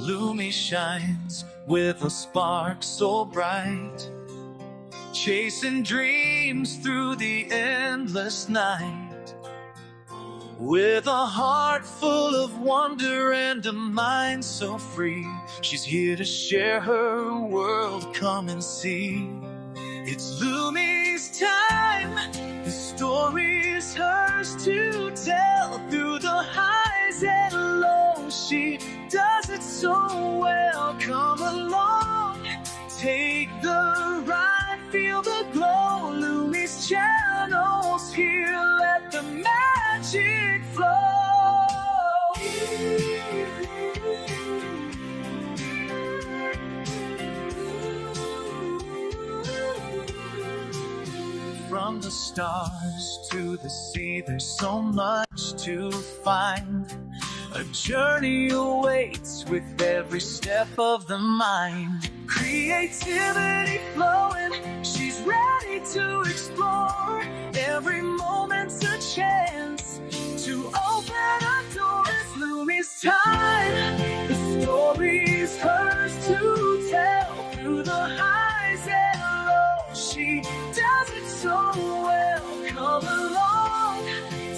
Lumi shines with a spark so bright, chasing dreams through the endless night. With a heart full of wonder and a mind so free, she's here to share her world, come and see. It's Lumi's time, the story's hers to tell. Through the highs and lows, she does it so well. Come along, take the ride, feel the glow. Lumi's channel's here, let the magic flow. From the stars to the sea, there's so much to find. A journey awaits with every step of the mind. Creativity flowing, she's ready to explore. Every moment's a chance to open a door. It's Lumi's time, the story's hers to tell. Through the highs and lows, she does it so well. Come along,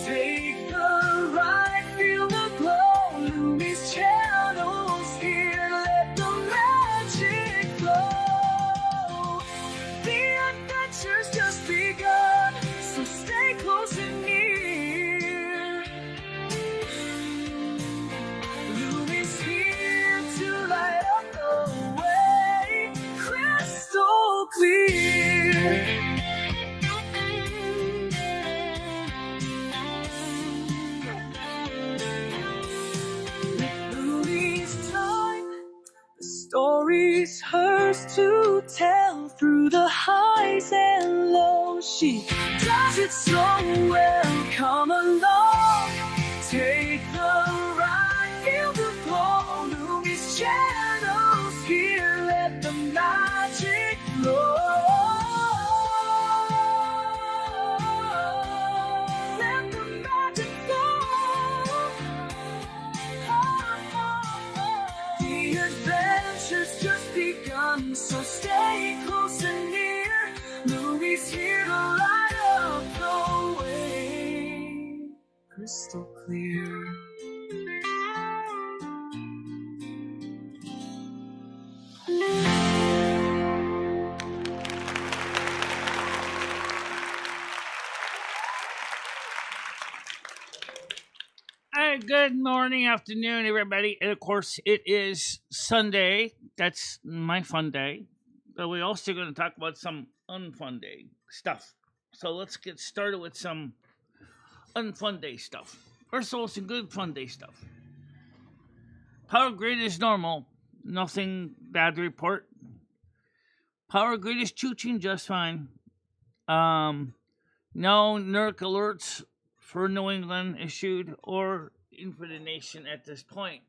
take the ride, feel the glow. Lumi's channel's here, let the magic flow. The adventure's just begun, so stay close and near. Lumi's here to light up the way, crystal clear. Story's hers to tell. Through the highs and lows, she does it so well. Come along, take the ride, feel the glow. Lumi's channel's here, let the magic flow. Let the magic flow. The adventure's just begun, so stay close and near. Lumi's here to light up the way, crystal clear. Hi, good morning, afternoon, everybody. And of course, it is Sunday. That's my fun day. But we're also going to talk about some unfun day stuff. So let's get started with some unfun day stuff. First of all, some good fun day stuff. Power grid is normal. Nothing bad to report. Power grid is chooching just fine. No NERC alerts for New England issued or in for the nation at this point.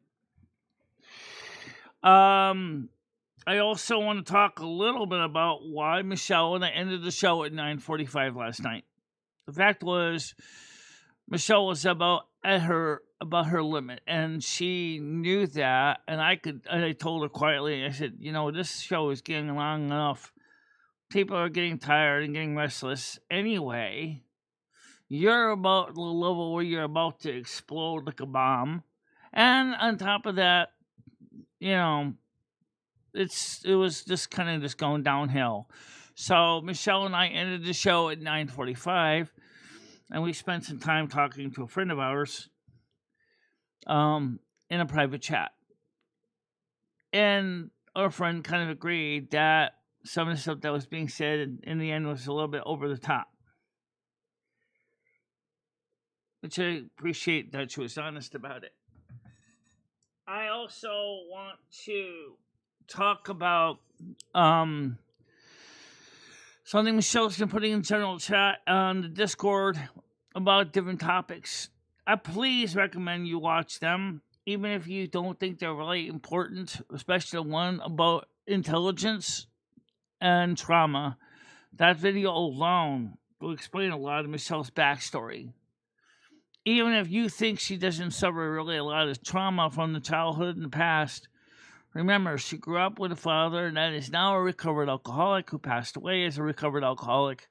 I also want to talk a little bit about why Michelle, and I ended the show at 9:45 last night. The fact was, Michelle was about her limit, and she knew that. And I told her quietly. I said, this show is getting long enough. People are getting tired and getting restless anyway. You're about the level where you're about to explode like a bomb, and on top of that, it was just kind of just going downhill. So Michelle and I ended the show at 9:45, and we spent some time talking to a friend of ours, in a private chat, and our friend kind of agreed that some of the stuff that was being said in the end was a little bit over the top. Which I appreciate that she was honest about it. I also want to talk about something Michelle's been putting in general chat on the Discord about different topics. I please recommend you watch them, even if you don't think they're really important, especially the one about intelligence and trauma. That video alone will explain a lot of Michelle's backstory. Even if you think she doesn't suffer really a lot of trauma from the childhood and the past, Remember, she grew up with a father that is now a recovered alcoholic who passed away as a recovered alcoholic.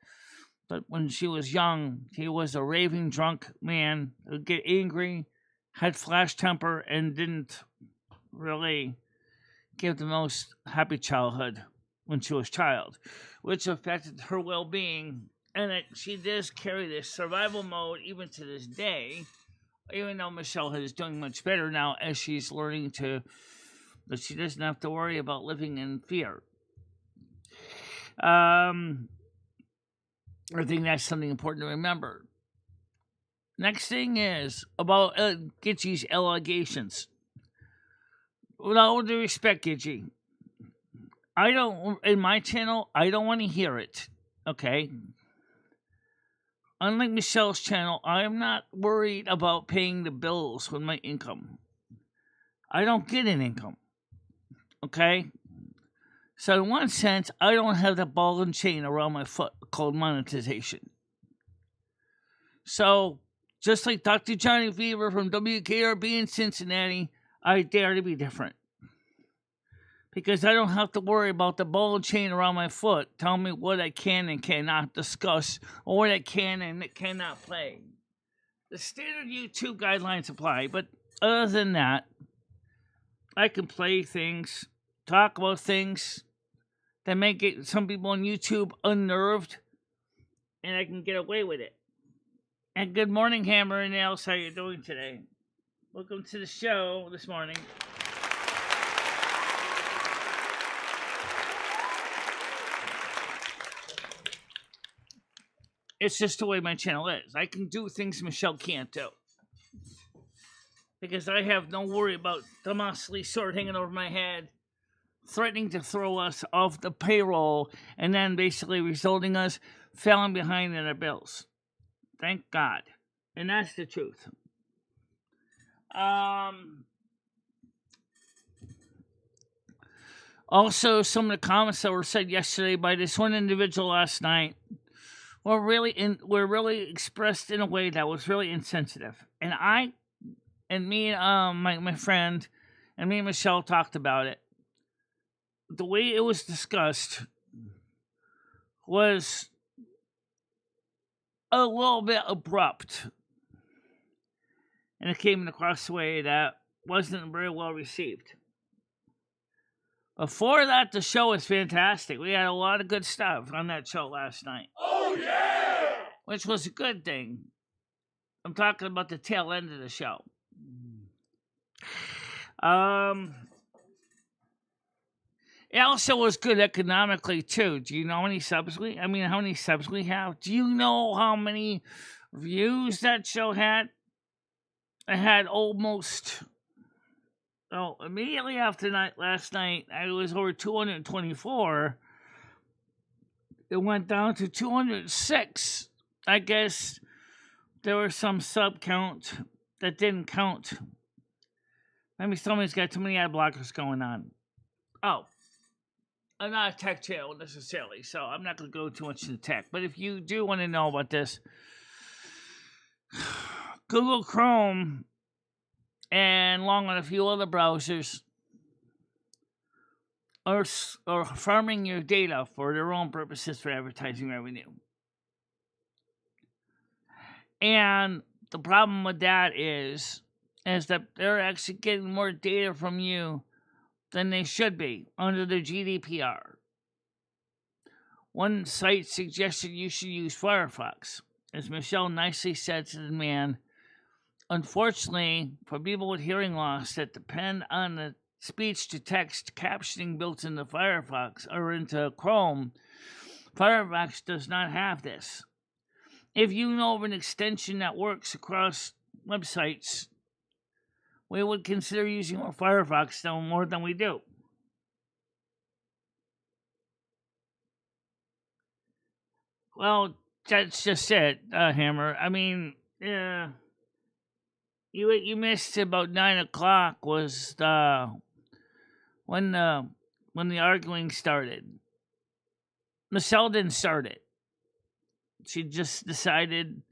But when she was young, he was a raving drunk man who would get angry, had flash temper, and didn't really give the most happy childhood when she was a child, which affected her well-being. And she does carry this survival mode even to this day, even though Michelle is doing much better now as she's learning that she doesn't have to worry about living in fear. I think that's something important to remember. Next thing is about Gitchy's allegations. With all due respect, Gitchy, in my channel, I don't want to hear it, okay? Unlike Michelle's channel, I am not worried about paying the bills with my income. I don't get an income, okay? So in one sense, I don't have the ball and chain around my foot called monetization. So, just like Dr. Johnny Fever from WKRB in Cincinnati, I dare to be different. Because I don't have to worry about the ball and chain around my foot telling me what I can and cannot discuss, or what I can and cannot play. The standard YouTube guidelines apply, but other than that, I can play things, talk about things that may get some people on YouTube unnerved, and I can get away with it. And good morning, Hammer and Nails. How you doing today? Welcome to the show this morning. It's just the way my channel is. I can do things Michelle can't do. Because I have no worry about Damocles sword hanging over my head, threatening to throw us off the payroll, and then basically resulting us falling behind in our bills. Thank God. And that's the truth. Also, some of the comments that were said yesterday by this one individual last night were really expressed in a way that was really insensitive. And my friend, and me and Michelle talked about it. The way it was discussed was a little bit abrupt. And it came across a way that wasn't very well received. Before that, the show was fantastic. We had a lot of good stuff on that show last night. Oh, yeah! Which was a good thing. I'm talking about the tail end of the show. It also was good economically, too. Do you know how many subs we have? Do you know how many views that show had? It had almost... immediately after last night, I was over 224. It went down to 206. I guess there was some sub count that didn't count. Maybe somebody's got too many ad blockers going on. Oh, I'm not a tech channel necessarily, so I'm not going to go too much into tech. But if you do want to know about this, Google Chrome and along with a few other browsers are farming your data for their own purposes for advertising revenue. And the problem with that is that they're actually getting more data from you than they should be under the GDPR. One site suggested you should use Firefox. As Michelle nicely said to the man, unfortunately, for people with hearing loss that depend on the speech-to-text captioning built into Firefox or into Chrome, Firefox does not have this. If you know of an extension that works across websites, we would consider using Firefox more than we do. Well, that's just it, Hammer. I mean, yeah. You missed about 9 o'clock was when the arguing started. Michelle didn't start it. She just decided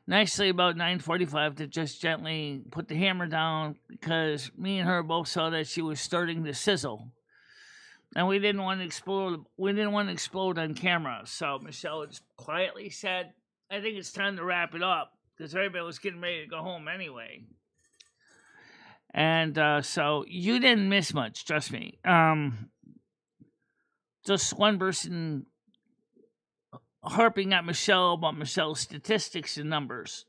nicely about 9:45 to just gently put the hammer down because me and her both saw that she was starting to sizzle. And we didn't want to explode. We didn't want to explode on camera. So Michelle just quietly said, "I think it's time to wrap it up," because everybody was getting ready to go home anyway. And so you didn't miss much, trust me. Just one person harping at Michelle about Michelle's statistics and numbers.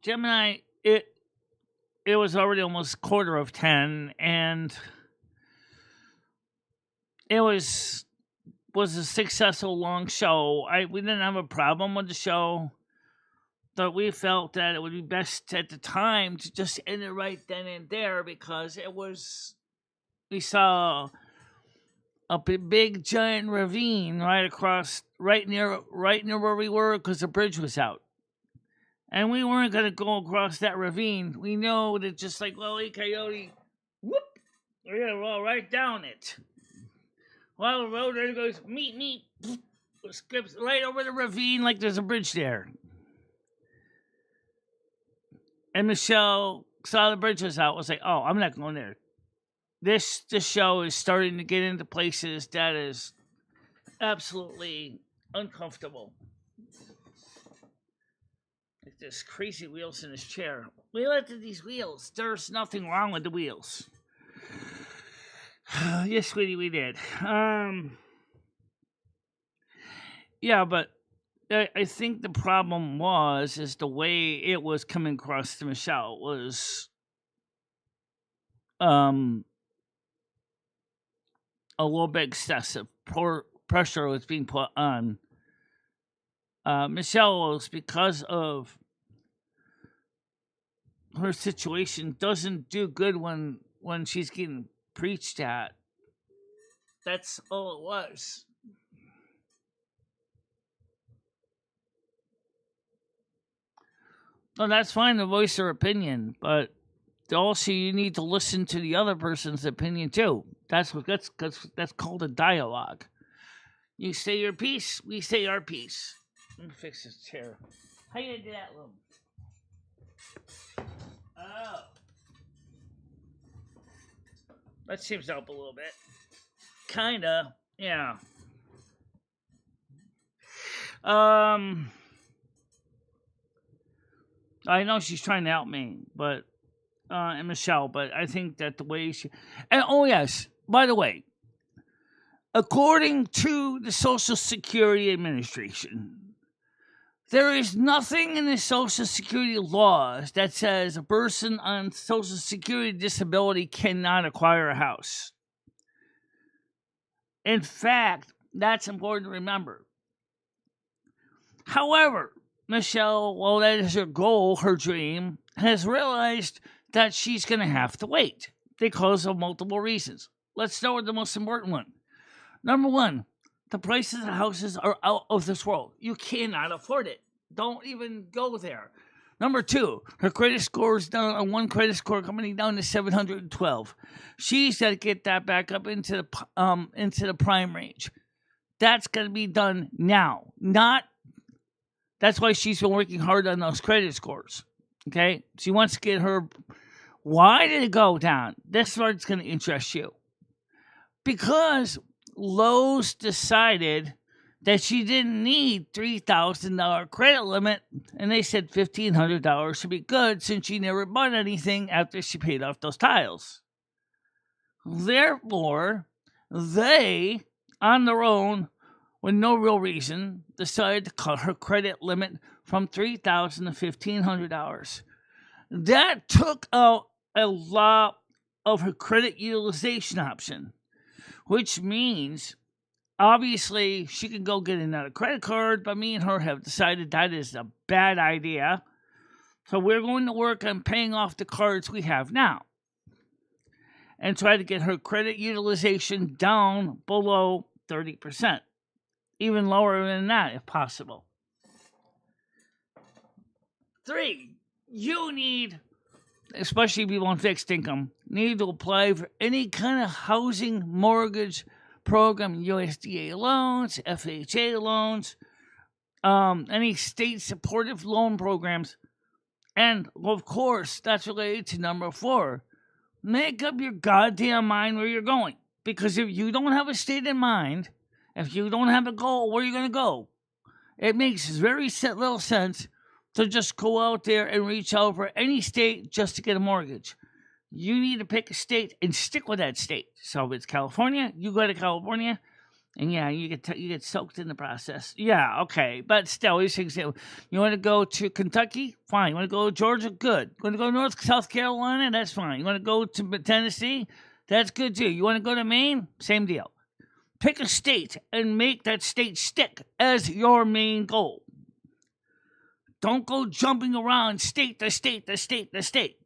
Gemini, it was already almost 9:45, and it was a successful long show. We didn't have a problem with the show, but we felt that it would be best at the time to just end it right then and there because we saw a big giant ravine right near where we were because the bridge was out. And we weren't going to go across that ravine. We know that just like Wile E. Coyote, whoop, we're going to roll right down it. While the road there goes, meet, skips right over the ravine like there's a bridge there. And Michelle saw the bridge was out, was like, oh, I'm not going there. This show is starting to get into places that is absolutely uncomfortable. Like this crazy wheels in his chair. We looked at these wheels. There's nothing wrong with the wheels. Yes, sweetie, we did. Yeah, but I think the problem is the way it was coming across to Michelle was a little bit excessive. Pressure was being put on Michelle was, because of her situation, doesn't do good when she's getting preached at. That's all it was. No, that's fine to voice her opinion, but also you need to listen to the other person's opinion too. That's called a dialogue. You say your piece, we say our piece. Let me fix this chair. How you do that, Lum? Oh. That seems to help a little bit. Kinda, yeah. I know she's trying to help me, but and Michelle, but I think that the way she and oh yes, by the way, according to the Social Security Administration, there is nothing in the Social Security laws that says a person on Social Security disability cannot acquire a house. In fact, that's important to remember. However, Michelle, while that is her goal, her dream, has realized that she's going to have to wait because of multiple reasons. Let's start with the most important one. Number one, the prices of houses are out of this world. You cannot afford it. Don't even go there. Number two, her credit score is down on one credit score coming down to 712. She's got to get that back up into the prime range. That's going to be done now. That's why she's been working hard on those credit scores. Okay? She wants to get her. Why did it go down? This part's going to interest you. Because Lowe's decided that she didn't need $3,000 credit limit, and they said $1,500 should be good since she never bought anything after she paid off those tiles. Therefore, they, on their own, with no real reason, decided to cut her credit limit from $3,000 to $1,500. That took out a lot of her credit utilization option, which means obviously she can go get another credit card, but me and her have decided that is a bad idea. So we're going to work on paying off the cards we have now and try to get her credit utilization down below 30%. Even lower than that if possible. 3, you need, especially people on fixed income, need to apply for any kind of housing mortgage program, USDA loans, FHA loans, any state-supported loan programs. And, of course, that's related to number 4. Make up your goddamn mind where you're going. Because if you don't have a state in mind, if you don't have a goal, where are you going to go? It makes very little sense to just go out there and reach out for any state just to get a mortgage. You need to pick a state and stick with that state. So if it's California, you go to California, and yeah, you get soaked in the process. Yeah, okay, but still, you want to go to Kentucky? Fine. You want to go to Georgia? Good. You want to go to South Carolina? That's fine. You want to go to Tennessee? That's good too. You want to go to Maine? Same deal. Pick a state and make that state stick as your main goal. Don't go jumping around state to state to state to state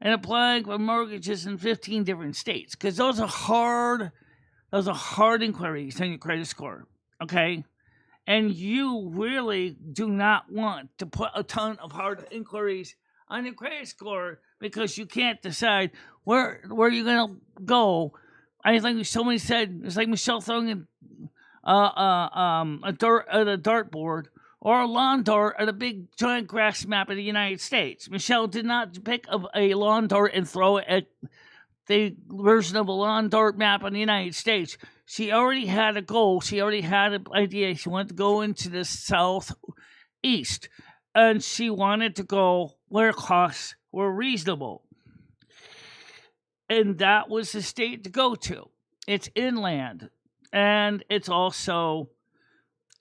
and applying for mortgages in 15 different states, because those are hard inquiries on your credit score, okay? And you really do not want to put a ton of hard inquiries on your credit score because you can't decide where you're going to go. I think somebody said, it's like Michelle throwing a dart at a dartboard or a lawn dart at a big giant grass map of the United States. Michelle did not pick up a lawn dart and throw it at the version of a lawn dart map on the United States. She already had a goal. She already had an idea. She wanted to go into the southeast, and she wanted to go where costs were reasonable. And that was the state to go to. It's inland, and it's also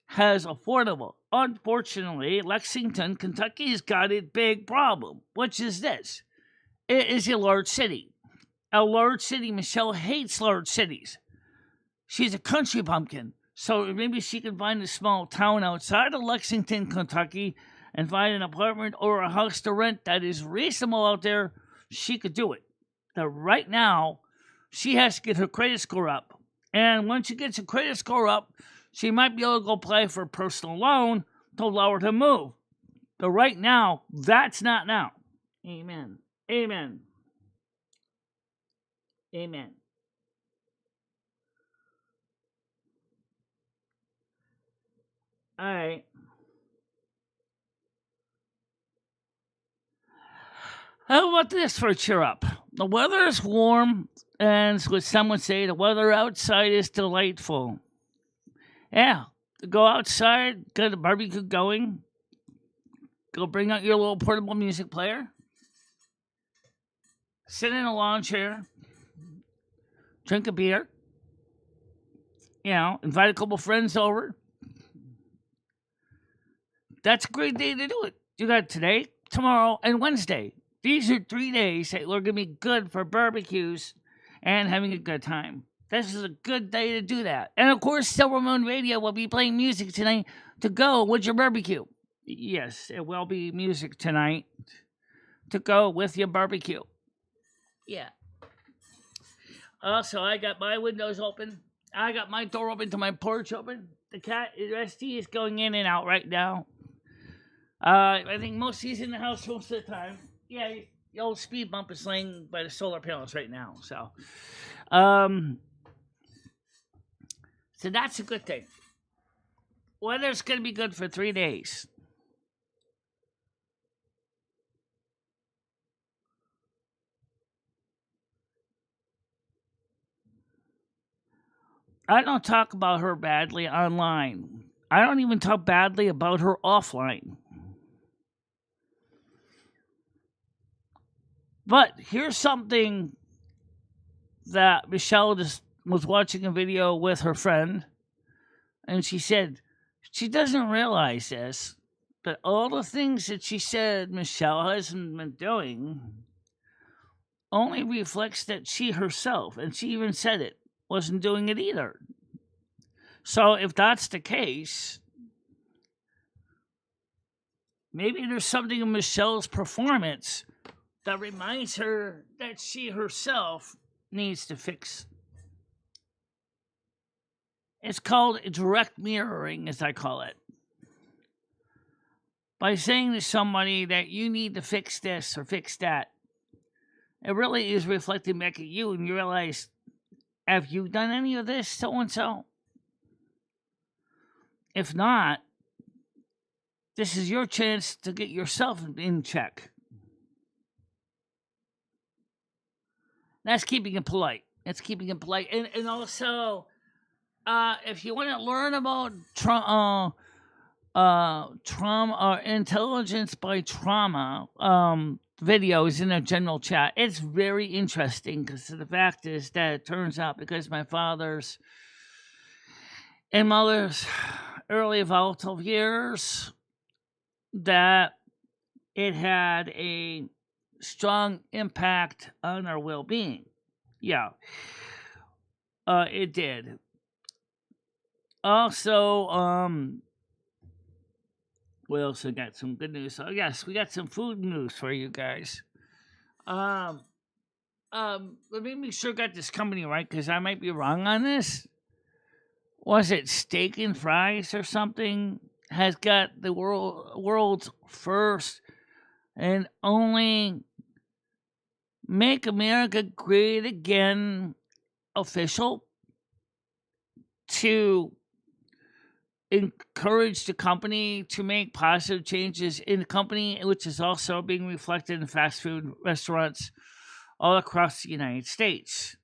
has affordable. Unfortunately, Lexington, Kentucky has got a big problem, which is this. It is a large city. A large city. Michelle hates large cities. She's a country bumpkin. So maybe she can find a small town outside of Lexington, Kentucky, and find an apartment or a house to rent that is reasonable out there. She could do it. But right now, she has to get her credit score up. And once she gets her credit score up, she might be able to go apply for a personal loan to allow her to move. But right now, that's not now. Amen. Amen. Amen. All right. How about this for a cheer up? The weather is warm, and what some would say, the weather outside is delightful. Yeah, go outside, get a barbecue going, go bring out your little portable music player, sit in a lawn chair, drink a beer, invite a couple friends over. That's a great day to do it. You got today, tomorrow, and Wednesday. These are 3 days that are going to be good for barbecues and having a good time. This is a good day to do that. And of course, Silver Moon Radio will be playing music tonight to go with your barbecue. Yes, it will be music tonight to go with your barbecue. Yeah. Also, I got my windows open. I got my door open to my porch open. The cat, Rusty, is going in and out right now. I think he's in the house most of the time. Yeah, the old speed bump is laying by the solar panels right now. So that's a good thing. Weather's going to be good for 3 days. I don't talk about her badly online. I don't even talk badly about her offline. But here's something that Michelle just was watching a video with her friend, and she said she doesn't realize this, but all the things that she said Michelle hasn't been doing only reflects that she herself, and she even said it, wasn't doing it either. So if that's the case, maybe there's something in Michelle's performance that reminds her that she herself needs to fix. It's called direct mirroring, as I call it. By saying to somebody that you need to fix this or fix that, it really is reflecting back at you, and you realize Have you done any of this, so and so? If not, this is your chance to get yourself in check. That's keeping it polite. That's keeping it polite. And also, if you want to learn about trauma or intelligence by trauma videos in a general chat, it's very interesting because the fact is that it turns out because my father's and mother's early volatile years, that it had a strong impact on our well-being. Yeah, it did. Also, we also got some good news. So yes, we got some food news for you guys. Let me make sure I got this company right because I might be wrong on this. Was it Steak and Fries or something? Has got the world's first and only Make America Great Again official to encourage the company to make positive changes in the company, which is also being reflected in fast food restaurants all across the United States.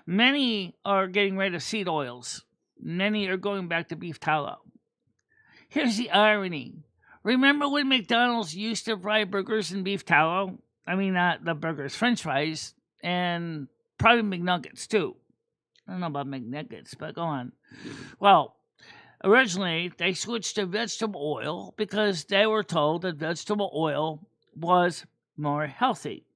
Many are getting rid of seed oils. Many are going back to beef tallow. Here's the irony. Remember when McDonald's used to fry burgers in beef tallow? I mean, not the burgers, French fries, and probably McNuggets too. I don't know about McNuggets, but go on. Well, originally they switched to vegetable oil because they were told that vegetable oil was more healthy.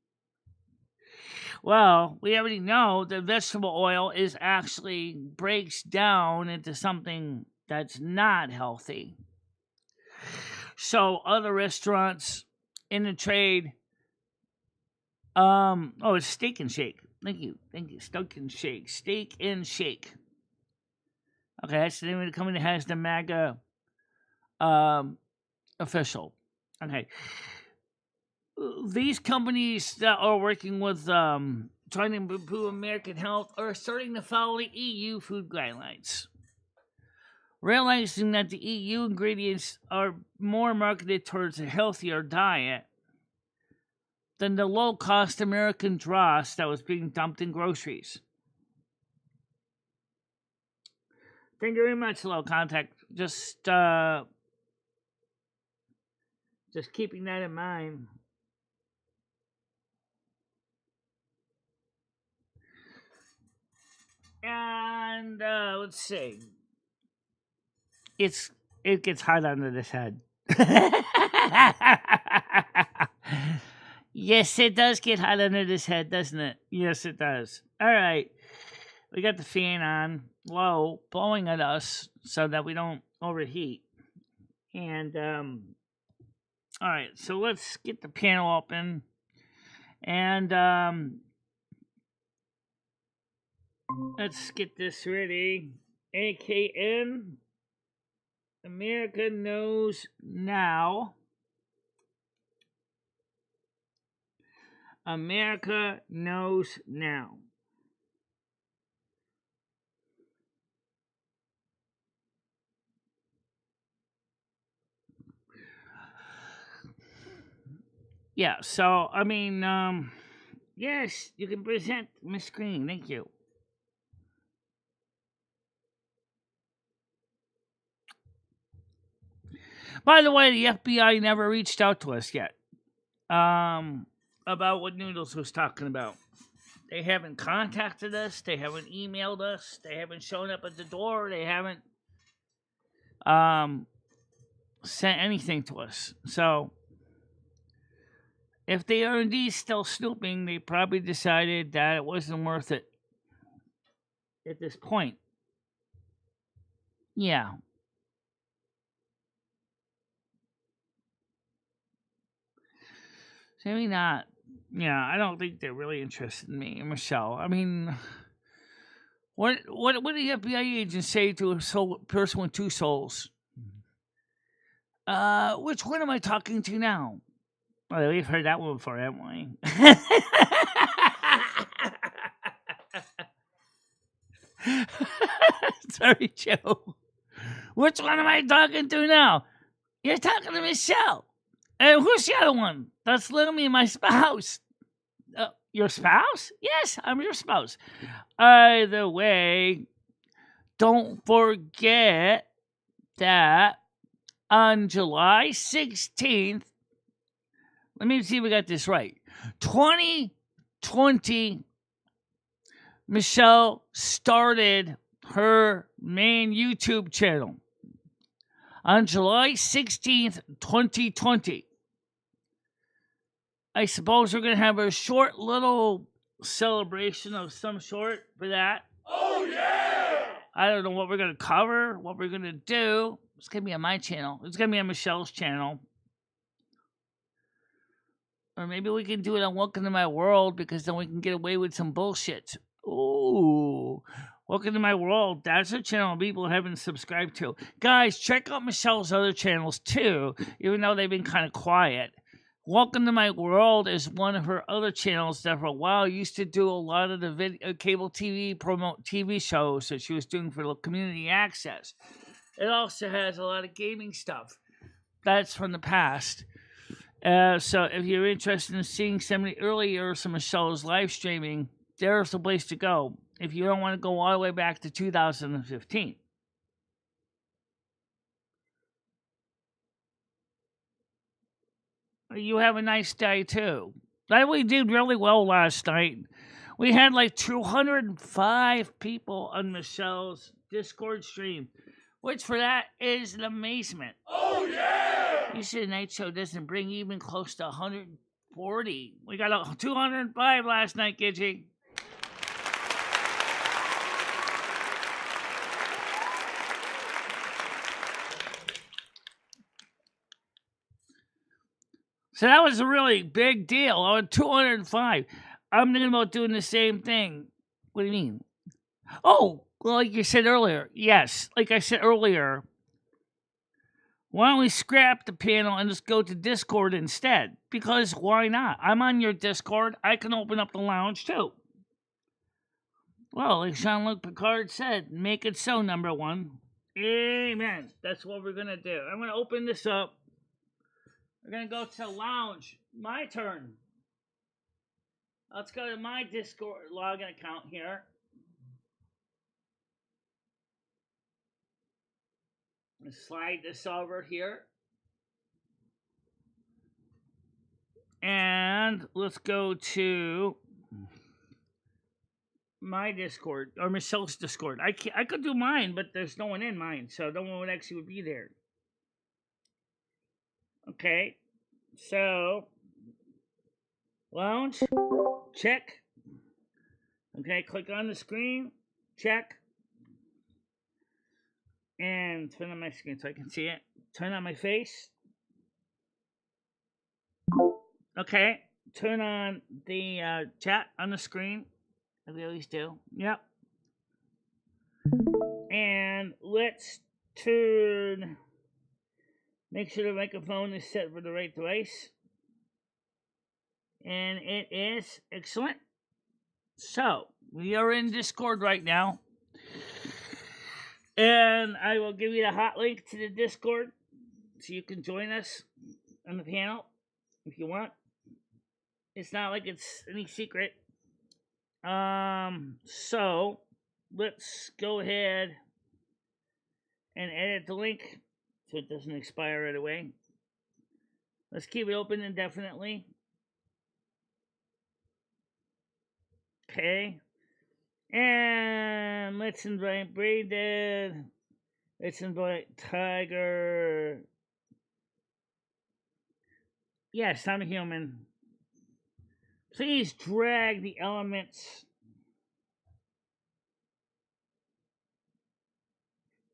Well, we already know that vegetable oil is actually breaks down into something that's not healthy. So other restaurants in the trade, it's Steak and Shake. Thank you, Steak and Shake. Okay, that's the name of the company that has the MAGA official. Okay. These companies that are working with trying to improve American health are starting to follow the EU food guidelines, realizing that the EU ingredients are more marketed towards a healthier diet than the low-cost American dross that was being dumped in groceries. Thank you very much, Low Contact. Just keeping that in mind. And let's see. It gets hot under this head. Yes, it does get hot under this head, doesn't it? Yes, it does. All right. We got the fan on low, blowing at us so that we don't overheat. And all right, so let's get the panel open. And let's get this ready. AKN, America Knows Now. America Knows Now. Yeah, so, I mean, yes, you can present my screen. Thank you. By the way, the FBI never reached out to us yet about what Noodles was talking about. They haven't contacted us. They haven't emailed us. They haven't shown up at the door. They haven't sent anything to us. So, if they are indeed still snooping, they probably decided that it wasn't worth it at this point. Yeah. Maybe not. Yeah, I don't think they're really interested in me and Michelle. I mean, what do the FBI agents say to a person with two souls? Which one am I talking to now? Well, we've heard that one before, haven't we? Sorry, Joe. Which one am I talking to now? You're talking to Michelle. And who's the other one? That's Lumi, my spouse. Your spouse? Yes, I'm your spouse. Either way, don't forget that on July 16th, let me see if we got this right. 2020, Michelle started her main YouTube channel on July 16th, 2020. I suppose we're going to have a short little celebration of some sort for that. Oh, yeah! I don't know what we're going to cover, what we're going to do. It's going to be on my channel. It's going to be on Michelle's channel. Or maybe we can do it on Welcome to My World, because then we can get away with some bullshit. Ooh. Welcome to My World. That's a channel people haven't subscribed to. Guys, check out Michelle's other channels too, even though they've been kind of quiet. Welcome to My World is one of her other channels that for a while used to do a lot of the cable TV promote TV shows that she was doing for community access. It also has a lot of gaming stuff. That's from the past. So if you're interested in seeing some of the early years of Michelle's live streaming, there's the place to go. If you don't want to go all the way back to 2015. You have a nice day too. We did really well last night. We had like 205 people on Michelle's Discord stream, which for that is an amazement. Oh, yeah! You said Night Show doesn't bring even close to 140. We got 205 last night, Gidgey. So that was a really big deal. On 205. I'm thinking about doing the same thing. What do you mean? Oh, well, like you said earlier. Yes, like I said earlier. Why don't we scrap the panel and just go to Discord instead? Because why not? I'm on your Discord. I can open up the lounge too. Well, like Jean-Luc Picard said, make it so, number one. Amen. That's what we're going to do. I'm going to open this up. We're going to go to lounge. My turn. Let's go to my Discord login account here. Let's slide this over here. And let's go to my Discord, or Michelle's Discord. I could do mine, but there's no one in mine, so no one actually would be there. Okay, so lounge, check. Okay, click on the screen, check. And turn on my screen so I can see it. Turn on my face. Okay, turn on the chat on the screen, as we always do. Yep. And let's make sure the microphone is set for the right device. And it is excellent. So, we are in Discord right now. And I will give you the hot link to the Discord so you can join us on the panel if you want. It's not like it's any secret. So let's go ahead and edit the link so it doesn't expire right away. Let's keep it open indefinitely. Okay. And let's invite Braden. Let's invite Tiger. Yes, I'm a human. Please drag the elements.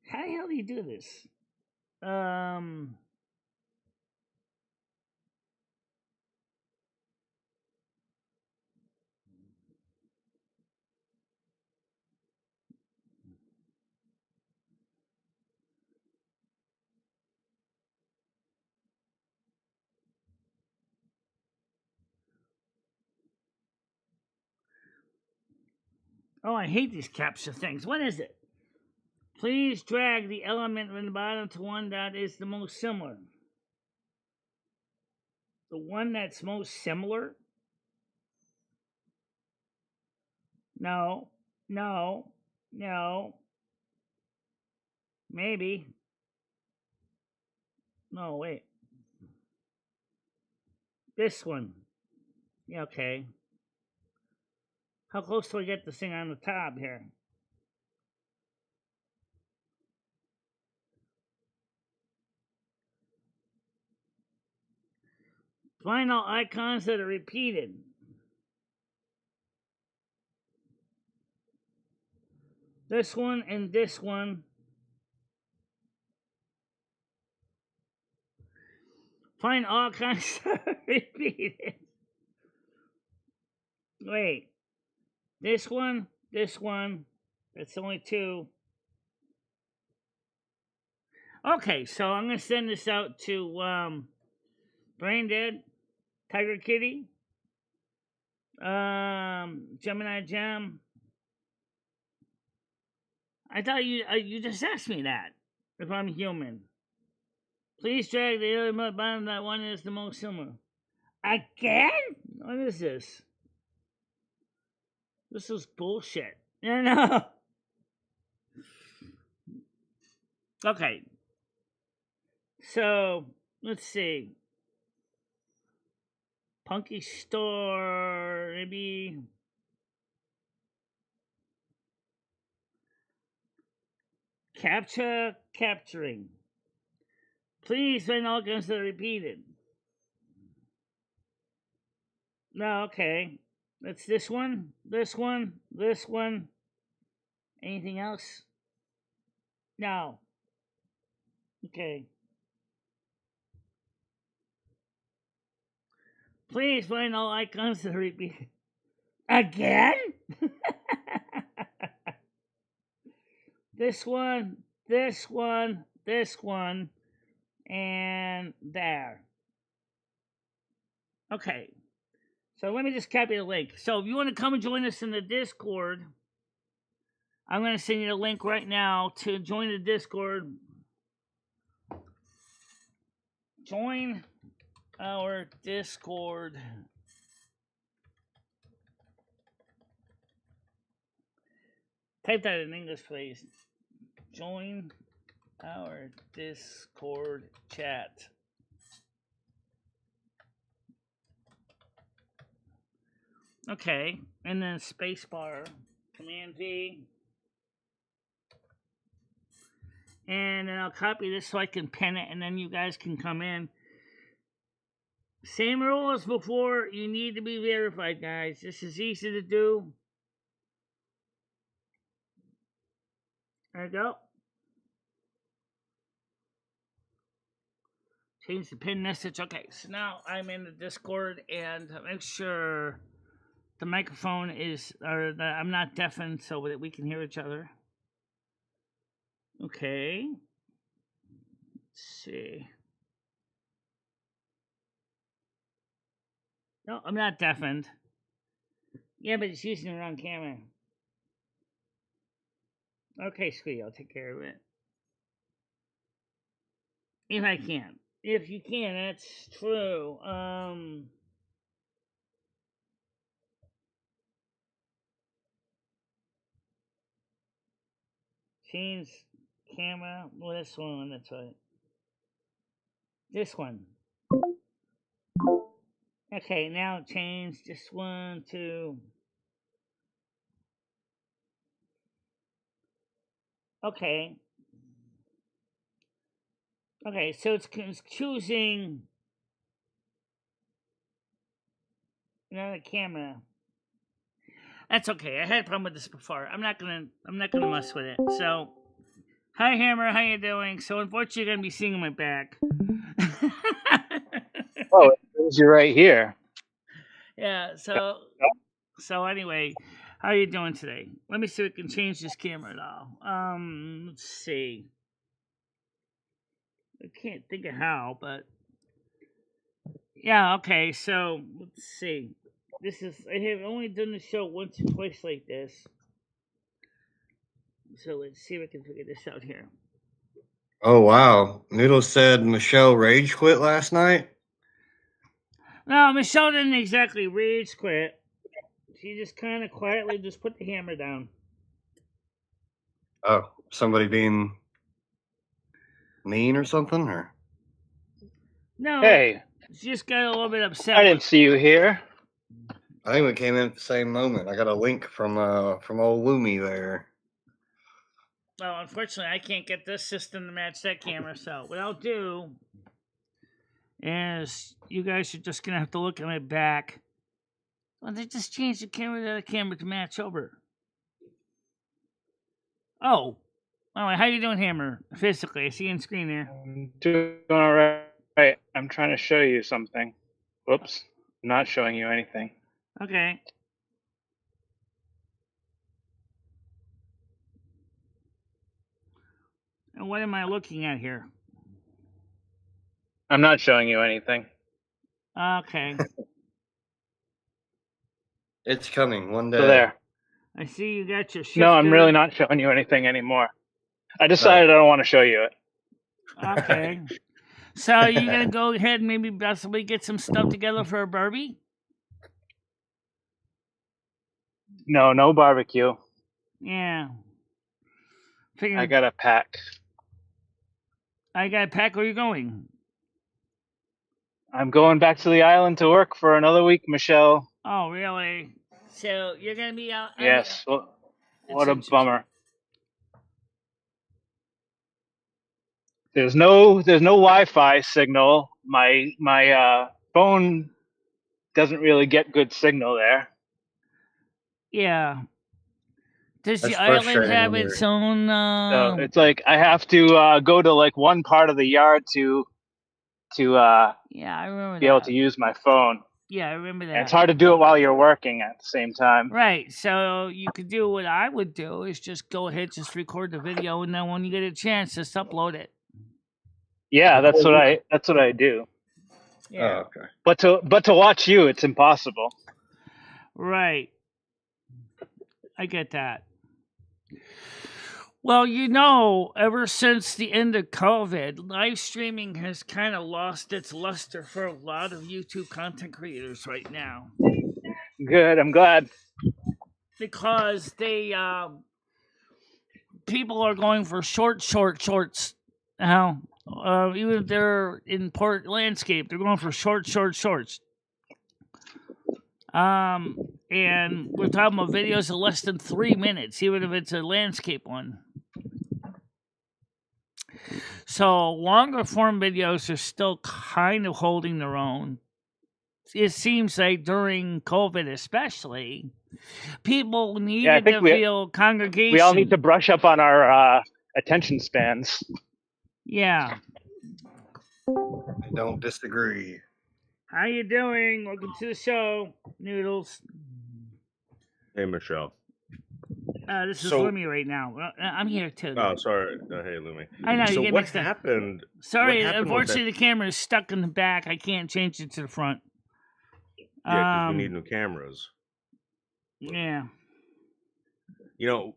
How the hell do you do this? Oh, I hate these captcha things. What is it? Please drag the element from the bottom to one that is the most similar. The one that's most similar? No, no, no. Maybe. No, wait. This one. Yeah, okay. How close do I get this thing on the top here? Find all icons that are repeated. This one and this one. Find all icons that are repeated. Wait. This one, this one. That's only two. Okay, so I'm gonna send this out to Brain Dead, Tiger Kitty, Gemini Gem. I thought you just asked me that if I'm human. Please drag the other bottom. That one is the most similar. Again? What is this? This is bullshit. No. Okay. So let's see. Punky Store, maybe. Capturing. Please find all guns that are repeated. No, okay. That's this one, this one, this one. Anything else? No. Okay. Please find all icons that are repeated. Again? This one, this one, this one, and there. Okay. So let me just copy the link. So if you want to come and join us in the Discord, I'm going to send you the link right now to join the Discord. Join our Discord. Type that in English, please. Join our Discord chat. Okay, and then spacebar, Command V. And then I'll copy this so I can pin it, and then you guys can come in. Same rule as before, you need to be verified, guys. This is easy to do. There you go. Change the pin message. Okay, so now I'm in the Discord, and make sure the microphone is, or that I'm not deafened so that we can hear each other. Okay. Let's see. No, I'm not deafened. Yeah, but it's using the wrong camera. Okay, sweetie, I'll take care of it. If I can. If you can, that's true. Change camera. Well, this one, that's right. This one. Okay, now change this one to. Okay. Okay, so it's choosing another camera. That's okay. I had a problem with this before. I'm not gonna mess with it. So, hi Hammer, how you doing? So unfortunately, you're gonna be seeing my back. Oh, it shows you right here. Yeah. So anyway, how are you doing today? Let me see if we can change this camera now. Let's see. I can't think of how, but yeah. Okay. So let's see. This is I have only done the show once or twice like this. So let's see if I can figure this out here. Oh, wow. Noodle said Michelle rage quit last night. No, Michelle didn't exactly rage quit. She just kind of quietly just put the hammer down. Oh, somebody being mean or something? Or No, Hey, she just got a little bit upset. I didn't see you here. I think we came in at the same moment. I got a link from old Lumi there. Well, unfortunately, I can't get this system to match that camera. So what I'll do is you guys are just gonna have to look at my back. Well, they just changed the camera to match over. Oh, how you doing, Hammer? Physically, I see you on screen there. I'm doing all right. I'm trying to show you something. Whoops. I'm not showing you anything. Okay. And what am I looking at here? I'm not showing you anything. Okay. It's coming one day. So there. I see you got your shifter. No, I'm really not showing you anything anymore. I decided I don't want to show you it. Okay. So you gonna go ahead and maybe possibly get some stuff together for a Barbie? No barbecue. Yeah. I got a pack. I got a pack. Where are you going? I'm going back to the island to work for another week, Michelle. Oh, really? So you're gonna be out? Yes. Well, what a bummer. There's no Wi-Fi signal. My phone doesn't really get good signal there. Yeah. Does That's the island frustrating have when its own? So it's like I have to go to like one part of the yard to Yeah, I remember be able to use my phone. Yeah, I remember that. And it's hard to do it while you're working at the same time. Right. So you could do what I would do is just go ahead, just record the video, and then when you get a chance, just upload it. Yeah, that's what I do. Yeah. Oh, okay. But to watch you, it's impossible. Right. I get that. Well, ever since the end of COVID, live streaming has kind of lost its luster for a lot of YouTube content creators right now. Good, I'm glad. Because people are going for shorts now. Even if they're in port landscape, they're going for shorts. And we're talking about videos of less than 3 minutes, even if it's a landscape one. So longer form videos are still kind of holding their own. It seems like during COVID especially, people needed to feel congregation. We all need to brush up on our attention spans. Yeah. I don't disagree. How you doing? Welcome to the show, Noodles. Hey, Michelle. This is Lumi right now. I'm here too. Oh, sorry. Hey, Lumi. I know, you get what mixed up. happened? Sorry, unfortunately the camera is stuck in the back. I can't change it to the front. Yeah, because we need new cameras. Yeah.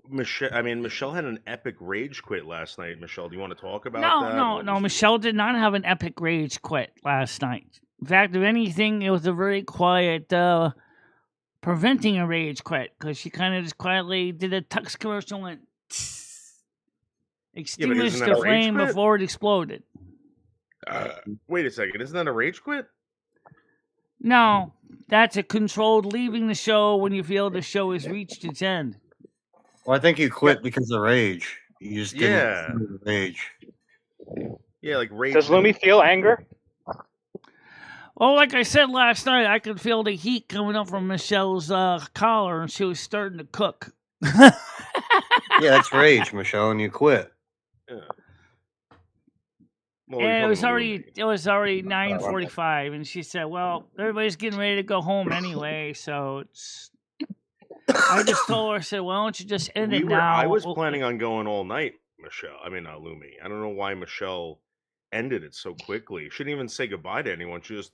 Michelle had an epic rage quit last night. Michelle, do you want to talk about that? No. Michelle did not have an epic rage quit last night. In fact, if anything, it was a very quiet preventing a rage quit, because she kind of just quietly did a Tux commercial and went extinguished the flame before it exploded. Wait a second, isn't that a rage quit? No, that's a controlled leaving the show when you feel the show has reached its end. Well, I think you quit because of rage. You just didn't rage. Yeah, like rage. Does Lumi feel anger? Well, like I said last night, I could feel the heat coming up from Michelle's collar, and she was starting to cook. Yeah, that's rage, Michelle, and you quit. Yeah. Well, and it was already 9:45, and she said, "Well, everybody's getting ready to go home anyway, so it's." I just told her, I said, "Why don't you just end it now?" I was planning on going all night, Michelle. I mean, not Lumi. I don't know why Michelle ended it so quickly. She didn't even say goodbye to anyone. She just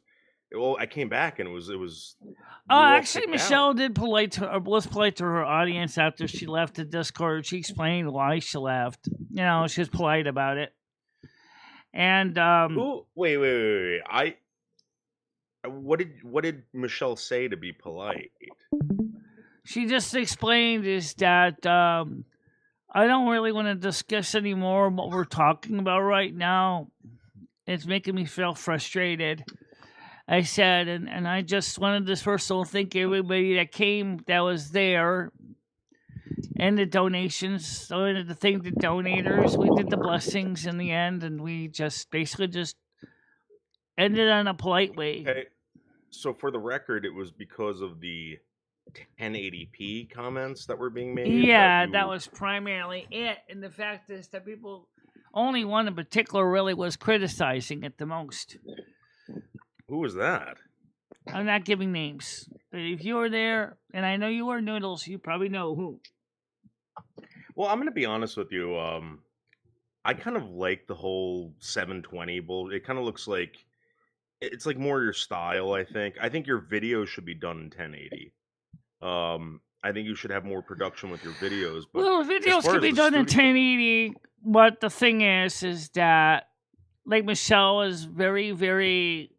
Well, I came back and it was. You Actually, kicked Michelle out. was polite to her audience after she left the Discord. She explained why she left. She was polite about it. And Ooh, wait. What did Michelle say to be polite? she just explained is that I don't really want to discuss anymore what we're talking about right now. It's making me feel frustrated. I said, and I just wanted this first to thank everybody that came, that was there, and the donations. So I wanted to thank the donators. We did the blessings in the end, and we just basically just ended on a polite way. Okay, so for the record, it was because of the 1080p comments that were being made. Yeah, that was primarily it. And the fact is that people, only one in particular really was criticizing it the most. Who was that? I'm not giving names. But if you were there, and I know you were Noodles, you probably know who. Well, I'm going to be honest with you. I kind of like the whole 720 bull. It kind of looks like it's like more your style. I think your videos should be done in 1080. I think you should have more production with your videos. But well, videos can be done in 1080, but the thing is that, like, Michelle is very, very,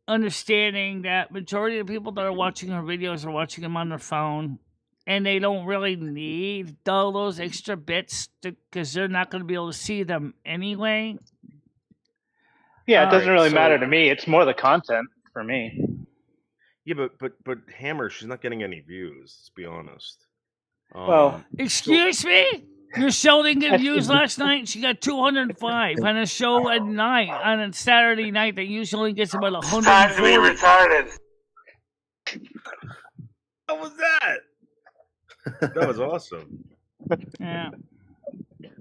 understanding that majority of the people that are watching her videos are watching them on their phone, and they don't really need all those extra bits because they're not going to be able to see them anyway. Yeah, it doesn't really matter to me. It's more the content for me. Yeah, but Hammer, she's not getting any views. Let's be honest. Well, excuse me. Your show didn't get views last night. She got 205 on a show at night on a Saturday night that usually gets about 140. Time to be retarded. What was that? That was awesome. Yeah.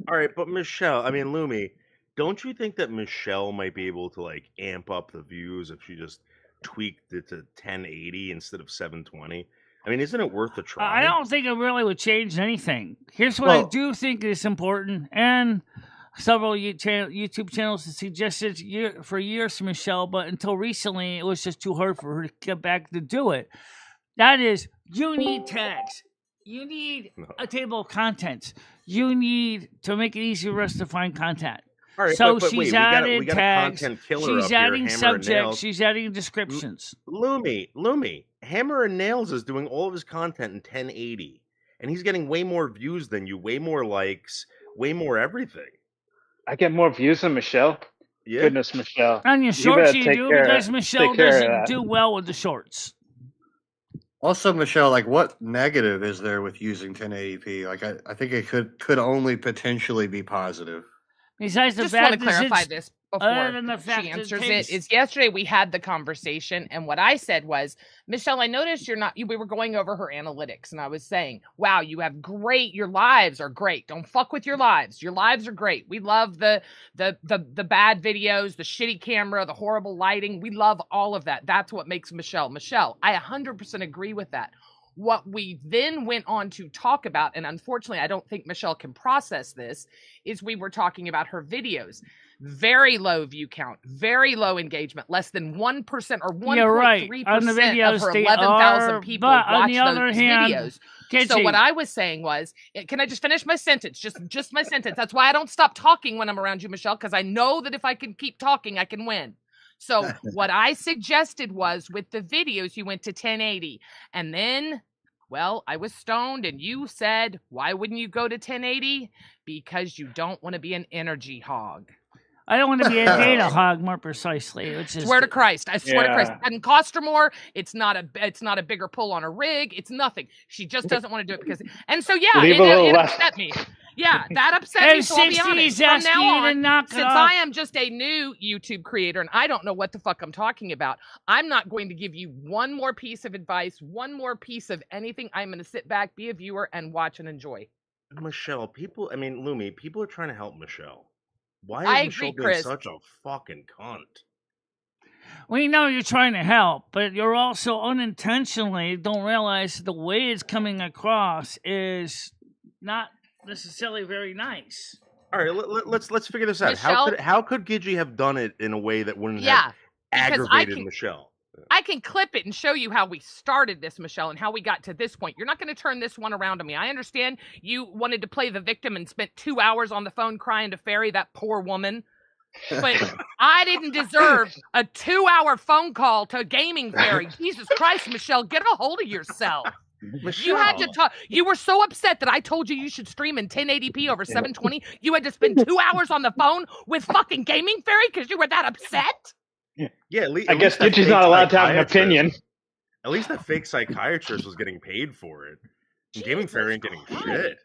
All right, but Michelle, Lumi, don't you think that Michelle might be able to like amp up the views if she just tweaked it to 1080 instead of 720? Isn't it worth a try? I don't think it really would change anything. Here's what I do think is important, and several YouTube channels have suggested for years to Michelle, but until recently, it was just too hard for her to get back to do it. That is, you need tags. You need a table of contents. You need to make it easy for us to find content. All right, so but she's wait, added we got tags. A content killer she's up adding here, subjects. She's adding descriptions. Lumi, Hammer and Nails is doing all of his content in 1080, and he's getting way more views than you, way more likes, way more everything. I get more views than Michelle. Yeah. Goodness, Michelle. On your shorts, you do, because Michelle doesn't do well with the shorts. Also, Michelle, like, what negative is there with using 1080p? Like, I think it could only potentially be positive. Besides the just fact want to clarify this before she answers it. Is yesterday we had the conversation, and what I said was, Michelle, I noticed we were going over her analytics, and I was saying, wow, you have your lives are great. Don't fuck with your lives. Your lives are great. We love the bad videos, the shitty camera, the horrible lighting. We love all of that. That's what makes Michelle. Michelle, I 100% agree with that. What we then went on to talk about, and unfortunately I don't think Michelle can process this, is we were talking about her videos. Very low view count, very low engagement, less than 1% or 1.3% of her 11,000 people watch those videos. So what I was saying was, can I just finish my sentence? Just my sentence. That's why I don't stop talking when I'm around you, Michelle, because I know that if I can keep talking, I can win. So what I suggested was, with the videos, you went to 1080. And then, well, I was stoned, and you said, why wouldn't you go to 1080? Because you don't want to be an energy hog. I don't want to be a data hog, more precisely. I swear to Christ. I swear to Christ. It doesn't cost her more. It's not a bigger pull on a rig. It's nothing. She just doesn't want to do it because. And so it upset me. Yeah, that upset me. So I'll be honest. From now on, since I am just a new YouTube creator and I don't know what the fuck I'm talking about, I'm not going to give you one more piece of advice, one more piece of anything. I'm going to sit back, be a viewer, and watch and enjoy. Michelle, Lumi, people are trying to help Michelle. Why is Michelle being such a fucking cunt? We know you're trying to help, but you're also unintentionally don't realize the way it's coming across is not necessarily very nice. All right, let's figure this out. Michelle, how could Gigi have done it in a way that wouldn't have aggravated Michelle. I can clip it and show you how we started this, Michelle, and how we got to this point. You're not going to turn this one around on me. I understand you wanted to play the victim and spent 2 hours on the phone crying to Fairy, that poor woman. But I didn't deserve a 2-hour phone call to Gaming Fairy. Jesus Christ, Michelle, get a hold of yourself. Michelle. You had to talk. You were so upset that I told you should stream in 1080p over 720. You had to spend 2 hours on the phone with fucking Gaming Fairy because you were that upset? Yeah, I guess Gitchy's not allowed to have an opinion. At least that fake psychiatrist was getting paid for it. Gaming Fairy ain't getting shit.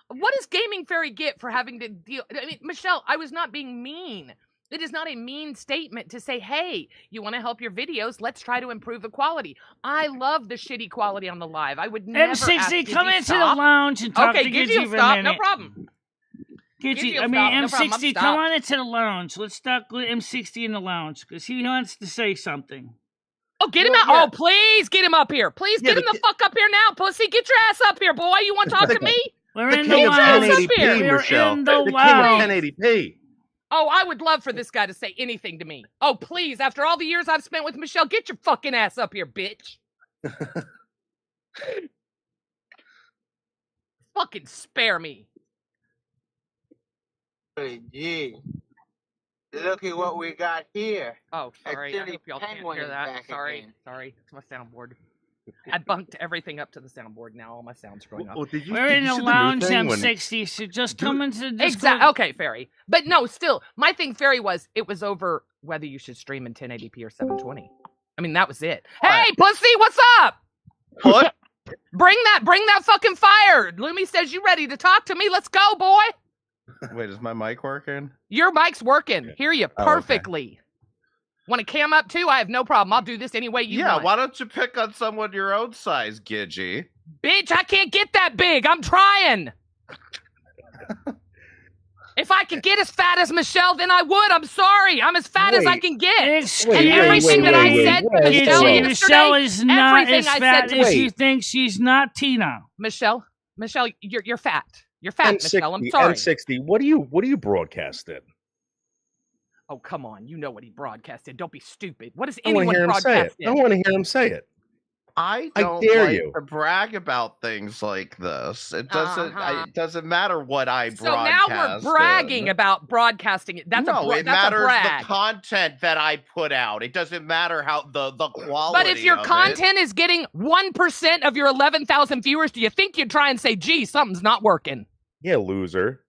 What does Gaming Fairy get for having to deal? I mean, Michelle, I was not being mean. It is not a mean statement to say, hey, you want to help your videos? Let's try to improve the quality. I love the shitty quality on the live. I would never M60, come into the lounge and talk to Gidgy for a minute. No problem. Gidgy, I mean, M60, come on into the lounge. Let's talk with M60 in the lounge because he wants to say something. Oh, get him out. Yeah. Oh, please get him up here. Please get him the fuck up here now, pussy. Get your ass up here, boy. You want to talk to me? We're in the lounge. We're in the lounge. 1080p. Oh, I would love for this guy to say anything to me. Oh, please, after all the years I've spent with Michelle, get your fucking ass up here, bitch. Fucking spare me. Hey, gee. Look at what we got here. Oh, sorry. I hope y'all can't hear that. Sorry. It's my soundboard. I bunked everything up to the soundboard. Now all my sounds are going up. Well, we're in the lounge M60, so just come into the Discord. Exactly. Okay, Fairy. But no, still, my thing, Fairy, was it was over whether you should stream in 1080p or 720. I mean, that was it. Hey, pussy, what's up? What? Bring that fucking fire. Lumi says you ready to talk to me. Let's go, boy. Wait, is my mic working? Your mic's working. Hear you perfectly. Okay. Want to cam up too? I have no problem. I'll do this any way you want. Yeah, why don't you pick on someone your own size, Gidgy? Bitch, I can't get that big. I'm trying. If I could get as fat as Michelle, then I would. I'm sorry. I'm as fat as I can get. And everything that I said to Michelle yesterday, Michelle is not as fat as you think. She's not Tina. Michelle, you're fat. You're fat, Michelle. I'm sorry. N60, what do you broadcast in? Oh, come on. You know what he broadcasted. Don't be stupid. What does anyone broadcast in? I want to hear him say it. I don't like to brag about things like this. It doesn't. It doesn't matter what I broadcast. So now we're bragging about broadcasting it. That's it matters the content that I put out. It doesn't matter how the quality. But if your content is getting 1% of your 11,000 viewers, do you think you'd try and say, "Gee, something's not working"? Yeah, loser.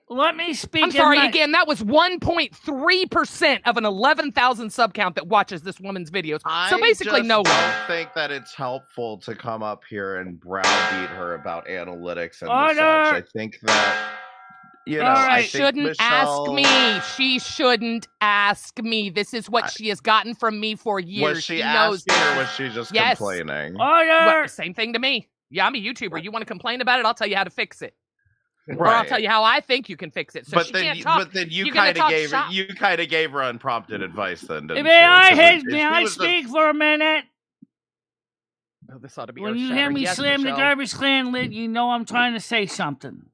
Let me speak. I'm sorry, again, that was 1.3% of an 11,000 sub count that watches this woman's videos. So basically no one. I don't think that it's helpful to come up here and browbeat her about analytics and such. I think that, you know, I think shouldn't ask me. She shouldn't ask me. This is what she has gotten from me for years. Was she asking or was she just complaining? Well, same thing to me. Yeah, I'm a YouTuber. You want to complain about it? I'll tell you how to fix it. Right. Or I'll tell you how I think you can fix it. So but then you kind of gave her unprompted advice. Then didn't may I speak for a minute? Oh, this ought to be when you hear me slam the garbage can lid, you know I'm trying to say something.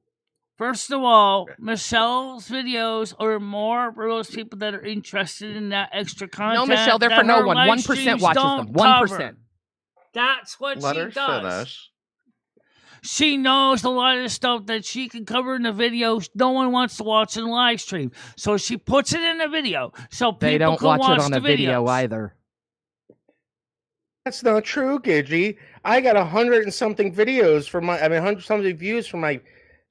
First of all, Michelle's videos are more for those people that are interested in that extra content. No, Michelle, they're for no one. 1% watches them. 1%. That's what Let she her does. Finish. She knows a lot of the stuff that she can cover in the video. No one wants to watch in the live stream. So she puts it in the video. So people they don't can watch it on the a video either. That's not true, Gidgy. I got 100 and something videos for 100 something views for my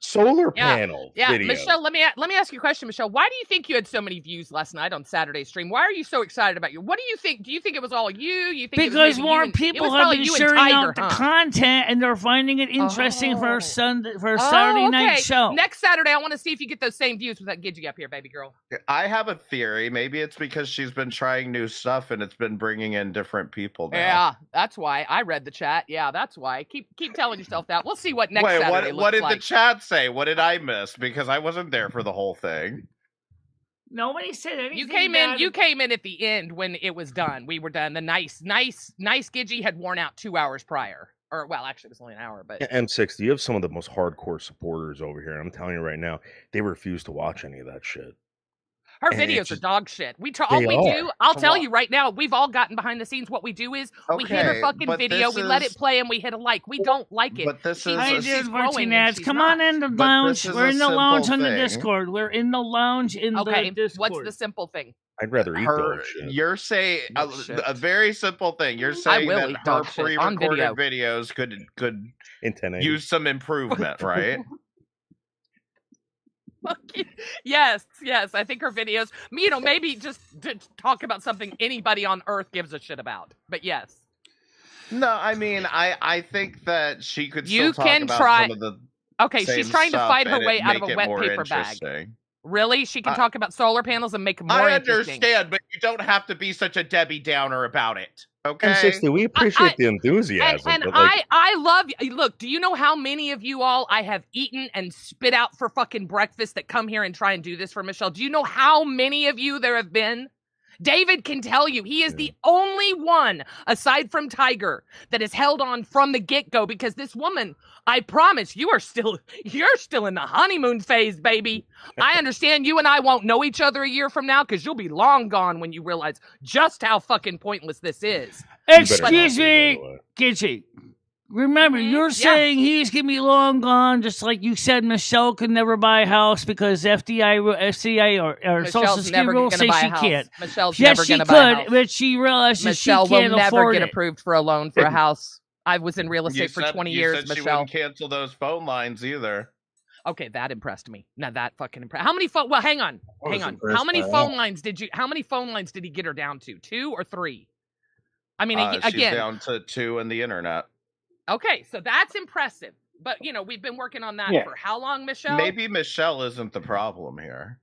solar panel video. Michelle, let me ask you a question, Michelle. Why do you think you had so many views last night on Saturday's stream? Why are you so excited about you? What do you think? Do you think it was all you? You think because more people have been sharing out the content and they're finding it interesting for a Saturday night show. Next Saturday, I want to see if you get those same views without Gidgy up here, baby girl. I have a theory. Maybe it's because she's been trying new stuff and it's been bringing in different people now. Yeah, that's why. I read the chat. Yeah, that's why. Keep telling yourself that. We'll see what next Saturday looks like. What did the chat say? What did I miss? Because I wasn't there for the whole thing. Nobody said anything. You came in at the end when it was done. We were done. The nice Gidgy had worn out 2 hours prior. Or, well, actually, it was only an hour. But M60, you have some of the most hardcore supporters over here. I'm telling you right now, they refuse to watch any of that shit. Her videos are dog shit. I'll tell you right now, we've all gotten behind the scenes. What we do is we hit her fucking video, we let it play, and we hit a like. We don't like it. But this is I did watching ads. Come on in the lounge. We're in the lounge on the Discord. We're in the lounge in the Discord. What's the simple thing? I'd rather eat dog shit. You're saying a very simple thing. You're saying that her pre-recorded videos could use some improvement, right? Yes. I think her videos, maybe just to talk about something anybody on Earth gives a shit about. But yes. No, I mean, I think that she could still talk about some of the she's trying to fight her way out of a wet paper bag. Really? She can talk about solar panels and make them more interesting. I understand, but you don't have to be such a Debbie Downer about it. Okay? M60, we appreciate the enthusiasm. And I love you. Look, do you know how many of you all I have eaten and spit out for fucking breakfast that come here and try and do this for Michelle? Do you know how many of you there have been? David can tell you he is the only one, aside from Tiger, that has held on from the get-go, because this woman, I promise, you're still in the honeymoon phase, baby. I understand you and I won't know each other a year from now because you'll be long gone when you realize just how fucking pointless this is. Excuse me, Gitchy. Remember, you're saying he's going to be long gone, just like you said Michelle could never buy a house because FCA or Social Security rules say she can't. Michelle's never going to buy a house. But she realizes Michelle she can't will never afford get approved for a loan for a house. I was in real estate for 20 years, Michelle. She wouldn't cancel those phone lines either. Okay, that impressed me. Now that fucking impressed. How many phone? Well, hang on. How many phone lines did he get her down to? 2 or 3? I mean, again, she's down to 2 in the internet. Okay, so that's impressive. But, we've been working on that for how long, Michelle? Maybe Michelle isn't the problem here.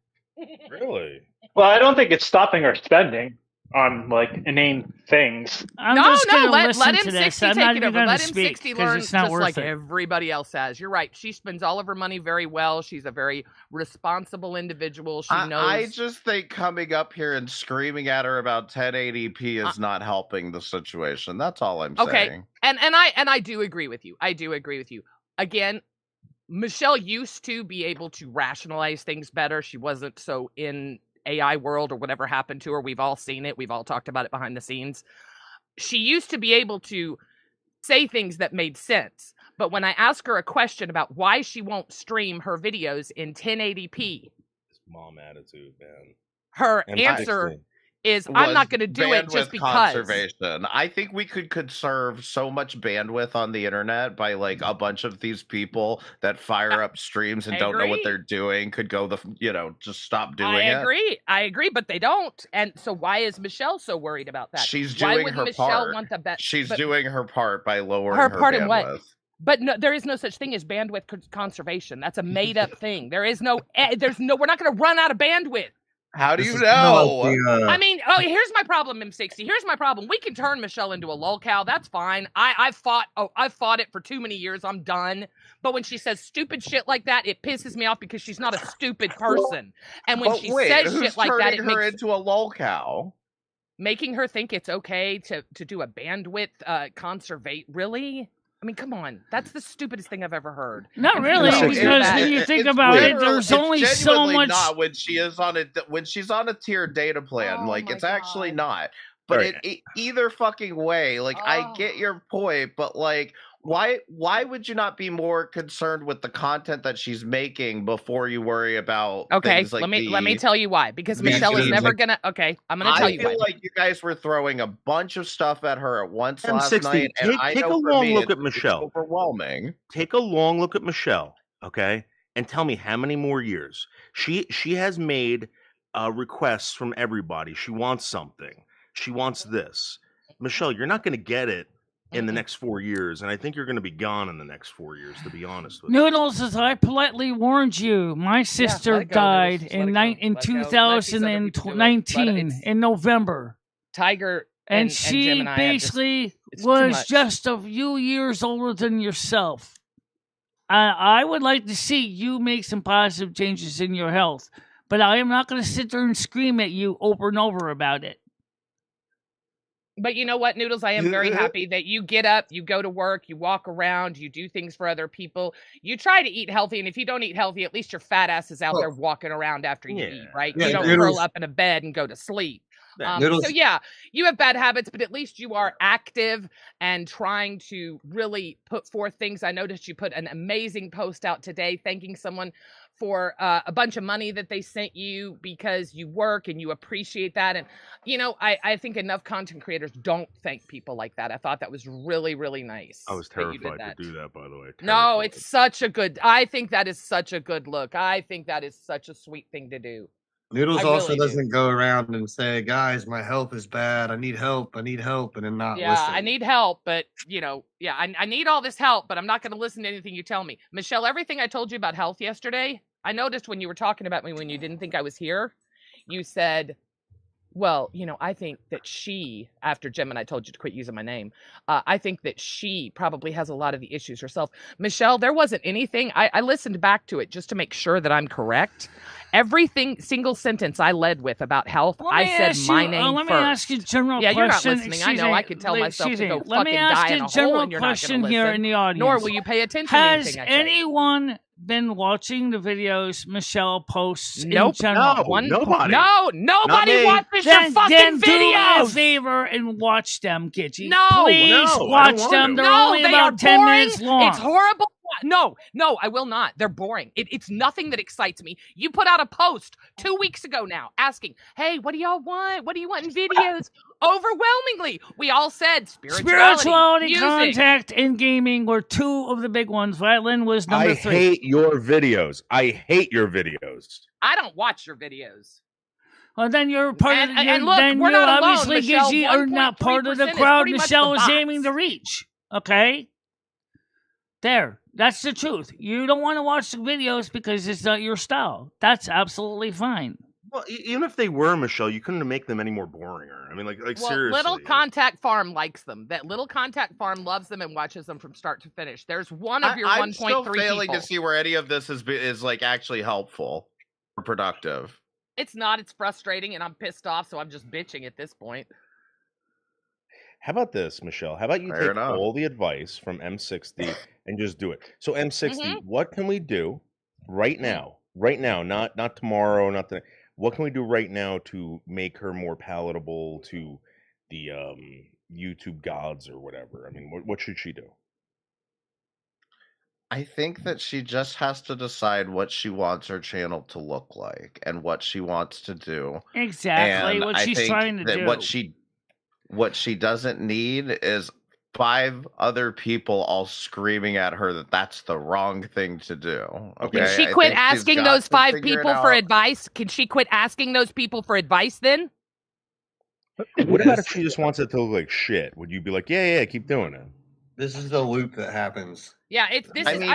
Really? Well, I don't think it's stopping her spending on inane things. Let M60 take it over. Let M60 learn just like everybody else has. You're right. She spends all of her money very well. She's a very responsible individual. She knows. I just think coming up here and screaming at her about 1080p is not helping the situation. That's all I'm saying. And I do agree with you. Again, Michelle used to be able to rationalize things better. She wasn't so in AI world or whatever happened to her. We've all seen it. We've all talked about it behind the scenes. She used to be able to say things that made sense. But when I ask her a question about why she won't stream her videos in 1080p, this mom attitude, man. Her answer is, I'm not going to do it just because. Conservation. I think we could conserve so much bandwidth on the internet by a bunch of these people that fire up streams and don't know what they're doing could go just stop doing it. I agree, but they don't. And so why is Michelle so worried about that? She's doing her part. She's doing her part by lowering her part bandwidth. In what? But no, there is no such thing as bandwidth conservation. That's a made up thing. We're not going to run out of bandwidth. How do you know? I mean, here's my problem, M60. Here's my problem. We can turn Michelle into a lolcow. That's fine. I've fought it for too many years. I'm done. But when she says stupid shit like that, it pisses me off because she's not a stupid person. And when she says shit like that, it makes her makes into a lolcow. Making her think it's okay to do a bandwidth conservate. Really? I mean, come on. That's the stupidest thing I've ever heard. Not really, because when you think about it, there's only so much. Not when she's on a tiered data plan. It's actually not. But either fucking way, I get your point, but why would you not be more concerned with the content that she's making before you worry about things like let me tell you why. Because Michelle is never gonna. Okay, I'm gonna tell you why. I feel like you guys were throwing a bunch of stuff at her at once last night, and take a long look at Michelle. It's overwhelming. Take a long look at Michelle, okay, and tell me how many more years she has made requests from everybody. She wants something. She wants this. Michelle, you're not going to get it in the next 4 years, and I think you're going to be gone in the next 4 years, to be honest with you. Noodles, as I politely warned you, my sister died in 2019 in November. Tiger and she basically was just a few years older than yourself. I would like to see you make some positive changes in your health, but I am not going to sit there and scream at you over and over about it. But you know what, Noodles? I am very happy that you get up, you go to work, you walk around, you do things for other people. You try to eat healthy, and if you don't eat healthy, at least your fat ass is out there walking around after you eat, right? Yeah, you don't curl up in a bed and go to sleep. So yeah, you have bad habits, but at least you are active and trying to really put forth things. I noticed you put an amazing post out today thanking someone for a bunch of money that they sent you because you work and you appreciate that. And, you know, I think enough content creators don't thank people like that. I thought that was really, really nice. I was terrified to do that, by the way. No, it's such a good, I think that is such a good look. I think that is such a sweet thing to do. Noodles also doesn't go around and say, guys, my health is bad. I need help. And then not listen. I need help, but, you know, I need all this help, but I'm not going to listen to anything you tell me. Michelle, everything I told you about health yesterday, I noticed when you were talking about me when you didn't think I was here, you said, well, you know, I think that she, after Jim and I told you to quit using my name, I think that she probably has a lot of the issues herself. Michelle, there wasn't anything. I listened back to it just to make sure that I'm correct. Single sentence I led with about health, I said my name first. Let me ask you a general question. Yeah, you're not listening. I know. I could tell myself to go fucking die in a hole, and you're not going to listen. Here in the audience. Nor will you pay attention to anything I say. Has anyone been watching the videos Michelle posts in general? Nobody. No, nobody watches your fucking videos. Do me a favor and watch them, Gidgey. No. Please watch them. They're only about 10 minutes long. It's horrible. No, I will not. They're boring. It's nothing that excites me. You put out a post 2 weeks ago now asking, hey, what do y'all want? What do you want in videos? Overwhelmingly, we all said spirituality, music. Contact, and gaming were two of the big ones. Violin was number 3. I hate your videos. I don't watch your videos. Well, then you're part of the... And look, we're not alone, Michelle. Gidgey are not part of the crowd Michelle is aiming to reach. Okay? There. That's the truth. You don't want to watch the videos because it's not your style. That's absolutely fine. Well, even if they were, Michelle, you couldn't make them any more boring. I mean, seriously. Little Contact Farm likes them. That Little Contact Farm loves them and watches them from start to finish. There's one of your 1.3 people. I'm still failing to see where any of this is like actually helpful or productive. It's not. It's frustrating, and I'm pissed off, so I'm just bitching at this point. How about this, Michelle? How about you take all the advice from M60 and just do it? So M60, what can we do right now? Right now, not tomorrow, not the. What can we do right now to make her more palatable to the YouTube gods or whatever? I mean, what should she do? I think that she just has to decide what she wants her channel to look like and what she wants to do. Exactly, and what she's trying to do. What she doesn't need is 5 other people all screaming at her that that's the wrong thing to do. Okay. Can she quit asking those 5 people for advice? Can she quit asking those people for advice then? What about if she just wants it to look like shit? Would you be like, yeah, keep doing it? This is the loop that happens. Yeah, I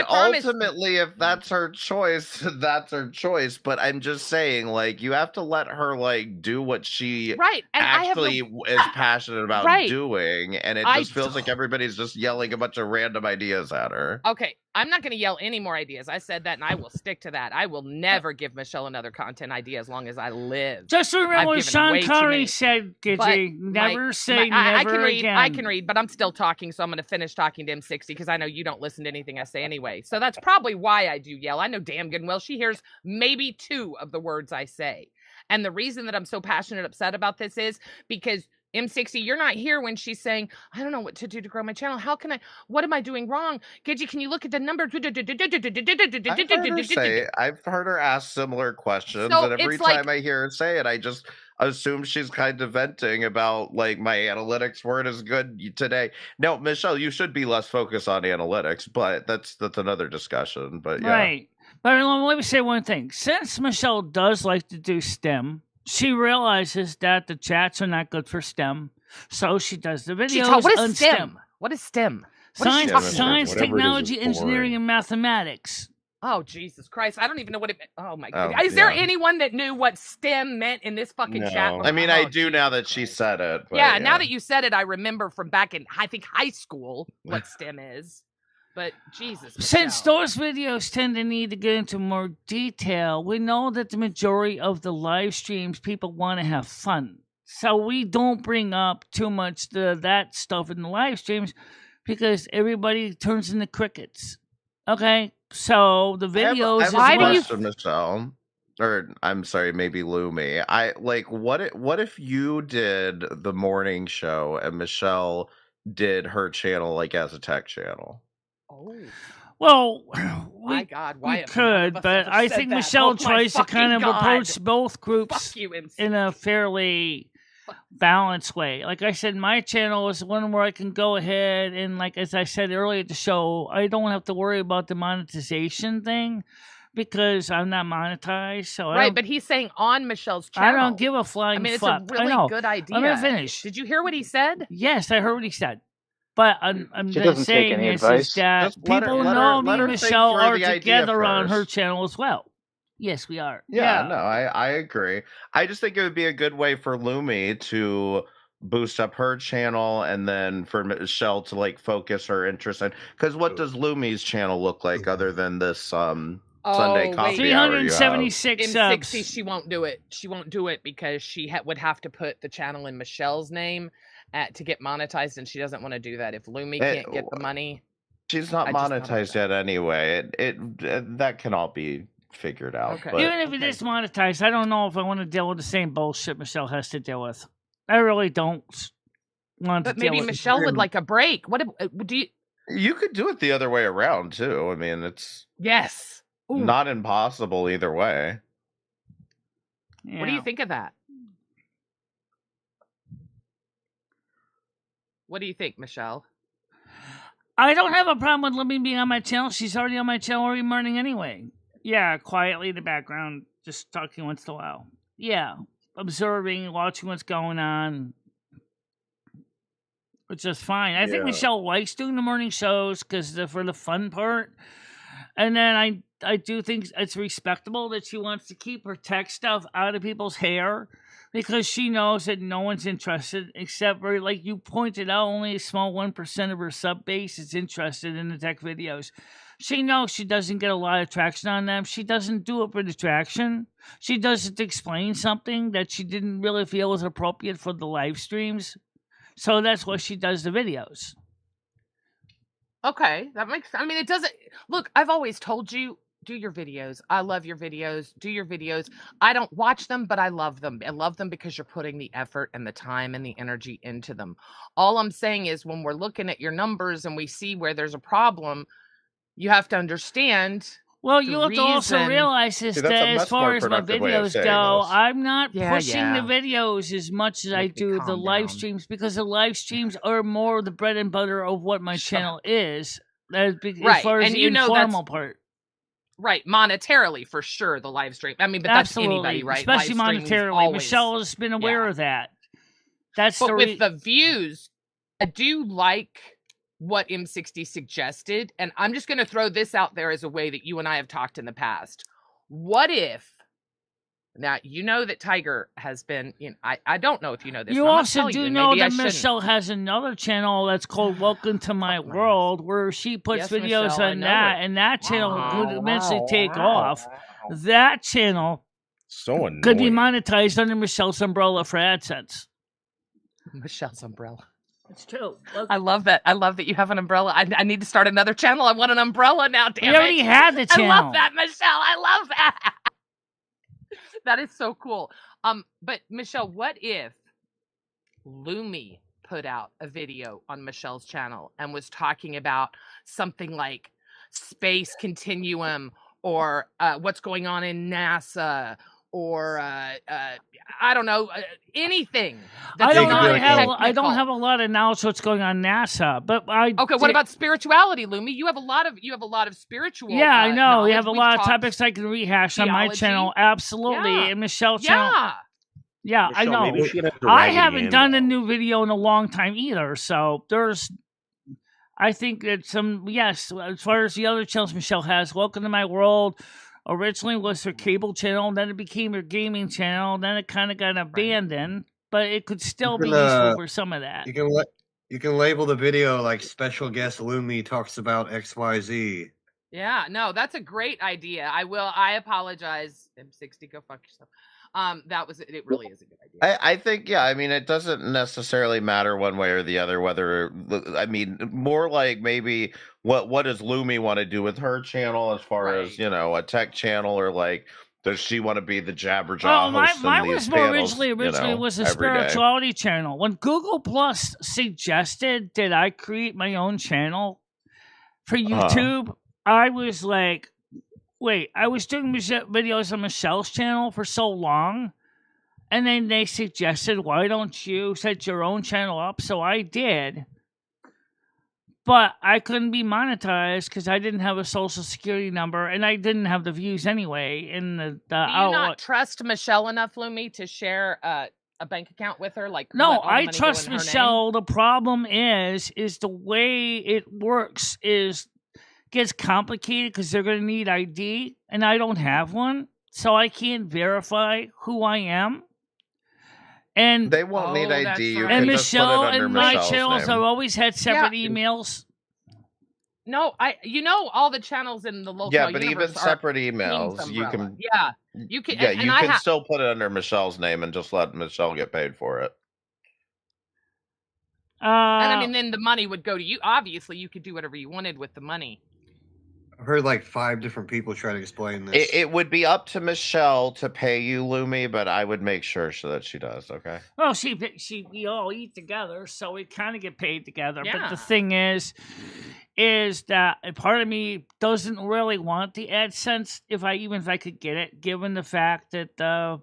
promise. Ultimately, if that's her choice, that's her choice. But I'm just saying, like, you have to let her do what she actually is passionate about doing, and it just feels like everybody's just yelling a bunch of random ideas at her. Okay, I'm not going to yell any more ideas. I said that, and I will stick to that. I will never give Michelle another content idea as long as I live. Just remember what Sean Connery said, Gidgey. Never say never again. I can read, but I'm still talking, so I'm going to finish talking to M60 because I know you don't listen to anything I say anyway. So that's probably why I do yell. I know damn good and well she hears maybe 2 of the words I say. And the reason that I'm so passionate upset about this is because M60, you're not here when she's saying, I don't know what to do to grow my channel. What am I doing wrong? Gidgey, can you look at the numbers? I've heard her ask similar questions, and every time I hear her say it, I just assume she's kind of venting about, like, my analytics weren't as good today. No, Michelle, you should be less focused on analytics, but that's another discussion. But yeah. Right. But let me say one thing. Since Michelle does like to do STEM, she realizes that the chats are not good for STEM, so she does the videos on STEM. What is STEM? Science, technology, engineering, and mathematics. Oh, Jesus Christ. I don't even know what it meant. Oh, my God. Is there anyone that knew what STEM meant in this fucking chat? I mean, I do now that she said it. But now that you said it, I remember from back in, I think, high school what STEM is. But Jesus. Since those videos tend to need to get into more detail, we know that the majority of the live streams, people want to have fun. So we don't bring up too much that stuff in the live streams because everybody turns into crickets. Okay, so the videos. I have a question, Michelle. Or I'm sorry, maybe Lumi. What if you did the morning show and Michelle did her channel like as a tech channel? Oh. Well, my God, why we could, but I think Michelle tries to kind of approach both groups in a fairly balanced way. Like I said, my channel is one where I can go ahead and, like as I said earlier at the show, I don't have to worry about the monetization thing because I'm not monetized. So right, but he's saying on Michelle's channel. I don't give a flying fuck. It's a really good idea. Let me finish. Did you hear what he said? Yes, I heard what he said. But I'm just saying is that people know me and Michelle are together on her channel as well. Yes, we are. Yeah, no, I agree. I just think it would be a good way for Lumi to boost up her channel and then for Michelle to like focus her interest in. Because what does Lumi's channel look like other than this Sunday coffee 376 subs. 60, she won't do it. She won't do it because she would have to put the channel in Michelle's name to get monetized, and she doesn't want to do that. If Lumi can't get the money, she's not monetized yet anyway. It that can all be figured out. Okay. But, even if it is monetized, I don't know if I want to deal with the same bullshit Michelle has to deal with. I really don't want to. But maybe Michelle would like a break. What do you? You could do it the other way around too. I mean, it's not impossible either way. Yeah. What do you think of that? What do you think, Michelle? I don't have a problem with Libby being on my channel. She's already on my channel every morning anyway. Yeah, quietly in the background, just talking once in a while. Yeah, observing, watching what's going on, which is fine. I think Michelle likes doing the morning shows because for the fun part. And then I do think it's respectable that she wants to keep her tech stuff out of people's hair because she knows that no one's interested except for, like you pointed out, only a small 1% of her sub base is interested in the tech videos. She knows she doesn't get a lot of traction on them. She doesn't do it for the traction. She does it to explain something that she didn't really feel was appropriate for the live streams. So that's why she does the videos. Okay, that makes. I mean, it doesn't. Look, I've always told you, do your videos. I love your videos. Do your videos. I don't watch them, but I love them. I love them because you're putting the effort and the time and the energy into them. All I'm saying is when we're looking at your numbers and we see where there's a problem, you have to understand. Well, you have to also realize is that as far as my videos go, I'm not pushing the videos as much as I do the live streams because the live streams are more the bread and butter of what my channel is. As far as the informal part. Right, monetarily for sure, the live stream. I mean, but that's anybody, right? Especially monetarily. Michelle has been aware of that. That's but with the views, I do like what M60 suggested, and I'm just going to throw this out there as a way that you and I have talked in the past. What if, now you know that Tiger has been, I don't know if you know this. You also do know that Michelle has another channel that's called Welcome to My World, where she puts videos on that, and that channel would eventually take off. That channel could be monetized under Michelle's umbrella for AdSense. Michelle's umbrella. It's true. I love that. I love that you have an umbrella. I need to start another channel. I want an umbrella now, damn it. We already had the channel. I love that, Michelle. I love that. That is so cool. But Michelle, what if Lumi put out a video on Michelle's channel and was talking about something like space continuum or what's going on in NASA or I don't know, anything. I don't have a lot of knowledge what's going on NASA, but what about spirituality, Lumi? You have a lot of spiritual. Yeah, I know. We have a lot of topics I can rehash on my channel. Absolutely, and Michelle's channel. Yeah, Michelle, I know. I haven't done a new video in a long time either, so there's. I think that as far as the other channels Michelle has, Welcome to My World. Originally was her cable channel, then it became her gaming channel, then it kind of got abandoned, but it could still be useful for some of that. You can label the video like special guest Lumi talks about XYZ. Yeah, no, that's a great idea. I apologize. M60, go fuck yourself. It really is a good idea. I think, yeah, I mean, it doesn't necessarily matter one way or the other whether, I mean, more like maybe what does Lumi want to do with her channel as far as, a tech channel, or like, does she want to be the Jabberjaw host mine in these was more panels, originally was a every day? spirituality channel. When Google Plus suggested that I create my own channel for YouTube, I was like, wait, I was doing videos on Michelle's channel for so long, and then they suggested, why don't you set your own channel up? So I did, but I couldn't be monetized because I didn't have a social security number, and I didn't have the views anyway. In the do you not trust Michelle enough, Lumi, to share a bank account with her? Like, no, I trust Michelle. The problem is the way it works gets complicated because they're going to need ID, and I don't have one, so I can't verify who I am. And they won't need ID. You and can Michelle just put it under and my Michelle's channels name. have always had separate emails. No, all the channels in the local. Yeah, but even separate emails, you can. Yeah, you can. Yeah, you can still put it under Michelle's name and just let Michelle get paid for it. And I mean, then the money would go to you. Obviously, you could do whatever you wanted with the money. I've heard like 5 different people try to explain this. It would be up to Michelle to pay you, Lumi, but I would make sure so that she does. Okay. Well, we all eat together, so we kind of get paid together. Yeah. But the thing is that a part of me doesn't really want the AdSense if I could get it, given the fact that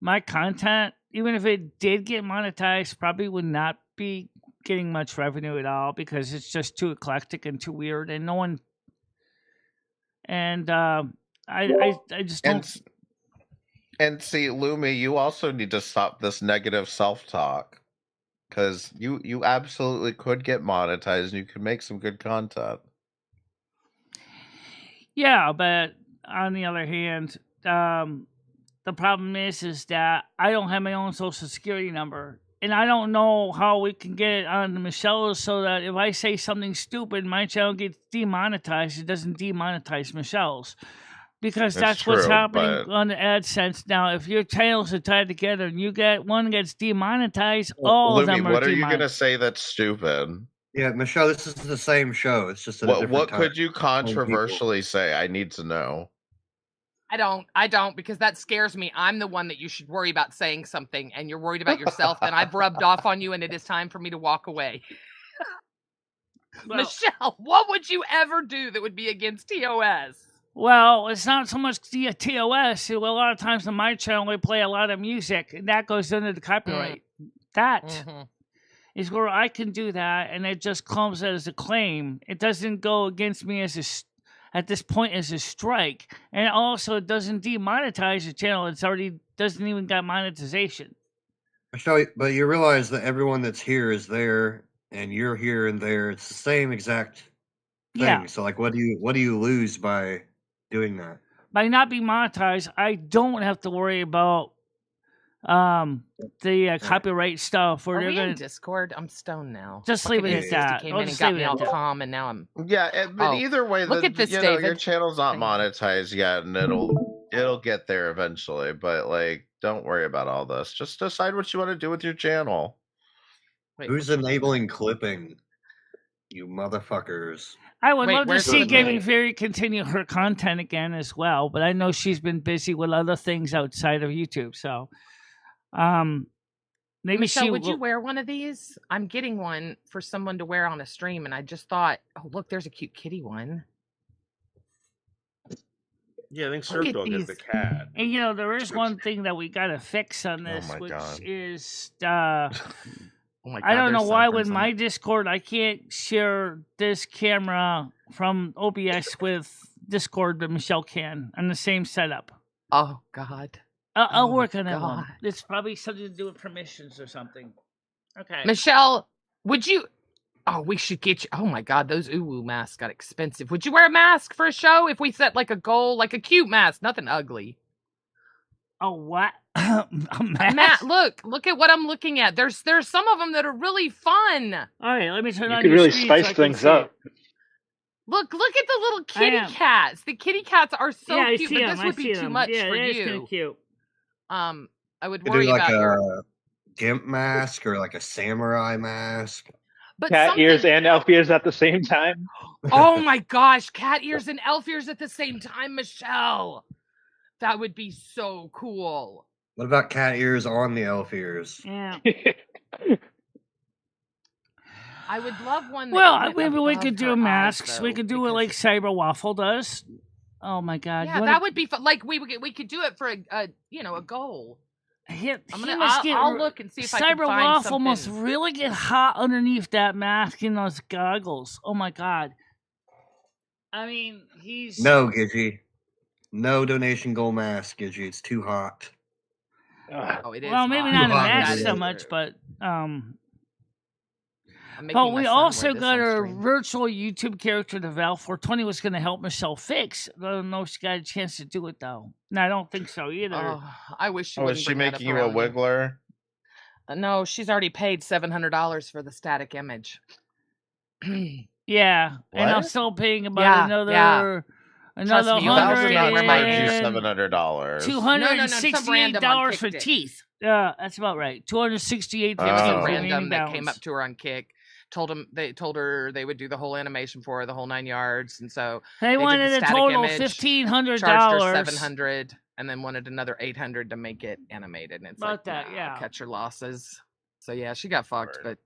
my content, even if it did get monetized, probably would not be getting much revenue at all because it's just too eclectic and too weird, and no one. And I just don't. And see, Lumi, you also need to stop this negative self-talk, because you absolutely could get monetized and you could make some good content. Yeah, but on the other hand, the problem is that I don't have my own social security number. And I don't know how we can get it on the Michelle's so that if I say something stupid, my channel gets demonetized. It doesn't demonetize Michelle's. Because that's what's happening on the AdSense now. If your channels are tied together and you get one gets demonetized, all Lumi, of them are what are you going to say that's stupid? Yeah, Michelle, this is the same show. It's just what could you controversially say? I need to know. I don't, because that scares me. I'm the one that you should worry about saying something, and you're worried about yourself. Then I've rubbed off on you, and it is time for me to walk away. Well, Michelle, what would you ever do that would be against TOS? Well, it's not so much the TOS. A lot of times on my channel, we play a lot of music, and that goes under the copyright. That is where I can do that, and it just comes as a claim. It doesn't go against me at this point as a strike, and also it doesn't demonetize the channel. It's already doesn't even got monetization. Michelle, but you realize that everyone that's here is there, and you're here and there. It's the same exact thing. Yeah. So, like, what do you lose by doing that? By not being monetized, I don't have to worry about the copyright stuff. Are we in Discord? I'm stoned now. Just leave it at that. Came in and got me all calm, and now I'm. Yeah, but either way, look at this, David. Your channel's not monetized yet, and it'll get there eventually. But like, don't worry about all this. Just decide what you want to do with your channel. Wait, who's enabling clipping? You motherfuckers. I would love to see Gaming Fury continue her content again as well, but I know she's been busy with other things outside of YouTube, so. Maybe Michelle, would you wear one of these? I'm getting one for someone to wear on a stream, and I just thought, oh look, there's a cute kitty one. Yeah, I think Surf Dog is the cat. And there is one thing that we gotta fix on this, which is I don't know why with my Discord I can't share this camera from OBS with Discord, but Michelle can on the same setup. Oh God. I'll work on that one. It's probably something to do with permissions or something. Okay. Michelle, would you... Oh, we should get you... Oh, my God. Those uwu masks got expensive. Would you wear a mask for a show if we set, like, a goal? Like a cute mask. Nothing ugly. Oh, what? A mask? Look at what I'm looking at. There's some of them that are really fun. All right, let me turn on your your screen. You can really spice things up. Look at the little kitty cats. The kitty cats are so cute, but this would be too much for you. Yeah, kind of cute. I would worry about a gimp mask or like a samurai mask. But cat ears and elf ears at the same time. Oh my gosh, cat ears and elf ears at the same time, Michelle. That would be so cool. What about cat ears on the elf ears? Yeah. I would love one. Well, maybe we could do masks. We could do it like Cyber Waffle does. Oh my God! Yeah, that would be fun. Like we could do it for a goal. I'll look and see if I can find Cyber Waffle something. must really get hot underneath that mask and those goggles. Oh my God! I mean, he's no Gidgey. No donation goal mask, Gidgey. It's too hot. Oh, it is. Well, maybe not a mask so much, but But we also got our virtual YouTube character that Val420 was going to help Michelle fix. I don't know if she got a chance to do it, though. No, I don't think so either. Oh, I wish she was she making you a wiggler? No, she's already paid $700 for the static image. Yeah, what? And I'm still paying about another $100. $700. $268 for teeth. Yeah, that's about right. $268 for random that came up to her on Kick. They told her they would do the whole animation for her, the whole 9 yards, and so they wanted a total of $1,500. Charged her $700, and then wanted another $800 to make it animated. And it's about like, cut your losses. So yeah, she got fucked. But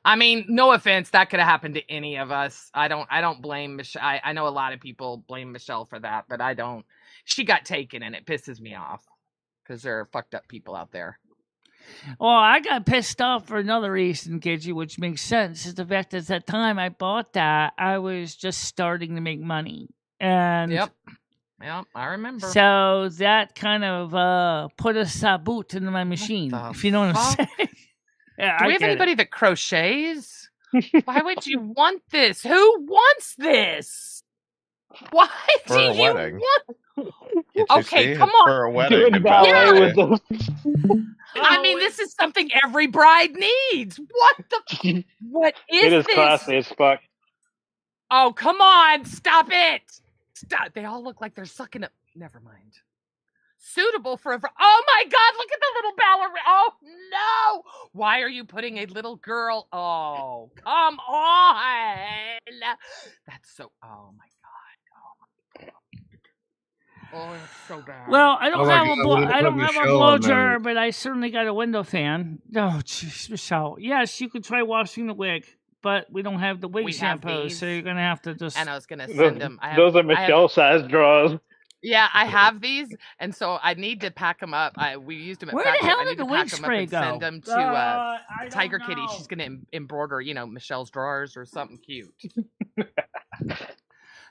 I mean, no offense, that could have happened to any of us. I don't blame Michelle. I know a lot of people blame Michelle for that, but I don't. She got taken, and it pisses me off because there are fucked up people out there. Well, I got pissed off for another reason, Gidgey, which makes sense. Is the fact that at that time I bought that, I was just starting to make money. And Yep, I remember. So that kind of put a boot into my machine, if you know what I'm saying. Yeah, Do we have anybody that crochets? Why would you want this? Who wants this? Why do you want? Okay, come on. For a wedding. Doing ballet with those. I mean, this is something every bride needs. What is It is this? classy as fuck. Oh, come on. Stop it. Stop. They all look like they're sucking up. Never mind. Suitable for a... Oh, my God. Look at the little ballerina. Oh, no. Why are you putting a little girl... Oh, come on. That's so... Oh, my God. Oh, it's so bad. Well, I don't have a blow dryer, but I certainly got a window fan. Oh, jeez, Michelle. Yes, you could try washing the wig, but we don't have the wig shampoo, so you're gonna have to just. And I was gonna send them. Those are Michelle-sized drawers. Yeah, I have these, and so I need to pack them up. We used them at Where the hell did the wig spray go? Send them to Tiger Kitty. She's gonna embroider, Michelle's drawers or something cute.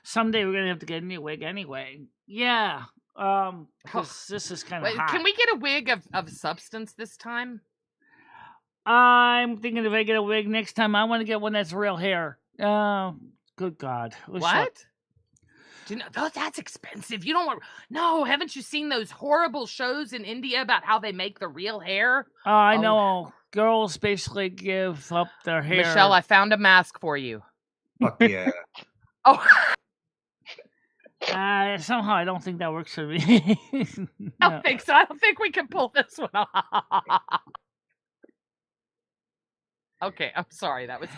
Someday we're gonna have to get a new wig anyway. Yeah. This is kind of hot. Can we get a wig of substance this time? I'm thinking if I get a wig next time, I want to get one that's real hair. Good God. What? Do you know, that's expensive. You don't want... No, haven't you seen those horrible shows in India about how they make the real hair? I know. Girls basically give up their hair. Michelle, I found a mask for you. Fuck yeah. Oh. Somehow I don't think that works for me. I don't think so. I don't think we can pull this one off. Okay, I'm sorry. That was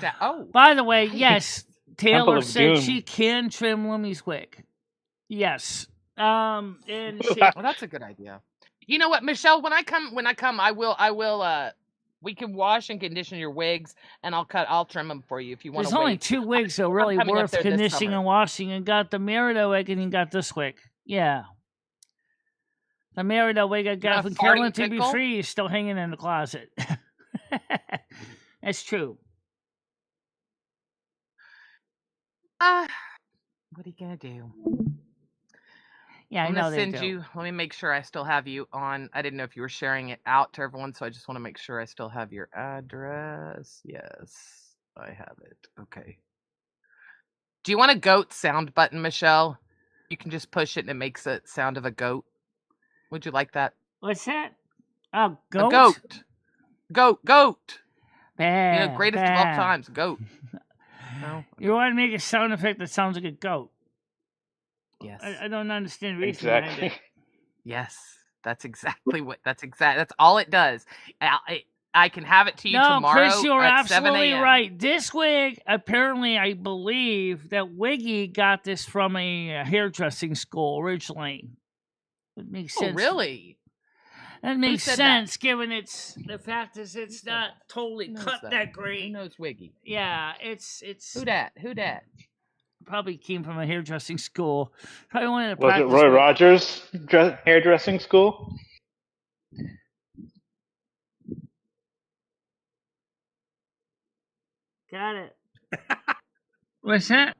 By the way, yes, Taylor said she can trim Lumi's wig. Yes. And well, that's a good idea. You know what, Michelle? When I come, I will. We can wash and condition your wigs, and I'll trim them for you if you want. There's only 2 wigs that are really worth conditioning and washing. You got the Merida wig and you got this wig. Yeah. The Merida wig I got from Carolyn to Be Free is still hanging in the closet. That's true. What are you gonna do? Yeah, I'm gonna send you. Let me make sure I still have you on. I didn't know if you were sharing it out to everyone, so I just want to make sure I still have your address. Yes, I have it. Okay. Do you want a goat sound button, Michelle? You can just push it and it makes a sound of a goat. Would you like that? What's that? Oh, goat. A goat. Goat. Bad, greatest of all times. Goat. No. You want to make a sound effect that sounds like a goat. Yes. I don't understand the reason behind Exactly. it. Yes. That's exactly what. That's all it does. I can have it to you No, tomorrow Chris, you're at 7 absolutely a.m. right. This wig, apparently, I believe that Wiggy got this from a hairdressing school originally. It makes sense. Oh, really? That makes said sense, given the fact is it's not totally Who knows cut that great. Who knows Wiggy? Yeah, it's Who dat? Who dat? probably came from a hairdressing school. Probably wanted to Was it practice. Roy Rogers' hairdressing school? Got it. What's that?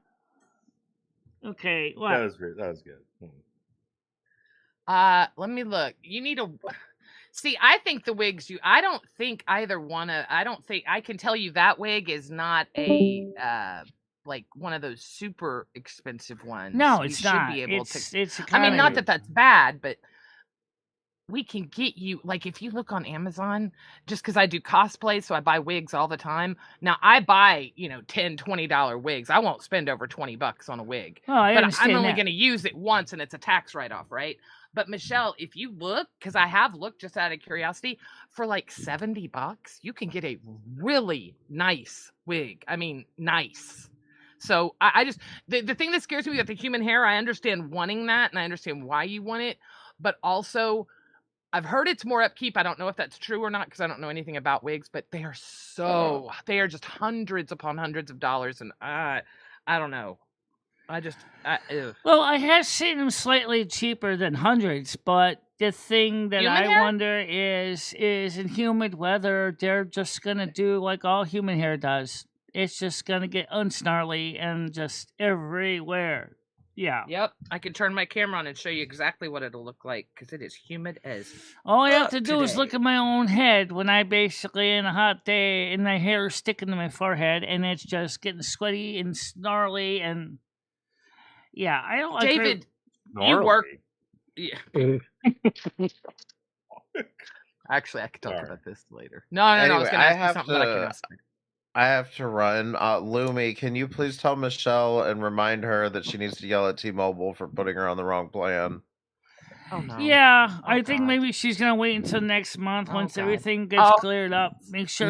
Okay, what? That was great. That was good. Let me look. You need a. See, I think the wigs I don't think either one of. I don't think I can tell you that wig is not a like one of those super expensive ones. No, You it's should not. be able to. It's I mean, not economy. that that's bad, but we can get you, like, if you look on Amazon, just because I do cosplay, so I buy wigs all the time. Now, I buy, $10, $20 wigs. I won't spend over $20 on a wig. Oh, I but understand I'm only that. going to use it once, and it's a tax write-off, right? But Michelle, if you look, because I have looked just out of curiosity, for like $70, you can get a really nice wig. I mean, nice. So I just, the thing that scares me with the human hair, I understand wanting that, and I understand why you want it, but also, I've heard it's more upkeep. I don't know if that's true or not because I don't know anything about wigs, but they are just hundreds upon hundreds of dollars, and I don't know. Well, I have seen them slightly cheaper than hundreds, but the thing that Human I hair? wonder is in humid weather, they're just gonna do like all human hair does. It's just gonna get unsnarly and just everywhere. Yeah. Yep, I can turn my camera on and show you exactly what it'll look like because it is humid as. All I have to do is today. look at my own head when I basically in a hot day and my hair is sticking to my forehead and it's just getting sweaty and snarly and yeah, I don't like David, you work. Yeah. Actually, I could talk about this later. No, I was going to ask you something that I can ask. I have to run. Lumi, can you please tell Michelle and remind her that she needs to yell at T-Mobile for putting her on the wrong plan? Oh, no. Yeah, I think maybe she's going to wait until next month once everything gets cleared up. Make sure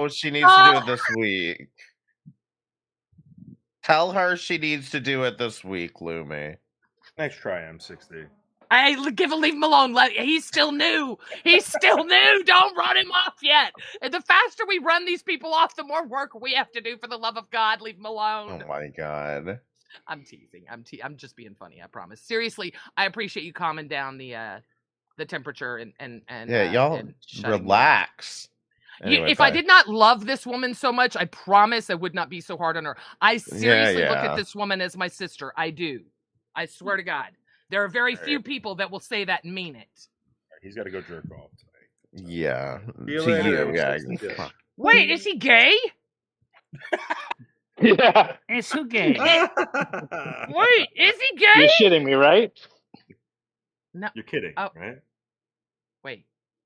she needs to do it this week. Tell her she needs to do it this week, Lumi. Nice try, M60. Leave him alone. He's still new. He's still new. Don't run him off yet. And the faster we run these people off, the more work we have to do. For the love of God, leave him alone. Oh my God. I'm teasing. I'm just being funny. I promise. Seriously, I appreciate you calming down the temperature and yeah, y'all relax. Anyway, if I did not love this woman so much, I promise I would not be so hard on her. I seriously look at this woman as my sister. I do. I swear to God. There are very few people that will say that and mean it. He's got to go jerk off tonight. Yeah. Wait, is he gay? Yeah. It's who gay? Wait, is he gay? You're shitting me, right? No. You're kidding, right?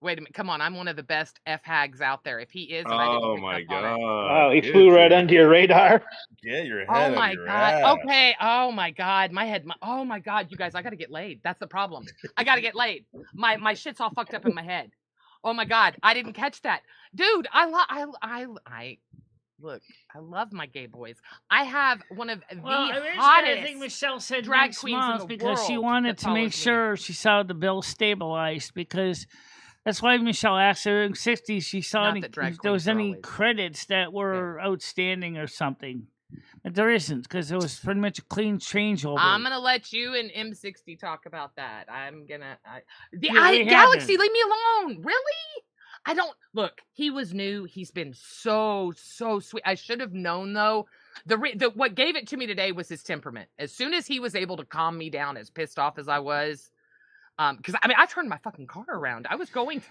Wait a minute. Come on. I'm one of the best F-hags out there. If he is, oh my God. Wow, he flew right under your radar. Yeah, your head. Oh my God. Ass. Okay. Oh my God. My head. Oh my God. You guys, I got to get laid. That's the problem. I got to get laid. My shit's all fucked up in my head. Oh my God. I didn't catch that. Dude, look, I love my gay boys. I have one of the hottest. I think Michelle said drag next queens month in the because she world wanted that to make follows sure she saw the bill stabilized because that's why Michelle asked her in 60s she saw if there was any credits that were outstanding or something. But there isn't because it was pretty much a clean changeover. I'm going to let you and M60 talk about that. I'm going to... Galaxy, leave me alone. Really? I don't... Look, he was new. He's been so sweet. I should have known, though. What gave it to me today was his temperament. As soon as he was able to calm me down, as pissed off as I was... Because, I turned my fucking car around. I was going...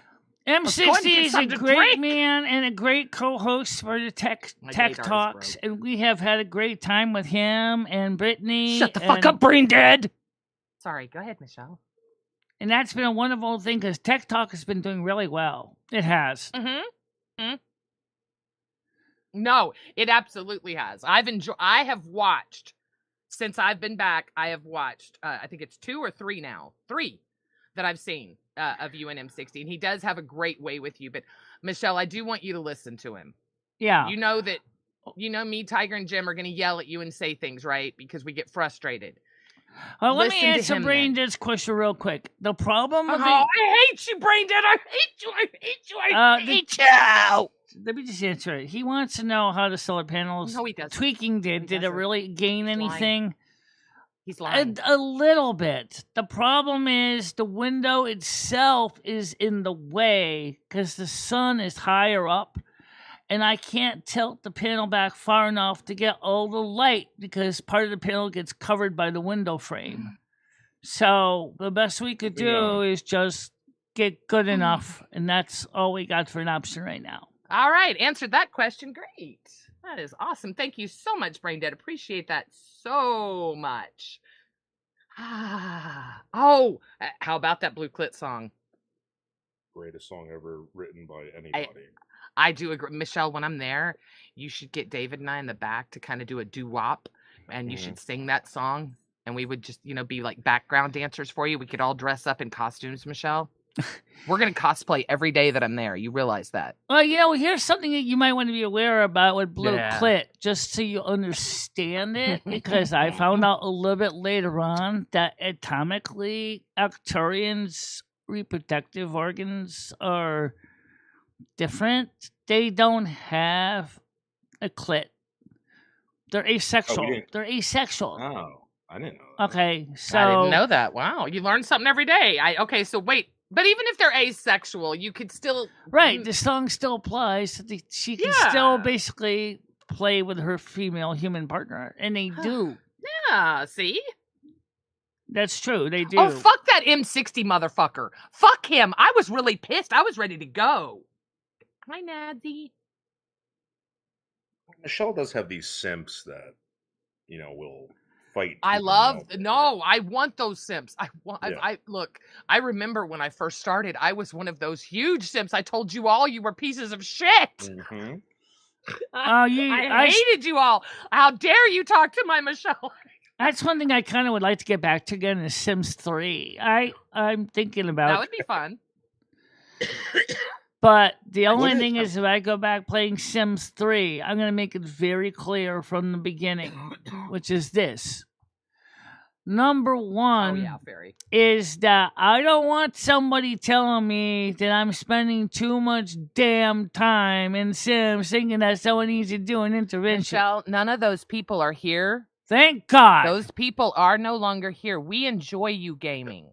M60 is a great man and a great co-host for the Tech Talks, and we have had a great time with him and Brittany. Shut the fuck up, brain dead! Sorry, go ahead, Michelle. And that's been a wonderful thing because Tech Talk has been doing really well. It has. Mm-hmm. No, it absolutely has. I have watched since I've been back. I have watched. I think it's 2 or 3 now. 3 that I've seen of you and M60, and he does have a great way with you. But Michelle, I do want you to listen to him. Yeah. You know that. You know me, Tiger, and Jim are going to yell at you and say things, right? Because we get frustrated. Well, let me answer Brain Dead's question real quick. The problem with I hate you, Brain Dead. I hate you. I hate you. I hate you. Let me just answer it. He wants to know how the solar panels tweaking did it really gain anything? He's lying. A little bit. The problem is the window itself is in the way because the sun is higher up. And I can't tilt the panel back far enough to get all the light because part of the panel gets covered by the window frame. So the best we could do is just get good enough, and that's all we got for an option right now. All right, answered that question. Great. That is awesome. Thank you so much, Brain Dead. Appreciate that so much. Oh, how about that Blue Clit song? Greatest song ever written by anybody. I do agree. Michelle, when I'm there, you should get David and I in the back to kind of do a doo-wop, and you should sing that song, and we would just, be like background dancers for you. We could all dress up in costumes, Michelle. We're going to cosplay every day that I'm there. You realize that. Well, here's something that you might want to be aware about with Blue Clit, just so you understand it, because I found out a little bit later on that atomically, Arcturians' reproductive organs are different. They don't have a clit. They're asexual. They're asexual. Oh, I didn't know that. Okay, so I didn't know that. Wow, you learn something every day. So wait, but even if they're asexual, you could still the song still applies. She can still basically play with her female human partner, and they do. Yeah, see. That's true. They do. Oh, fuck that M60 motherfucker. Fuck him. I was really pissed. I was ready to go. Hi, Nadsy. Michelle does have these simps that, will fight. I want those simps. Look, I remember when I first started, I was one of those huge simps. I told you all you were pieces of shit. Mm-hmm. I hated you all. How dare you talk to my Michelle? That's one thing I kind of would like to get back to again is Sims 3. I'm thinking about that would be fun. But the only thing is, if I go back playing Sims 3, I'm going to make it very clear from the beginning, which is this. Number one is that I don't want somebody telling me that I'm spending too much damn time in Sims thinking that someone needs to do an intervention. Michelle, none of those people are here. Thank God. Those people are no longer here. We enjoy you gaming.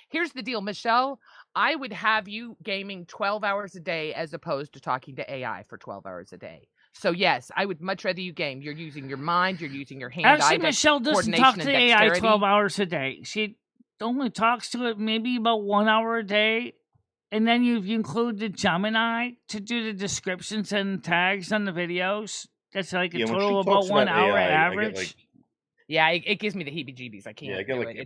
Here's the deal, Michelle. I would have you gaming 12 hours a day as opposed to talking to AI for 12 hours a day. So, yes, I would much rather you game. You're using your mind. You're using your hand. Actually, Michelle doesn't talk to AI 12 hours a day. She only talks to it maybe about 1 hour a day. And then you include the Gemini to do the descriptions and tags on the videos. That's like a total of about 1 hour AI, average. Yeah, it gives me the heebie-jeebies. I can't. Yeah, I get like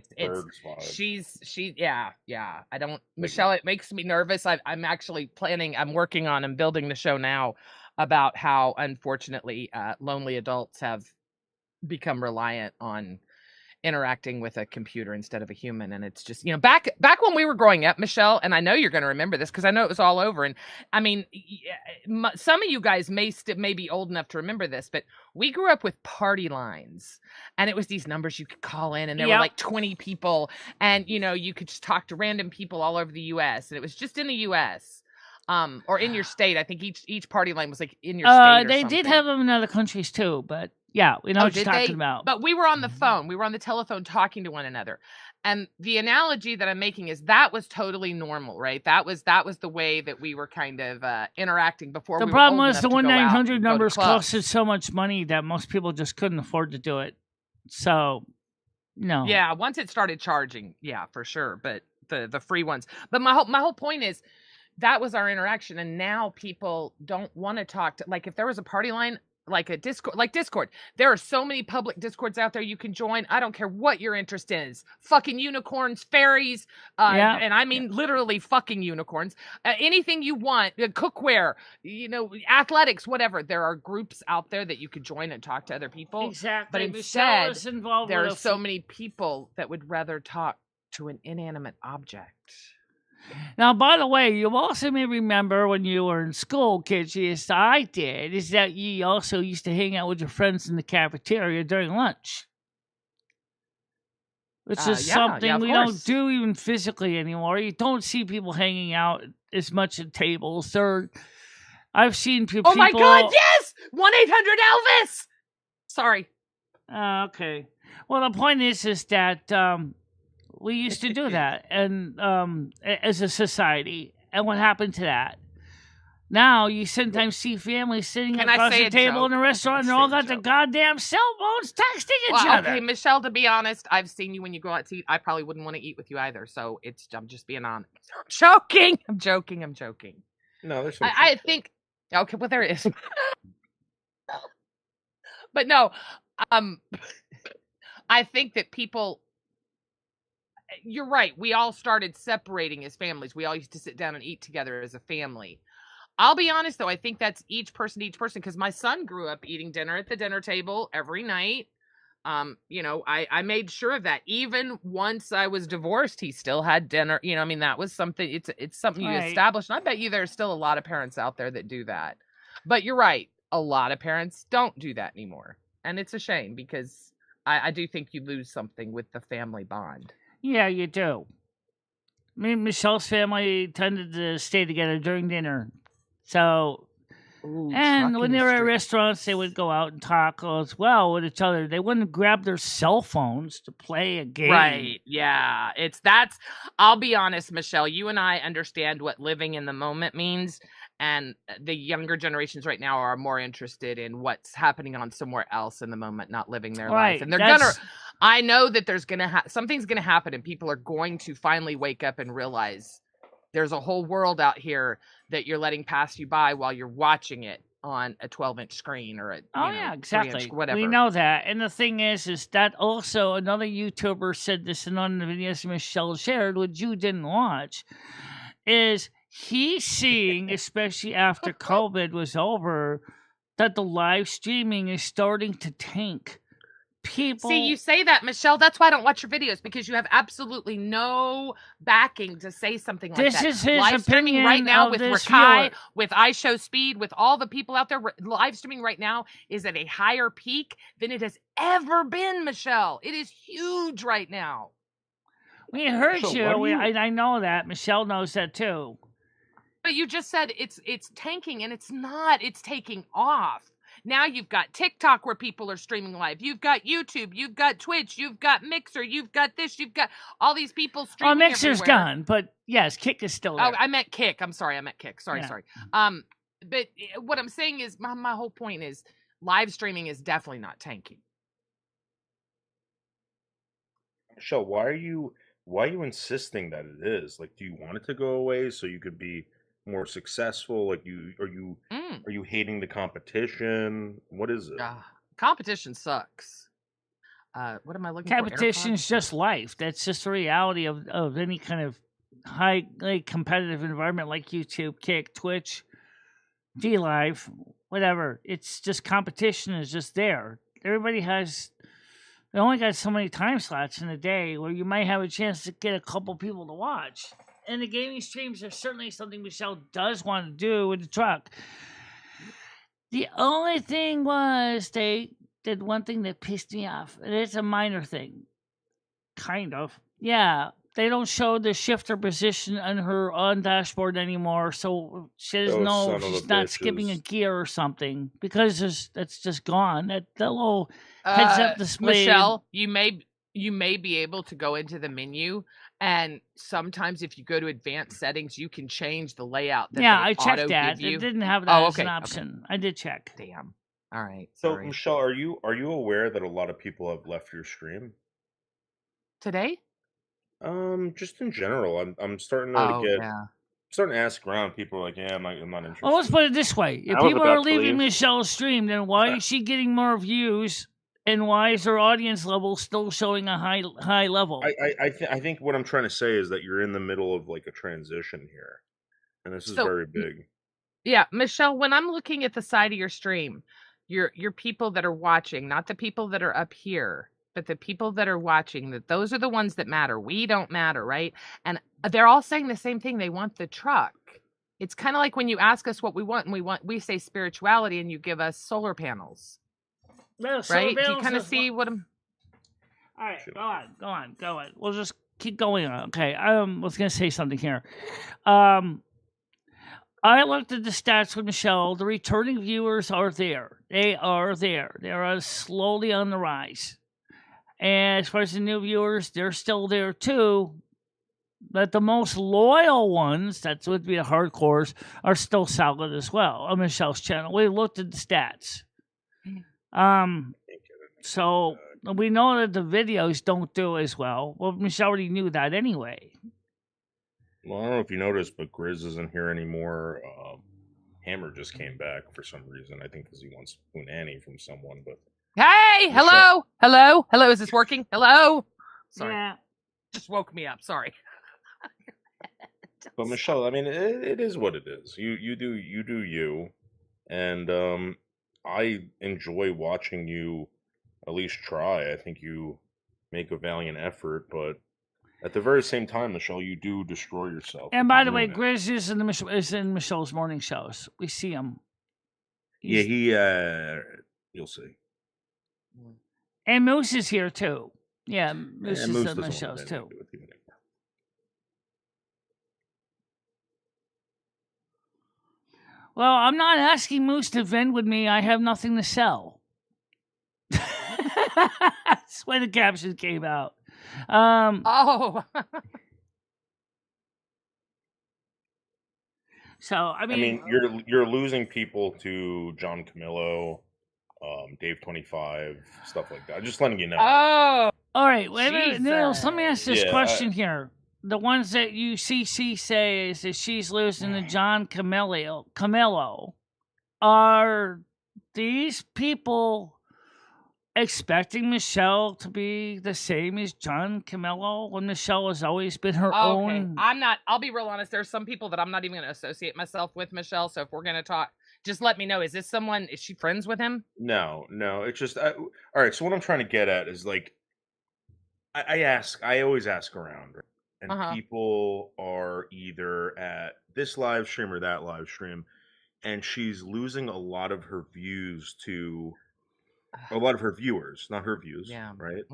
I don't. Michelle, it makes me nervous. I'm actually planning. I'm working on and building the show now about how, unfortunately, lonely adults have become reliant on interacting with a computer instead of a human. And it's just, back when we were growing up, Michelle, and I know you're going to remember this because I know it was all over. And I mean, some of you guys may be old enough to remember this, but we grew up with party lines, and it was these numbers you could call in, and there were like 20 people, and you could just talk to random people all over the US, and it was just in the US. Or in your state. I think each party line was like in your state. They did have them in other countries too, but yeah, we know what you're talking about. But we were on the phone. We were on the telephone talking to one another. And the analogy that I'm making is that was totally normal, right? That was the way that we were kind of interacting before. The problem was the 1-900 numbers costed so much money that most people just couldn't afford to do it. So, no. Yeah, once it started charging, yeah, for sure. But the free ones. But my whole point is, that was our interaction, and now people don't want to talk to, like, if there was a party line, like a Discord, like Discord. There are so many public Discords out there you can join. I don't care what your interest is. Fucking unicorns, fairies, and I mean literally fucking unicorns. Anything you want, cookware, athletics, whatever. There are groups out there that you could join and talk to other people. Exactly. But instead, there are so many people that would rather talk to an inanimate object. Now, by the way, you also may remember when you were in school, kids, yes, I did, is that you also used to hang out with your friends in the cafeteria during lunch. Which is something we don't do even physically anymore. You don't see people hanging out as much at tables. I've seen people... Oh my God, yes! 1-800-ELVIS! Sorry. Okay. Well, the point is that... we used to do that, and as a society. And what happened to that? Now you sometimes see families sitting across the table in a restaurant, and they all got their goddamn cell phones texting each other. Okay, Michelle, to be honest, I've seen you when you go out to eat. I probably wouldn't want to eat with you either. So I'm just being honest. I'm joking. No, there's some I think... Okay, well, there is. But no, I think that people... You're right. We all started separating as families. We all used to sit down and eat together as a family. I'll be honest, though. I think that's each person to each person, because my son grew up eating dinner at the dinner table every night. I made sure of that. Even once I was divorced, he still had dinner. That was something. It's something you established. And I bet you there's still a lot of parents out there that do that. But you're right. A lot of parents don't do that anymore. And it's a shame, because I do think you lose something with the family bond. Yeah, you do. I mean, Michelle's family tended to stay together during dinner. So, and when they were at restaurants, they would go out and talk as well with each other. They wouldn't grab their cell phones to play a game. Right, yeah. I'll be honest, Michelle, you and I understand what living in the moment means. And the younger generations right now are more interested in what's happening on somewhere else in the moment, not living their life. And I know that there's something's gonna happen, and people are going to finally wake up and realize there's a whole world out here that you're letting pass you by while you're watching it on a 12-inch screen or exactly. 3-inch, whatever. We know that. And the thing is that also another YouTuber said this in one of the videos Michelle shared, which you didn't watch, is he's seeing, especially after COVID was over, that the live streaming is starting to tank. People... See, you say that, Michelle. That's why I don't watch your videos, because you have absolutely no backing to say something like that. This is his live streaming opinion right now of with this Rakai, viewer. with iShowSpeed, with all the people out there. Live streaming right now is at a higher peak than it has ever been, Michelle. It is huge right now. We heard you. I know that. Michelle knows that too. But you just said it's tanking, and it's not. It's taking off. Now you've got TikTok where people are streaming live. You've got YouTube. You've got Twitch. You've got Mixer. You've got this. You've got all these people streaming. Oh, Mixer's everywhere. gone, but yes, Kick is still there. Oh, I meant Kick. I'm sorry. I meant Kick. Sorry. But what I'm saying is, my whole point is, live streaming is definitely not tanking. Michelle, why are you insisting that it is? Like, do you want it to go away so you could be more successful? Like, are you hating the competition? What is it? Competition sucks. What am I looking for? Competition's just life. That's just the reality of any kind of high competitive environment like YouTube, Kick, Twitch, DLive, whatever. It's just competition is just there. They only got so many time slots in a day where you might have a chance to get a couple people to watch. And the gaming streams are certainly something Michelle does want to do with the truck. The only thing was they did one thing that pissed me off. And it's a minor thing. Kind of. Yeah. They don't show the shifter position on her on dashboard anymore. So she doesn't know if she's not skipping a gear or something. Because that's just gone. That little heads-up display. Michelle, you may be able to go into the menu, and sometimes if you go to advanced settings, you can change the layout. I checked that. It didn't have that as an option. Okay. I did check. Damn. All right. So, Michelle, are you aware that a lot of people have left your stream today? Just in general, I'm starting to get starting to ask around. People are like, "Yeah, I'm not interested." Well, let's put it this way: if people are leaving Michelle's stream, then why is she getting more views? And why is her audience level still showing a high level? I think what I'm trying to say is that you're in the middle of like a transition here, and this is very big. Yeah, Michelle, when I'm looking at the side of your stream, your people that are watching, not the people that are up here, but the people that are watching, that those are the ones that matter. We don't matter, right? And they're all saying the same thing. They want the truck. It's kind of like when you ask us what we want, and we say spirituality, and you give us solar panels. No, right? Do you kind of see what I'm... All right, go on. We'll just keep going on. Okay, I was going to say something here. I looked at the stats with Michelle. The returning viewers are there. They are there. They are slowly on the rise. And as far as the new viewers, they're still there too. But the most loyal ones, that would be the hardcores, are still solid as well on Michelle's channel. We looked at the stats. So we know that the videos don't do as well. Well, Michelle already knew that anyway. Well, I don't know if you noticed, but Grizz isn't here anymore. Hammer just came back for some reason. I think because he wants Punani from someone. But hey, hello. Is this working? Hello. Sorry, yeah. Just woke me up. Sorry. But Michelle, I mean, it is what it is. You do you, and I enjoy watching you at least try. I think you make a valiant effort, but at the very same time, Michelle, you do destroy yourself. And by the way, Grizz is in Michelle's morning shows. We see him. You'll see. And Moose is here too. Yeah, Moose is in the shows too. Well, I'm not asking Moose to vend with me. I have nothing to sell. That's why the caption came out. So I mean, you're losing people to John Camillo, Dave 25, stuff like that. Just letting you know. Oh, all right. Wait a minute, Nils. Let me ask this question here. The ones that you see say is that she's losing to John Camillo. Are these people expecting Michelle to be the same as John Camillo when Michelle has always been her own? I'm not. I'll be real honest. There's some people that I'm not even going to associate myself with Michelle. So if we're going to talk, just let me know. Is this someone? Is she friends with him? No. It's just all right. So what I'm trying to get at is like, I always ask around. Right? And people are either at this live stream or that live stream, and she's losing a lot of her views to a lot of her viewers, not her views, right?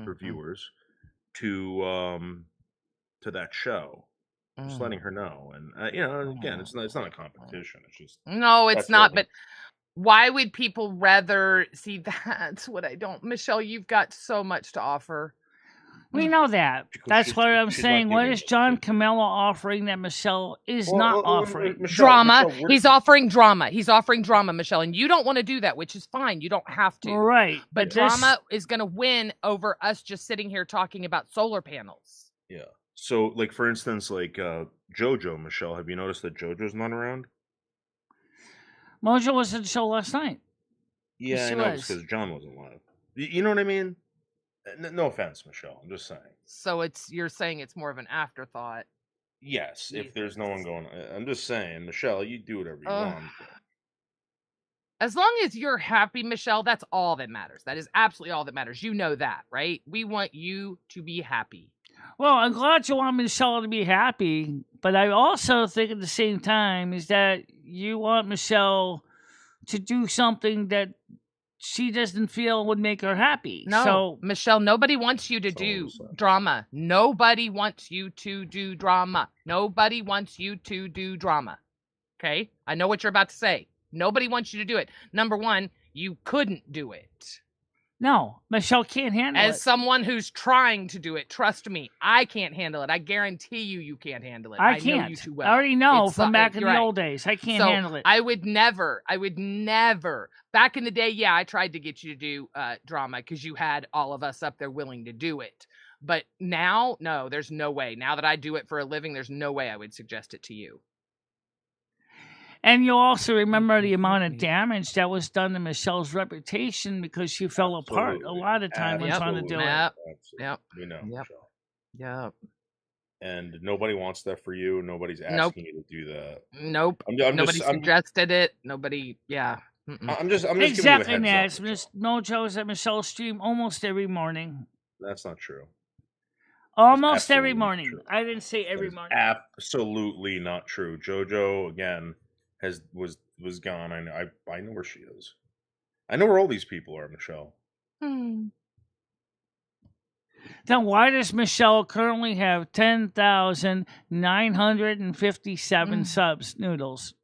Her viewers to that show. Just letting her know, and again, it's not a competition. It's just no, it's not. But why would people rather see? That's what I don't. Michelle, you've got so much to offer. We know that. That's what I'm saying. What is John Camillo offering that Michelle is not offering? Drama. He's offering drama. Michelle. And you don't want to do that, which is fine. You don't have to. Right. But drama is going to win over us just sitting here talking about solar panels. Yeah. So, like, for instance, like JoJo, Michelle, have you noticed that JoJo's not around? Mojo was at the show last night. Yeah, I know, because John wasn't live. You know what I mean? No offense, Michelle. I'm just saying. So you're saying it's more of an afterthought. Yes, if there's no one going. I'm just saying, Michelle, you do whatever you want. As long as you're happy, Michelle, that's all that matters. That is absolutely all that matters. You know that, right? We want you to be happy. Well, I'm glad you want Michelle to be happy, but I also think at the same time is that you want Michelle to do something that she doesn't feel would make her happy. No, so, Michelle, nobody wants you to do drama. Nobody wants you to do drama. Nobody wants you to do drama. Okay? I know what you're about to say. Nobody wants you to do it. Number one, you couldn't do it. No, Michelle can't handle it. As someone who's trying to do it, trust me, I can't handle it. I guarantee you can't handle it. I can't. Know you too well. I already know from back in the old days. I can't handle it. I would never. Back in the day, yeah, I tried to get you to do drama because you had all of us up there willing to do it. But now, no, there's no way. Now that I do it for a living, there's no way I would suggest it to you. And you'll also remember the amount of damage that was done to Michelle's reputation because she fell apart a lot of time when trying to do it. Yep. We know, Michelle. Yep. And nobody wants that for you. Nobody's asking you to do that. Nope. Nobody suggested it. Nobody. Yeah. I'm just exactly giving you a heads that. up, Mojo's at Michelle's stream almost every morning. That's not true. Almost every morning. I didn't say every morning. Absolutely not true. JoJo again was gone. I know where she is. I know where all these people are, Michelle. Then why does Michelle currently have 10,957 subs, Noodles?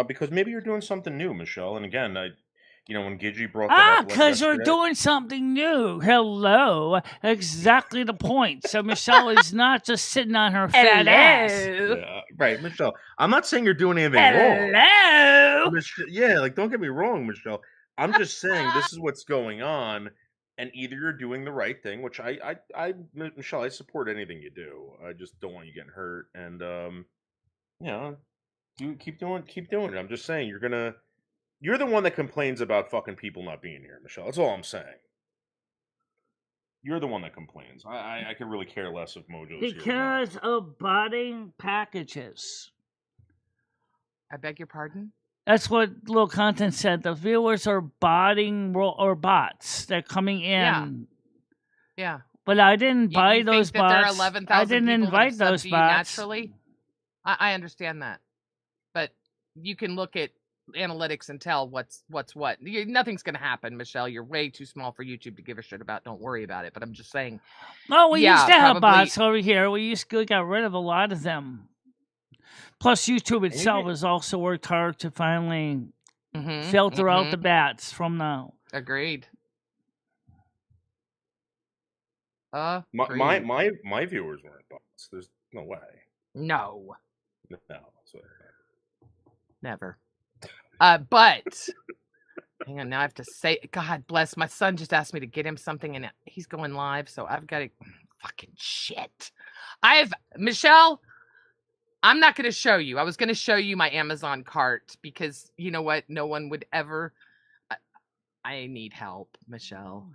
Because maybe you're doing something new, Michelle. And again, when Gidgey brought that up, because we're doing something new. Hello, exactly the point. So Michelle is not just sitting on her fat ass. Yeah, right, Michelle. I'm not saying you're doing anything wrong. Yeah, like don't get me wrong, Michelle. I'm just saying this is what's going on, and either you're doing the right thing, which Michelle, I support anything you do. I just don't want you getting hurt, and keep doing it. I'm just saying you're the one that complains about fucking people not being here, Michelle. That's all I'm saying. You're the one that complains. I could really care less if Mojo's here. Because of botting packages. I beg your pardon? That's what Little Content said. The viewers are botting or bots. They're coming in. Yeah. But I didn't buy those bots. There are 11,000 I didn't invite those bots. Naturally. I understand that. But you can look at analytics and tell what's what. Nothing's going to happen, Michelle. You're way too small for YouTube to give a shit about. Don't worry about it. But I'm just saying. Oh, we used to have bots over here. We got rid of a lot of them. Plus, YouTube itself has also worked hard to finally filter out the bats from the. Agreed. My viewers weren't bots. There's no way. No. Never. But hang on, now I have to say, God bless, my son just asked me to get him something and he's going live, so I've got to fucking shit. Michelle, I'm not going to show you. I was going to show you my Amazon cart because you know what? No one would ever. I need help, Michelle.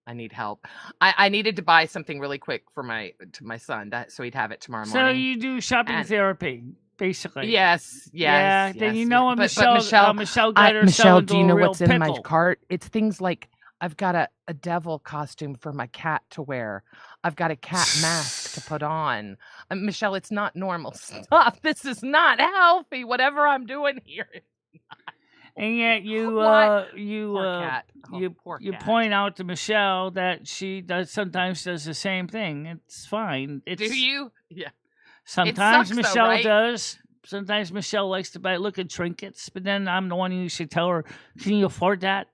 I need help. I needed to buy something really quick for my son so he'd have it tomorrow morning. So you do shopping therapy, basically. Yes. Yeah. Yes. Then you know what Michelle got herself Michelle, into do you know a real what's in my pickle. cart? It's things like I've got a devil costume for my cat to wear. I've got a cat mask to put on. Michelle, it's not normal stuff. This is not healthy. Whatever I'm doing here. And yet you point out to Michelle that she sometimes does the same thing. It's fine. Do you? Yeah. Sometimes sucks, Michelle though, right? does. Sometimes Michelle likes to buy looking trinkets, but then I'm the one who should tell her, can you afford that?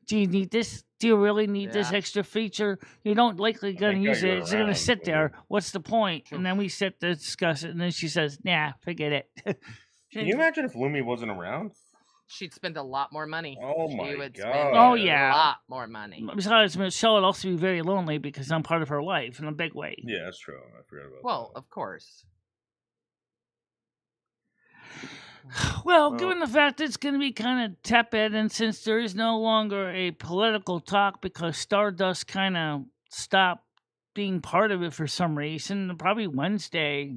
Do you need this? Do you really need this extra feature? You don't likely going to use it. It's going to sit there. What's the point? And then we sit to discuss it, and then she says, nah, forget it. Can you imagine if Lumi wasn't around? She'd spend a lot more money. Oh, she my would God. spend Oh, a yeah. lot more money. Besides, Michelle would also be very lonely because I'm part of her life in a big way. Yeah, that's true. I forgot about that. Well, of course. Well, given the fact that it's going to be kind of tepid, and since there is no longer a political talk because Stardust kind of stopped being part of it for some reason, probably Wednesday.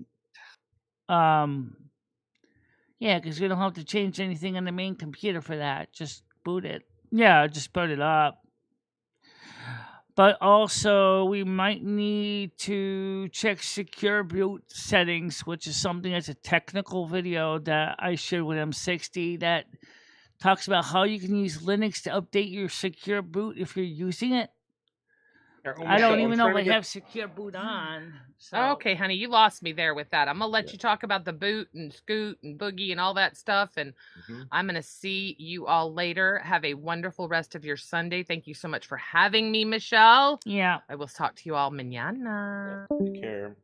Yeah, because we don't have to change anything on the main computer for that. Just boot it. Yeah, just boot it up. But also, we might need to check secure boot settings, which is something that's a technical video that I shared with M60 that talks about how you can use Linux to update your secure boot if you're using it. I don't even know if I have secure boot on. So. Okay, honey, you lost me there with that. I'm going to let you talk about the boot and Scoot and Boogie and all that stuff, and I'm going to see you all later. Have a wonderful rest of your Sunday. Thank you so much for having me, Michelle. Yeah. I will talk to you all mañana. Take care.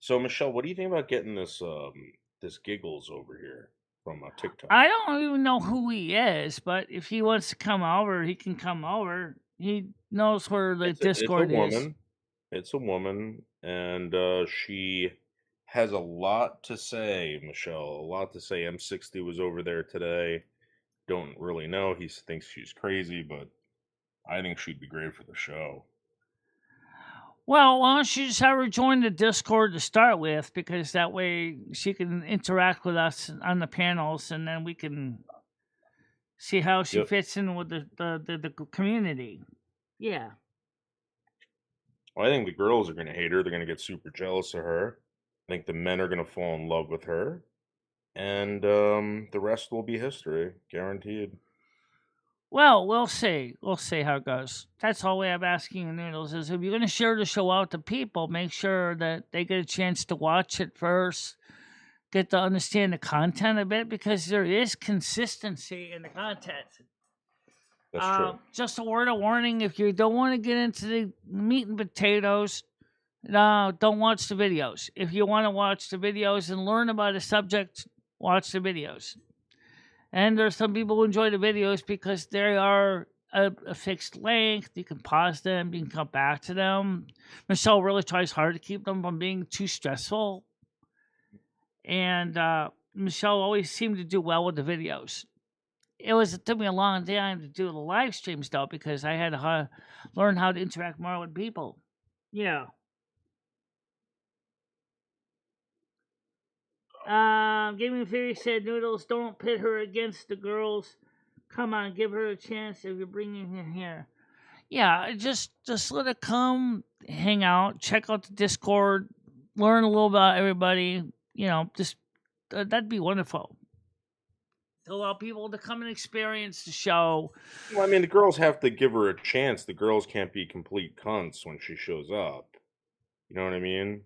So, Michelle, what do you think about getting this Giggles over here from TikTok? I don't even know who he is, but if he wants to come over, he can come over. He knows where the Discord is. It's a woman, and she has a lot to say, Michelle. A lot to say. M60 was over there today. Don't really know. He thinks she's crazy, but I think she'd be great for the show. Well, why don't you just have her join the Discord to start with, because that way she can interact with us on the panels, and then we can see how she fits in with the community. Yeah. Well, I think the girls are going to hate her. They're going to get super jealous of her. I think the men are going to fall in love with her. And the rest will be history, guaranteed. Well, we'll see. We'll see how it goes. That's all we have asking Noodles is if you're going to share the show out to people, make sure that they get a chance to watch it first, get to understand the content a bit, because there is consistency in the content. That's true. Just a word of warning, if you don't want to get into the meat and potatoes, don't watch the videos. If you want to watch the videos and learn about a subject, watch the videos. And there's some people who enjoy the videos because they are a fixed length. You can pause them, you can come back to them. Michelle really tries hard to keep them from being too stressful. And Michelle always seemed to do well with the videos. It took me a long time to do the live streams, though, because I had to learn how to interact more with people. Yeah. Gaming Theory said, Noodles, don't pit her against the girls. Come on, give her a chance if you're bringing her here. Yeah, just let her come, hang out, check out the Discord, learn a little about everybody. You know, just that'd be wonderful. To allow people to come and experience the show. Well, I mean, the girls have to give her a chance. The girls can't be complete cunts when she shows up. You know what I mean?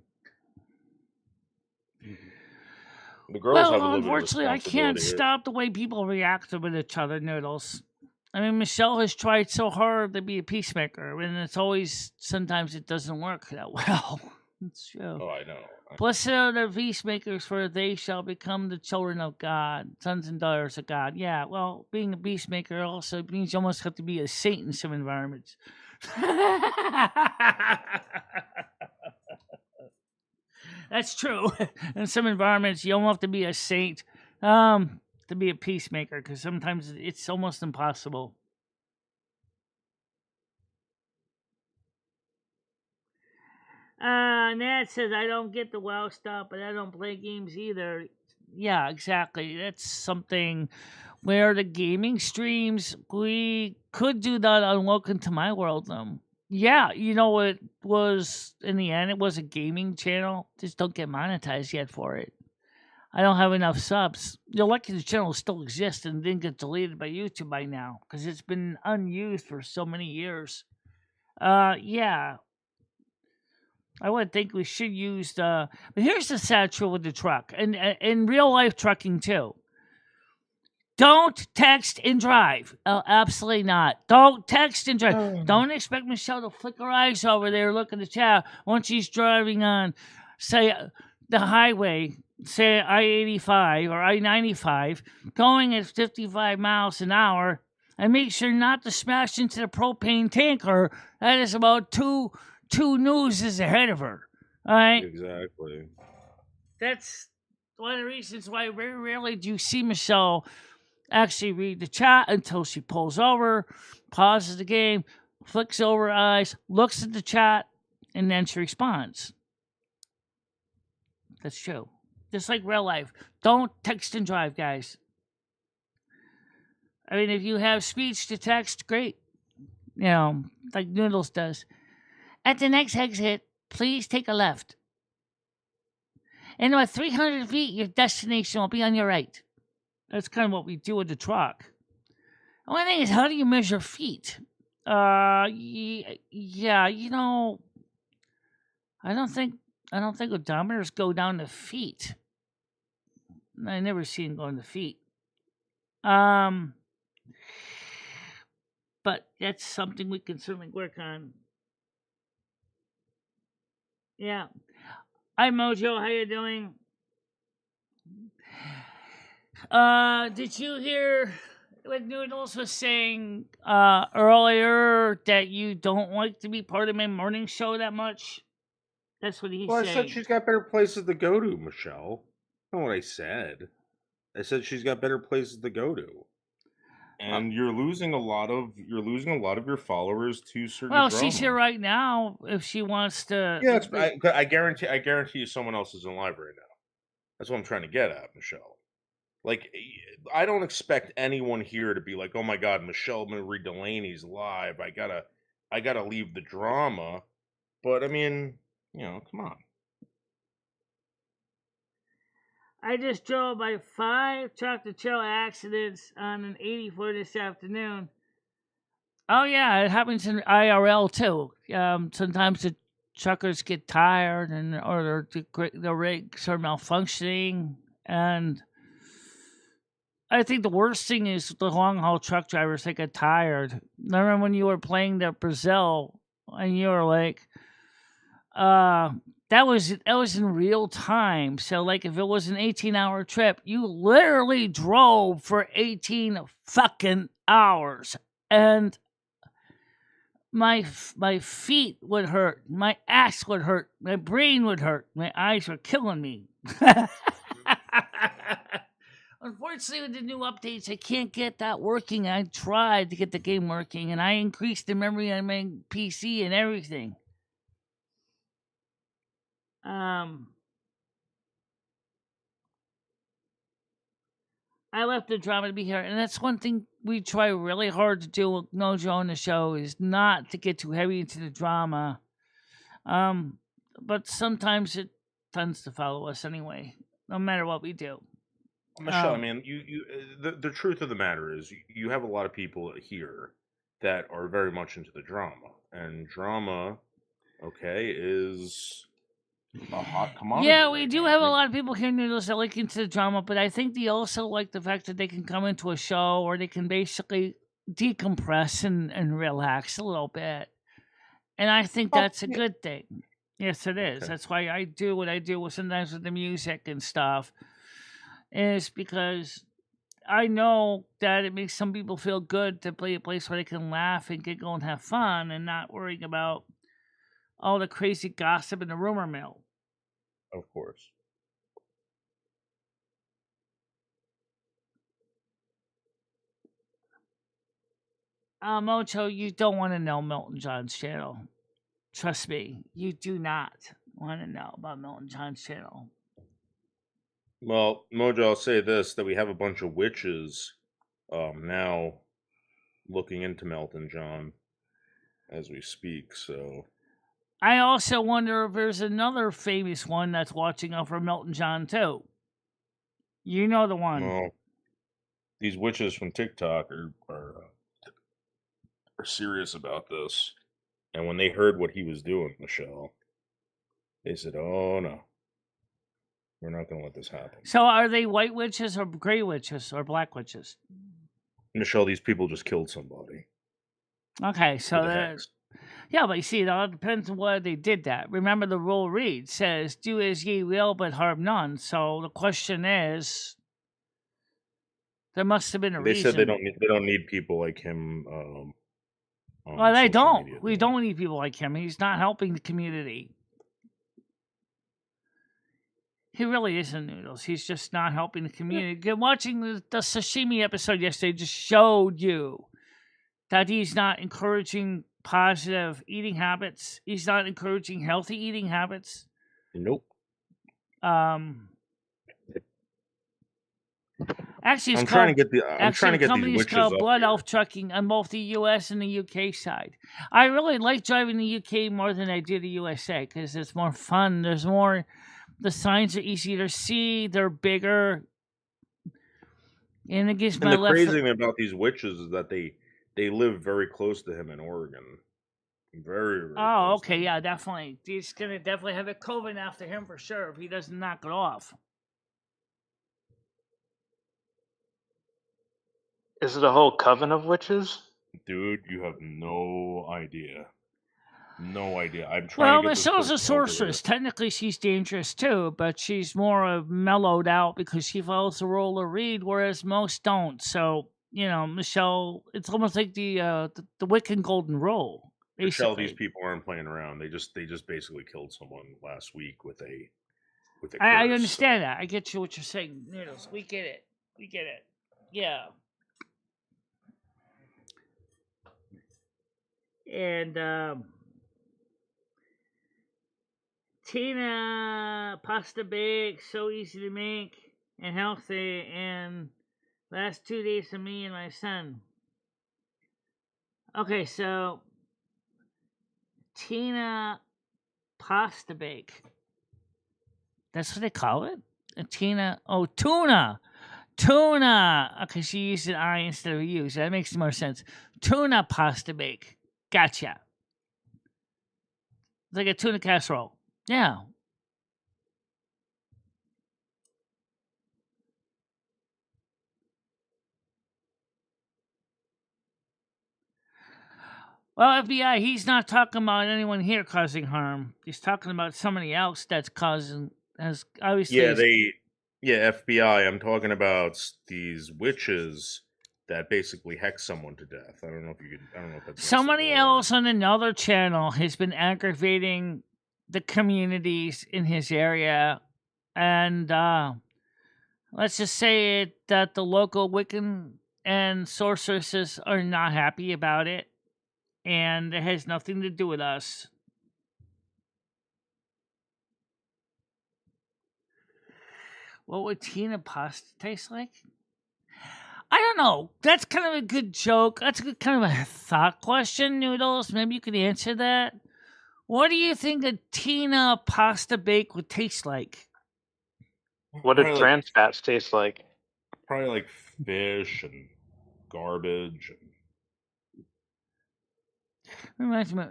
The girls have a unfortunately, I can't stop the way people react with each other, Noodles. I mean, Michelle has tried so hard to be a peacemaker, and sometimes it doesn't work that well. It's true. Oh, I know. Blessed are the peacemakers, for they shall become the children of God, sons and daughters of God. Yeah, well, being a peacemaker also means you almost have to be a saint in some environments. That's true. In some environments, you don't have to be a saint to be a peacemaker, because sometimes it's almost impossible. Nat says, I don't get the WoW stuff, but I don't play games either. Yeah, exactly. That's something where the gaming streams, we could do that on Welcome to My World, though. Yeah, you know, it was, in the end, it was a gaming channel. Just don't get monetized yet for it. I don't have enough subs. You're lucky the channel still exists and didn't get deleted by YouTube by now, because it's been unused for so many years. Yeah. I would think we should use the... But here's the sad truth with the truck, and in real life trucking too. Don't text and drive. Absolutely not. Don't text and drive. Don't expect Michelle to flick her eyes over there, look at the chat once she's driving on, say, the highway, say I-85 or I-95, going at 55 miles an hour, and make sure not to smash into the propane tanker that is about two noses ahead of her. All right? Exactly. That's one of the reasons why very rarely do you see Michelle actually read the chat until she pulls over, pauses the game, flicks over her eyes, looks at the chat, and then she responds. That's true. Just like real life. Don't text and drive, guys. I mean, if you have speech to text, great. You know, like Noodles does. At the next exit, please take a left. In about 300 feet, your destination will be on your right. That's kind of what we do with the truck. The only thing is, how do you measure feet? Yeah, you know, I don't think odometers go down to feet. I never seen going to feet. But that's something we can certainly work on. Yeah. Hi, Mojo. How you doing? Did you hear what Noodles was saying earlier, that you don't like to be part of my morning show that much? That's what he's Well, I saying. said she's got better places to go to, Michelle. That's not what I said. I said she's got better places to go to. And you're losing a lot of your followers to certain. Well, she's here right now. If she wants to, yeah, I guarantee you, someone else is in live right now. That's what I'm trying to get at, Michelle. Like, I don't expect anyone here to be like, "Oh my God, Michelle Marie Delaney's live. I gotta leave the drama." But I mean, come on. I just drove by 5 tractor-trailer accidents on an 84 this afternoon. Oh yeah, it happens in IRL too. Sometimes the truckers get tired, or the rigs are malfunctioning, and I think the worst thing is the long haul truck drivers. They get tired. Remember when you were playing the Brazil, and you were like, that was in real time. So like if it was an 18-hour trip, you literally drove for 18 fucking hours. And my feet would hurt, my ass would hurt, my brain would hurt, my eyes were killing me. Unfortunately, with the new updates, I can't get that working. I tried to get the game working, and I increased the memory on my PC and everything. I left the drama to be here, and that's one thing we try really hard to do with Mojo on the show, is not to get too heavy into the drama. But sometimes it tends to follow us anyway, no matter what we do. Michelle, I mean, the truth of the matter is, you have a lot of people here that are very much into the drama, and drama, okay, is a hot commodity. Yeah, we do have a lot of people here, Noodles, that like into the drama, but I think they also like the fact that they can come into a show or they can basically decompress and relax a little bit. And I think that's a good thing. Yes, it is. Okay. That's why I do what I do sometimes with the music and stuff, is because I know that it makes some people feel good to play a place where they can laugh and giggle and have fun and not worrying about all the crazy gossip in the rumor mill. Of course. Mocho, you don't want to know Milton John's channel. Trust me, you do not want to know about Milton John's channel. Well, Mojo, I'll say this, that we have a bunch of witches now looking into Milton John as we speak, so... I also wonder if there's another famous one that's watching out for Milton John, too. You know the one. Well, these witches from TikTok are serious about this. And when they heard what he was doing, Michelle, they said, oh, no. We're not going to let this happen. So are they white witches or gray witches or black witches? Michelle, these people just killed somebody. Okay, so yeah, but you see, it all depends on why they did that. Remember, the rule reads, says, do as ye will, but harm none. So the question is, there must have been a reason. They said they don't need people like him. Well, they don't. We don't need people like him. He's not helping the community. He really isn't, Noodles. He's just not helping the community. Watching the sashimi episode yesterday just showed you that he's not encouraging positive eating habits. He's not encouraging healthy eating habits. Nope. Actually, I'm trying to get these witches called up Blood here. Elf Trucking on both the U.S. and the UK side. I really like driving the UK more than I do the USA because it's more fun. There's more. The signs are easier to see. They're bigger. And it gives my the crazy thing about these witches is that they live very close to him in Oregon. Very, very Oh, okay, yeah, definitely. He's going to definitely have a coven after him for sure if he doesn't knock it off. Is it a whole coven of witches? Dude, you have no idea. No idea. I'm trying to get Well, Michelle's a sorceress. Technically, she's dangerous too, but she's more mellowed out because she follows the rule of Reed, whereas most don't. So, Michelle, it's almost like the Wiccan golden rule. Michelle, these people aren't playing around. They just basically killed someone last week with a curse. I understand that. I get you what you're saying, Noodles. We get it. We get it. Yeah. And Tina pasta bake, so easy to make and healthy, and last 2 days for me and my son. Okay, so Tina pasta bake. That's what they call it? A Tina. Oh, tuna. Tuna. Okay, she used an I instead of a U, so that makes more sense. Tuna pasta bake. Gotcha. It's like a tuna casserole. Yeah. Well, FBI, he's not talking about anyone here causing harm. He's talking about somebody else that's causing, has obviously. Yeah, FBI. I'm talking about these witches that basically hex someone to death. I don't know if that's somebody else on another channel has been aggravating the communities in his area, and let's just say it that the local Wiccan and sorceresses are not happy about it. And it has nothing to do with us. What would Tina pasta taste like? I don't know. That's kind of a good joke. That's kind of a thought question, Noodles. Maybe you could answer that. What do you think a Tina pasta bake would taste like? What do trans fats taste like? Probably like fish and garbage.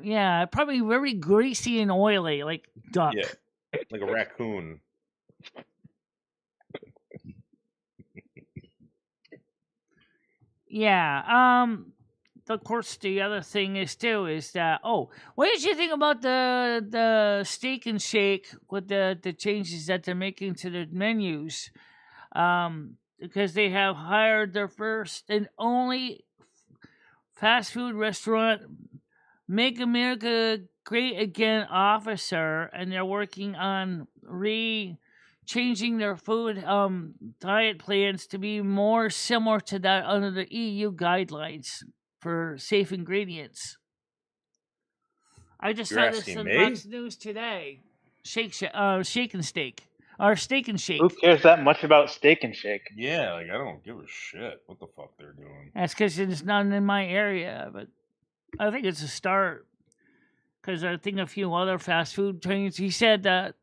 Yeah, probably very greasy and oily, like duck. Yeah, like a raccoon. Yeah. Of course, the other thing is that what did you think about the steak and shake with the changes that they're making to their menus? Because they have hired their first and only fast food restaurant, Make America Great Again officer, and they're working on changing their food diet plans to be more similar to that under the EU guidelines for safe ingredients. I just saw this on Fox News today. Shake and steak. Or steak and shake. Who cares that much about steak and shake? Yeah, like I don't give a shit what the fuck they're doing. That's because it's not in my area, but I think it's a start. Because I think a few other fast food chains. He said that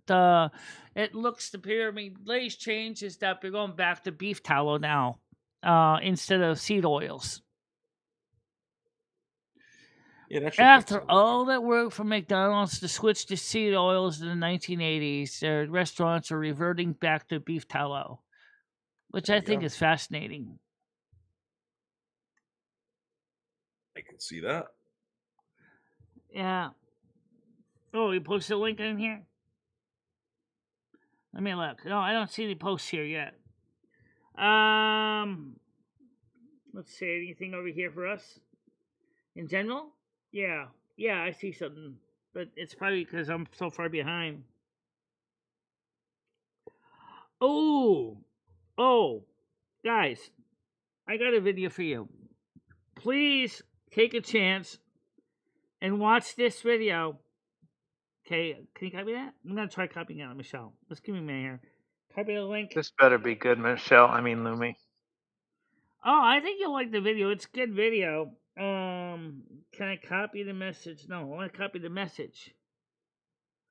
it looks the pyramid latest change is that we're going back to beef tallow now instead of seed oils. Yeah, after all that work for McDonald's to switch to seed oils in the 1980s, their restaurants are reverting back to beef tallow, which I think is fascinating. I can see that. Yeah. Oh, you posted a link in here? Let me look. No, I don't see any posts here yet. Let's see. Anything over here for us? In general? Yeah, I see something, but it's probably because I'm so far behind. Oh, guys, I got a video for you. Please take a chance and watch this video. Okay, can you copy that? I'm gonna try copying it, Michelle. Let's give me a minute here. Copy the link. This better be good, Michelle. I mean, Lumi. Oh, I think you'll like the video. It's a good video. Can I copy the message? No, I want to copy the message.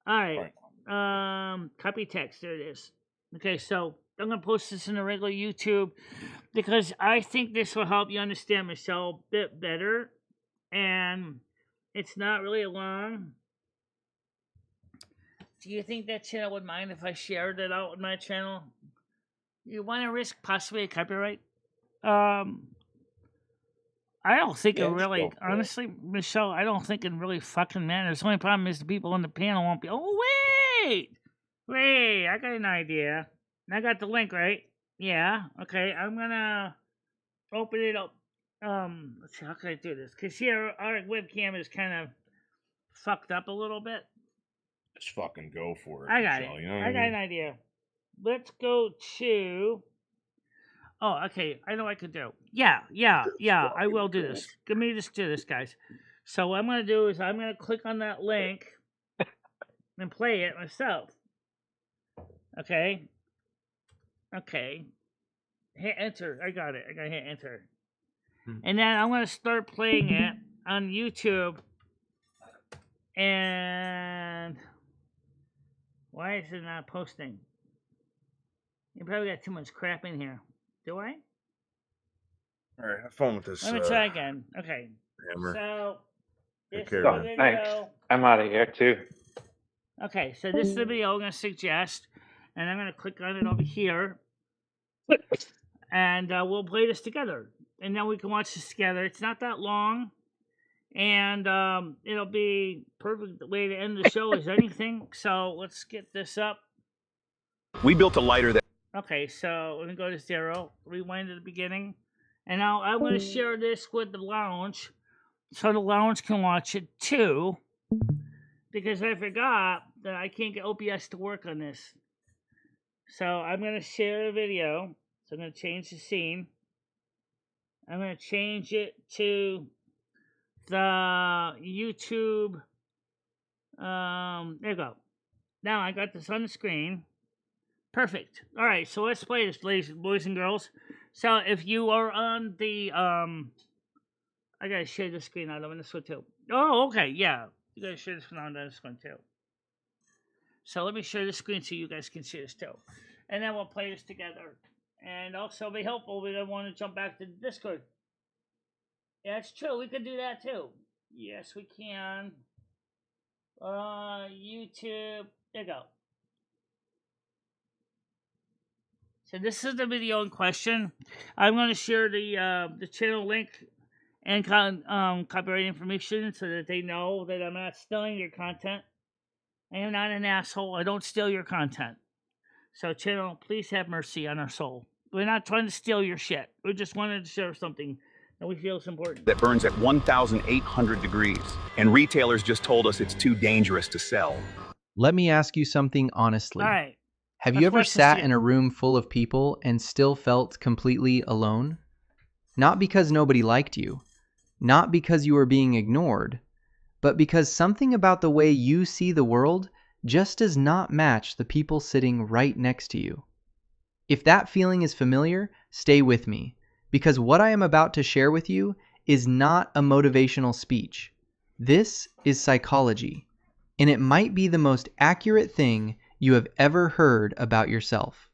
All right. Copy text. There it is. Okay, so I'm gonna post this in the regular YouTube because I think this will help you understand Michelle a bit better, and it's not really long. Do you think that channel would mind if I shared it out with my channel? You want to risk possibly a copyright? I don't think it really, honestly, Michelle, I don't think it really fucking matters. The only problem is the people on the panel won't be, wait, I got an idea. I got the link, right? Yeah, okay, I'm gonna open it up. Let's see, how can I do this? Because here, our webcam is kind of fucked up a little bit. Just fucking go for it. I got Michelle, it. you know what I got mean? an idea. Let's go to. Oh, okay. I know what I could do. Yeah. I will do this. Let me just do this, guys. So what I'm going to do is I'm going to click on that link and play it myself. Okay. Hit enter. I got it. I got to hit enter. And then I'm going to start playing it on YouTube. And why is it not posting? You probably got too much crap in here. Do I? All right, have fun with this. Let me try again. Okay. Hammer. So this Take is care the of it. video. Thanks. I'm out of here too. Okay, so this is the video I'm going to suggest, and I'm going to click on it over here, and we'll play this together, and then we can watch this together. It's not that long, and it'll be perfect way to end the show as anything. So let's get this up. We built a lighter that. Okay, so let me go to 0, rewind to the beginning, and now I'm going to share this with the lounge, so the lounge can watch it too. Because I forgot that I can't get OBS to work on this. So I'm going to share the video. So I'm going to change the scene. I'm going to change it to the YouTube. There you go. Now I got this on the screen. Perfect. All right, so let's play this, boys and girls. So if you are on the... I got to share the screen out on this one too. Oh, okay, yeah. You guys share this one on this one too. So let me share the screen so you guys can see this too. And then we'll play this together. And also be helpful, we don't want to jump back to Discord. Yeah, it's true, we could do that too. Yes, we can. YouTube, there you go. So this is the video in question. I'm going to share the channel link and copyright information so that they know that I'm not stealing your content. I am not an asshole. I don't steal your content. So, channel, please have mercy on our soul. We're not trying to steal your shit. We just wanted to share something that we feel is important. That burns at 1,800 degrees, and retailers just told us it's too dangerous to sell. Let me ask you something honestly. All right. Have you ever sat in a room full of people and still felt completely alone? Not because nobody liked you. Not because you were being ignored, but because something about the way you see the world just does not match the people sitting right next to you. If that feeling is familiar, stay with me, because what I am about to share with you is not a motivational speech. This is psychology, and it might be the most accurate thing you have ever heard about yourself.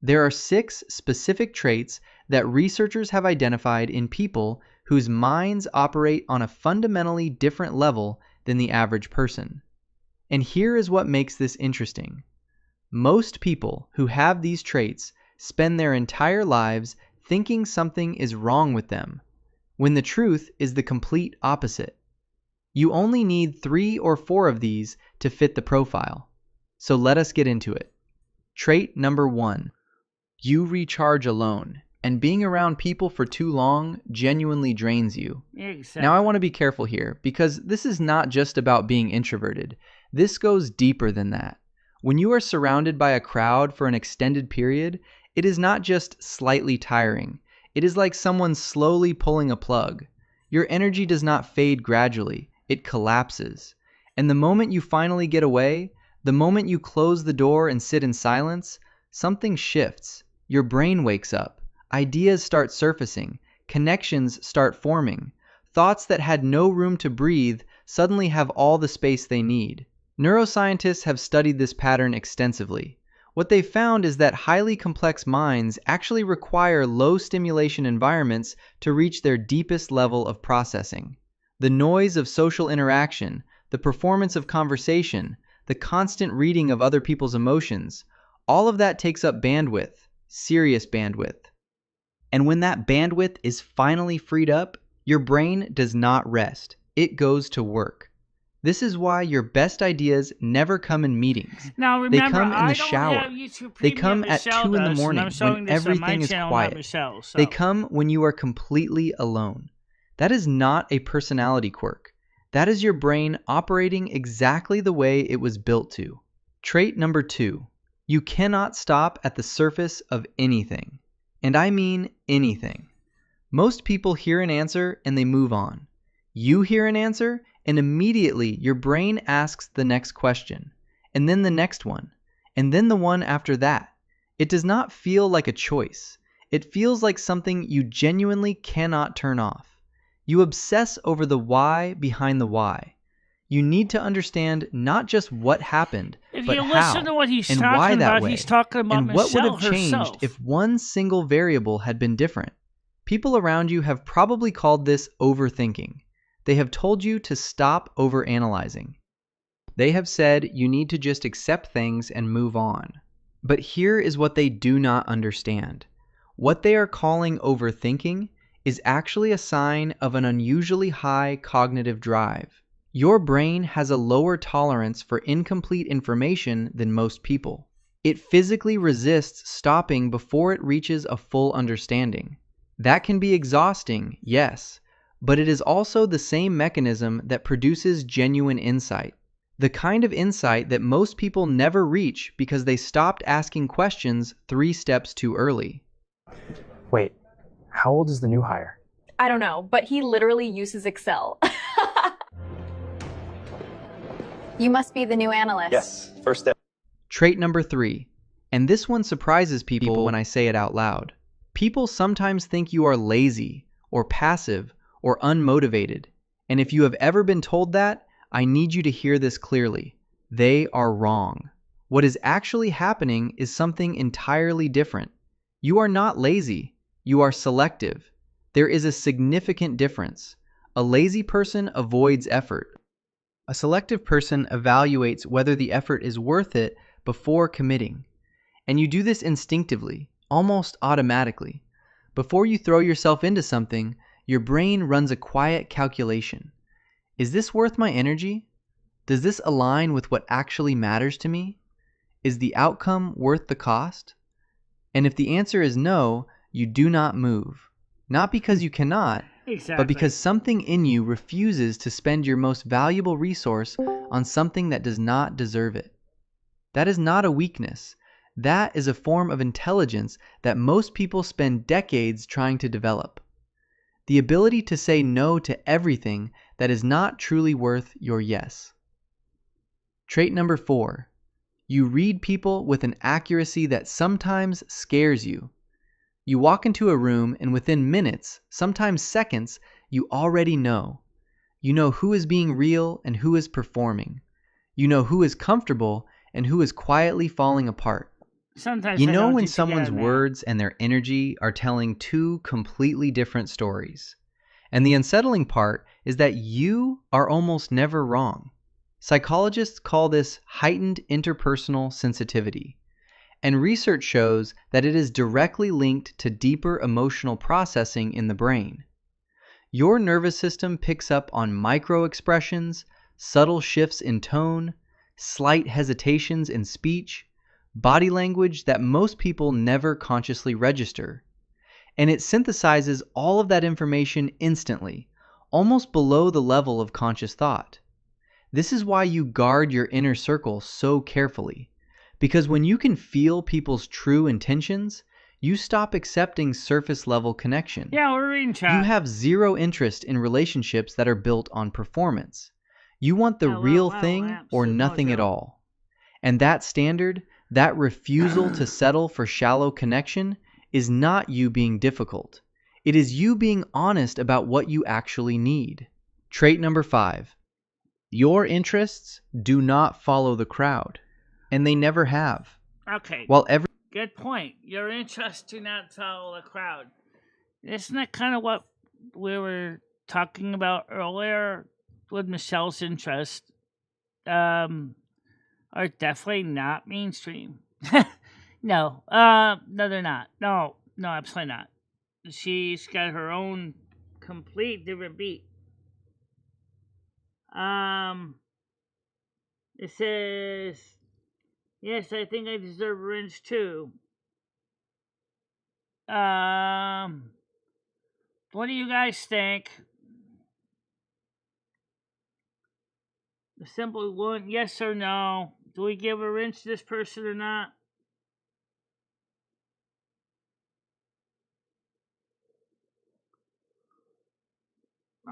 There are 6 specific traits that researchers have identified in people whose minds operate on a fundamentally different level than the average person. And here is what makes this interesting. Most people who have these traits spend their entire lives thinking something is wrong with them, when the truth is the complete opposite. You only need 3 or 4 of these to fit the profile. So let us get into it. Trait number 1. You recharge alone, and being around people for too long genuinely drains you. Exactly. Now I want to be careful here, because this is not just about being introverted. This goes deeper than that. When you are surrounded by a crowd for an extended period, it is not just slightly tiring. It is like someone slowly pulling a plug. Your energy does not fade gradually. It collapses. And the moment you finally get away, the moment you close the door and sit in silence, something shifts. Your brain wakes up. Ideas start surfacing. Connections start forming. Thoughts that had no room to breathe suddenly have all the space they need. Neuroscientists have studied this pattern extensively. What they found is that highly complex minds actually require low stimulation environments to reach their deepest level of processing. The noise of social interaction, the performance of conversation, the constant reading of other people's emotions, all of that takes up bandwidth, serious bandwidth. And when that bandwidth is finally freed up, your brain does not rest. It goes to work. This is why your best ideas never come in meetings. Now remember, they come in the shower. Have YouTube They come at 2 in the morning when everything is quiet. Michelle, so. They come when you are completely alone. That is not a personality quirk. That is your brain operating exactly the way it was built to. Trait number 2. You cannot stop at the surface of anything. And I mean anything. Most people hear an answer and they move on. You hear an answer and immediately your brain asks the next question, and then the next one, and then the one after that. It does not feel like a choice. It feels like something you genuinely cannot turn off. You obsess over the why behind the why. You need to understand not just what happened, if but you how listen to what he's and talking why that about, way, he's talking about and what would Michelle have changed herself. if one single variable had been different. People around you have probably called this overthinking. They have told you to stop overanalyzing. They have said you need to just accept things and move on. But here is what they do not understand. What they are calling overthinking is actually a sign of an unusually high cognitive drive. Your brain has a lower tolerance for incomplete information than most people. It physically resists stopping before it reaches a full understanding. That can be exhausting, yes, but it is also the same mechanism that produces genuine insight. The kind of insight that most people never reach because they stopped asking questions 3 steps too early. Wait, how old is the new hire? I don't know, but he literally uses Excel. You must be the new analyst. Yes, first step. Trait number 3, and this one surprises people when I say it out loud. People sometimes think you are lazy, or passive, or unmotivated, and if you have ever been told that, I need you to hear this clearly. They are wrong. What is actually happening is something entirely different. You are not lazy. You are selective. There is a significant difference. A lazy person avoids effort. A selective person evaluates whether the effort is worth it before committing. And you do this instinctively, almost automatically. Before you throw yourself into something, your brain runs a quiet calculation. Is this worth my energy? Does this align with what actually matters to me? Is the outcome worth the cost? And if the answer is no, you do not move. Not because you cannot, but because something in you refuses to spend your most valuable resource on something that does not deserve it. That is not a weakness. That is a form of intelligence that most people spend decades trying to develop. The ability to say no to everything that is not truly worth your yes. Trait number 4. You read people with an accuracy that sometimes scares you. You walk into a room and within minutes, sometimes seconds, you already know. You know who is being real and who is performing. You know who is comfortable and who is quietly falling apart. Sometimes you know when someone's words and their energy are telling 2 completely different stories. And the unsettling part is that you are almost never wrong. Psychologists call this heightened interpersonal sensitivity. And research shows that it is directly linked to deeper emotional processing in the brain. Your nervous system picks up on micro-expressions, subtle shifts in tone, slight hesitations in speech, body language that most people never consciously register. And it synthesizes all of that information instantly, almost below the level of conscious thought. This is why you guard your inner circle so carefully. Because when you can feel people's true intentions, you stop accepting surface-level connection. Yeah, we're reading chat. You have zero interest in relationships that are built on performance. You want the real thing or nothing at all. And that standard, that refusal to settle for shallow connection, is not you being difficult. It is you being honest about what you actually need. Trait number 5. Your interests do not follow the crowd. And they never have. Okay. While Good point. Your interests do not follow the crowd. Isn't that kind of what we were talking about earlier with Michelle's interests? Are definitely not mainstream. No. No, they're not. No, absolutely not. She's got her own complete different beat. It says, yes, I think I deserve revenge too. What do you guys think? A simple one, yes or no. Do we give a wrench to this person or not?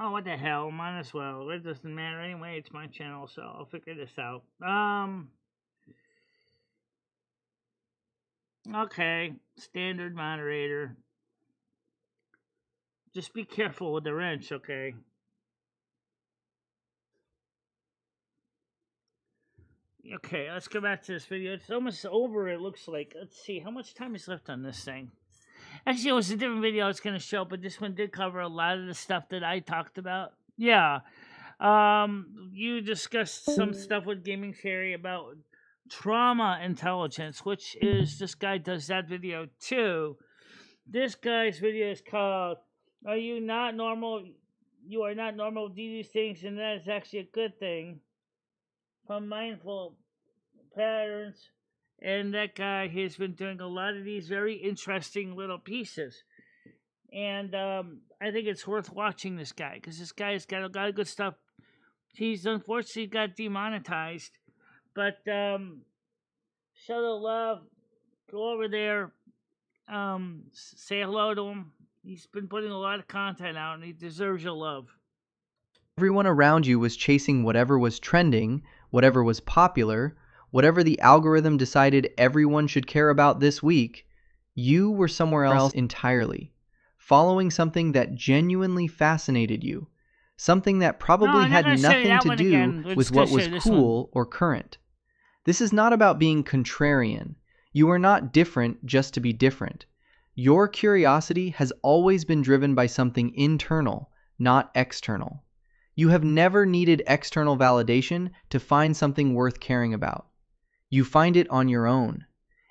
Oh, what the hell? Might as well. It doesn't matter anyway. It's my channel, so I'll figure this out. Okay. Standard moderator. Just be careful with the wrench, okay? Okay, let's go back to this video. It's almost over, it looks like. Let's see, how much time is left on this thing? Actually, it was a different video I was going to show, but this one did cover a lot of the stuff that I talked about. Yeah. You discussed some stuff with Gaming Fairy about trauma intelligence, which is, this guy does that video too. This guy's video is called, Are You Not Normal? You Are Not Normal, do these things, and that is actually a good thing. From Mindful Patterns. And that guy has been doing a lot of these very interesting little pieces. And I think it's worth watching this guy, because this guy's got a lot of good stuff. He's unfortunately got demonetized. But show the love. Go over there. Say hello to him. He's been putting a lot of content out, and he deserves your love. Everyone around you was chasing whatever was trending, whatever was popular, whatever the algorithm decided everyone should care about this week. You were somewhere else entirely, following something that genuinely fascinated you, something that probably had nothing to do with what was cool or current. This is not about being contrarian. You are not different just to be different. Your curiosity has always been driven by something internal, not external. You have never needed external validation to find something worth caring about. You find it on your own.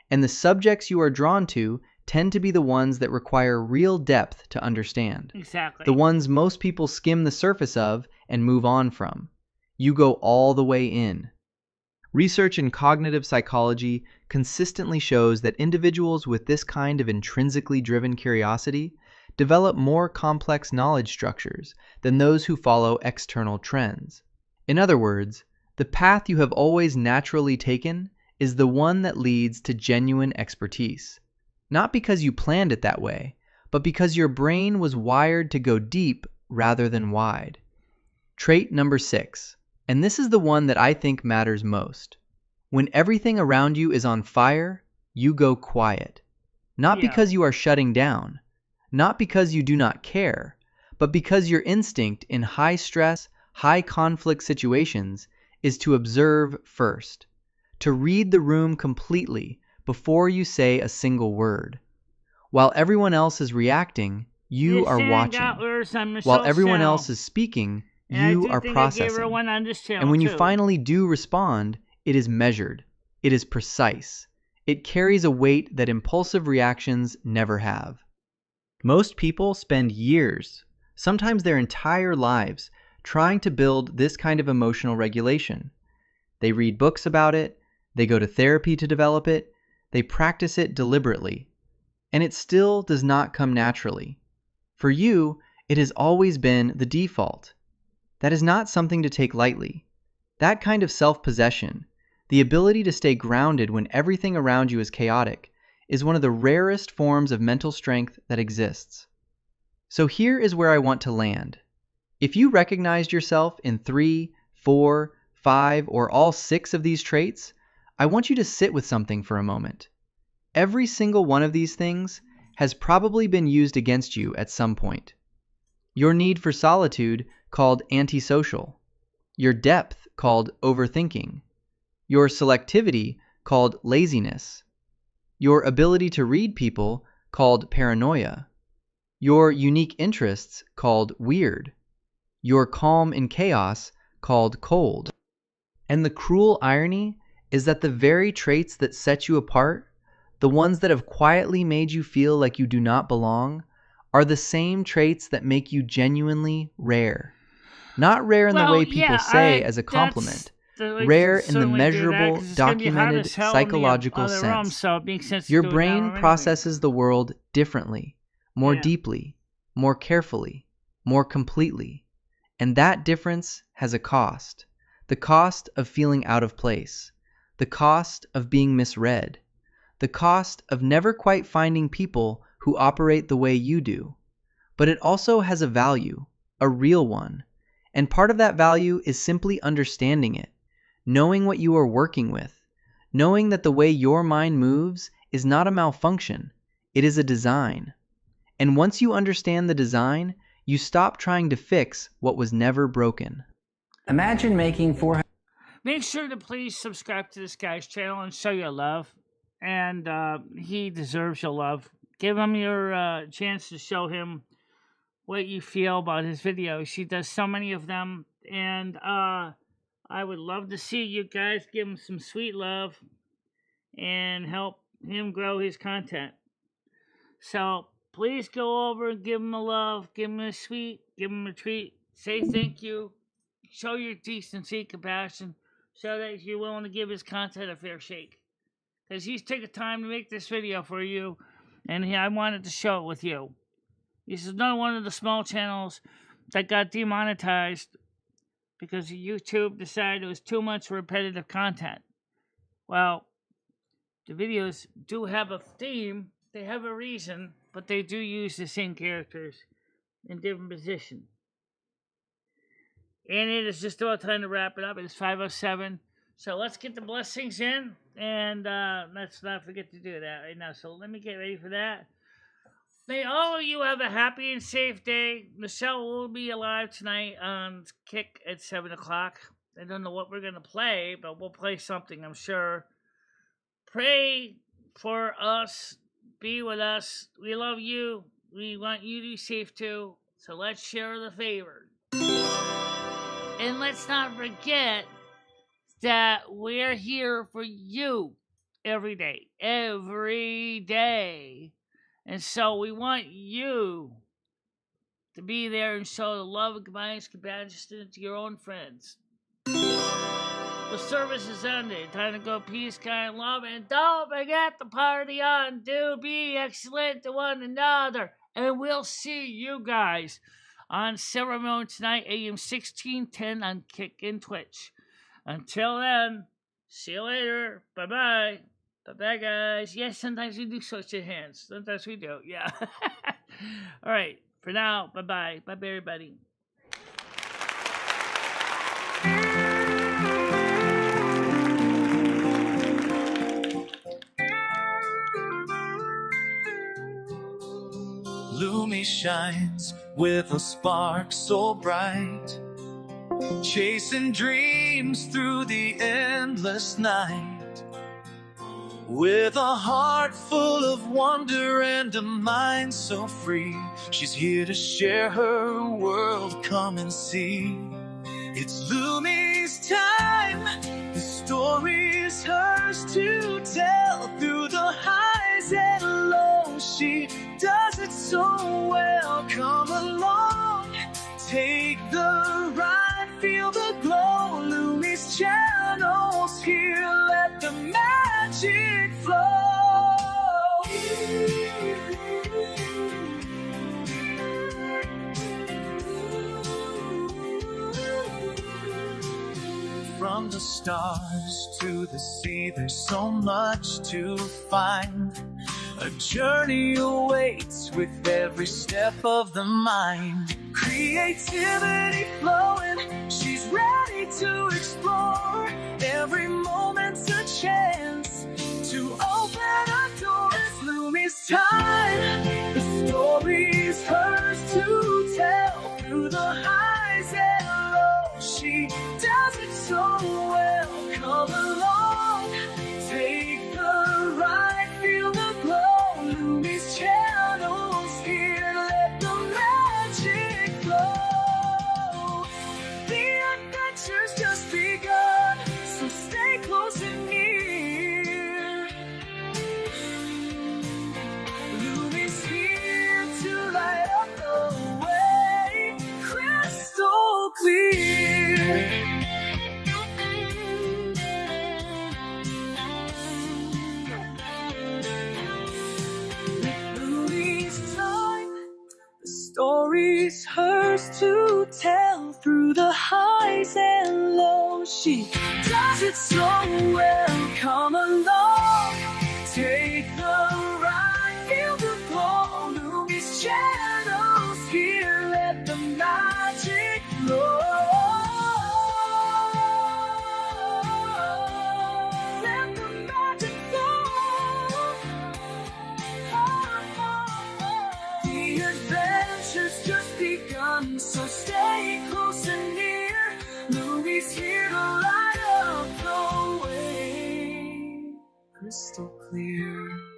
And the subjects you are drawn to tend to be the ones that require real depth to understand. Exactly. The ones most people skim the surface of and move on from. You go all the way in. Research in cognitive psychology consistently shows that individuals with this kind of intrinsically driven curiosity develop more complex knowledge structures than those who follow external trends. In other words, the path you have always naturally taken is the one that leads to genuine expertise. Not because you planned it that way, but because your brain was wired to go deep rather than wide. Trait number 6, and this is the one that I think matters most. When everything around you is on fire, you go quiet. Not because you are shutting down, not because you do not care, but because your instinct in high-stress, high-conflict situations is to observe first, to read the room completely before you say a single word. While everyone else is reacting, you are watching. While everyone else is speaking, you are processing. And when you finally do respond, it is measured. It is precise. It carries a weight that impulsive reactions never have. Most people spend years, sometimes their entire lives, trying to build this kind of emotional regulation. They read books about it, they go to therapy to develop it, they practice it deliberately, and it still does not come naturally. For you, it has always been the default. That is not something to take lightly. That kind of self-possession, the ability to stay grounded when everything around you is chaotic, is one of the rarest forms of mental strength that exists. So here is where I want to land. If you recognized yourself in 3, 4, 5, or all 6 of these traits, I want you to sit with something for a moment. Every single one of these things has probably been used against you at some point. Your need for solitude, called antisocial. Your depth, called overthinking. Your selectivity, called laziness. Your ability to read people, called paranoia. Your unique interests, called weird. Your calm in chaos, called cold. And the cruel irony is that the very traits that set you apart, the ones that have quietly made you feel like you do not belong, are the same traits that make you genuinely rare. Not rare in the way people say as a compliment. Rare in the measurable, documented, psychological sense. Your brain processes the world differently, more deeply, more carefully, more completely. And that difference has a cost. the cost of feeling out of place, the cost of being misread, the cost of never quite finding people who operate the way you do. But it also has a value, a real one, and part of that value is simply understanding it, knowing what you are working with, knowing that the way your mind moves is not a malfunction, it is a design. And once you understand the design, you stop trying to fix what was never broken. Imagine making 400. Make sure to please subscribe to this guy's channel and show your love. And he deserves your love. Give him your chance to show him what you feel about his videos. He does so many of them. And I would love to see you guys give him some sweet love and help him grow his content. So please go over and give him a love, give him a sweet, give him a treat, say thank you, show your decency, compassion, so that you're willing to give his content a fair shake. Because he's taken time to make this video for you, and I wanted to show it with you. This is not one of the small channels that got demonetized because YouTube decided it was too much repetitive content. Well, the videos do have a theme, they have a reason, but they do use the same characters in different positions. And it is just about time to wrap it up. It is 5:07. So let's get the blessings in, and let's not forget to do that right now. So let me get ready for that. May all of you have a happy and safe day. Michelle will be alive tonight on Kick at 7 o'clock. I don't know what we're going to play, but we'll play something, I'm sure. Pray for us. Be with us. We love you. We want you to be safe too. So let's share the favor. And let's not forget that we're here for you every day. Every day. And so we want you to be there and show the love and kindness, compassion to your own friends. The service is ended. Time to go peace, kind, love, and don't forget to party on. Do be excellent to one another. And we'll see you guys on Ceremony tonight, AM 1610 on Kick and Twitch. Until then, see you later. Bye-bye. Bye-bye, guys. Yes, sometimes we do switch your hands. Sometimes we do, yeah. All right, for now, bye-bye. Bye-bye, everybody. Lumi shines with a spark so bright, chasing dreams through the endless night. With a heart full of wonder and a mind so free, she's here to share her world. Come and see. It's Lumi's time. The story's hers to tell. Through the highs and lows, she does it so well. Come along, take the ride, feel the glow. Lumi's channel's here, let the magic flow. From the stars to the sea, there's so much to find. A journey awaits with every step of the mind. Creativity flowing, she's ready to explore. Every moment's a chance to open a door. It's Lumi's time. The story's hers to tell. Through the highs and lows, she does it so well. Come along, take the ride, feel the glow. Lumi's channel's here, let the magic flow. The adventure's just begun, so stay close and near. Lumi's here to light up the way, crystal clear. Story's hers to tell. Through the highs and lows, She does it so well. Come along, take the ride, feel the glow. Lumi's channels here, let the magic flow. Let the magic flow. The adventure's just begun, so stay close and near. Lumi's here to light up the way, crystal clear.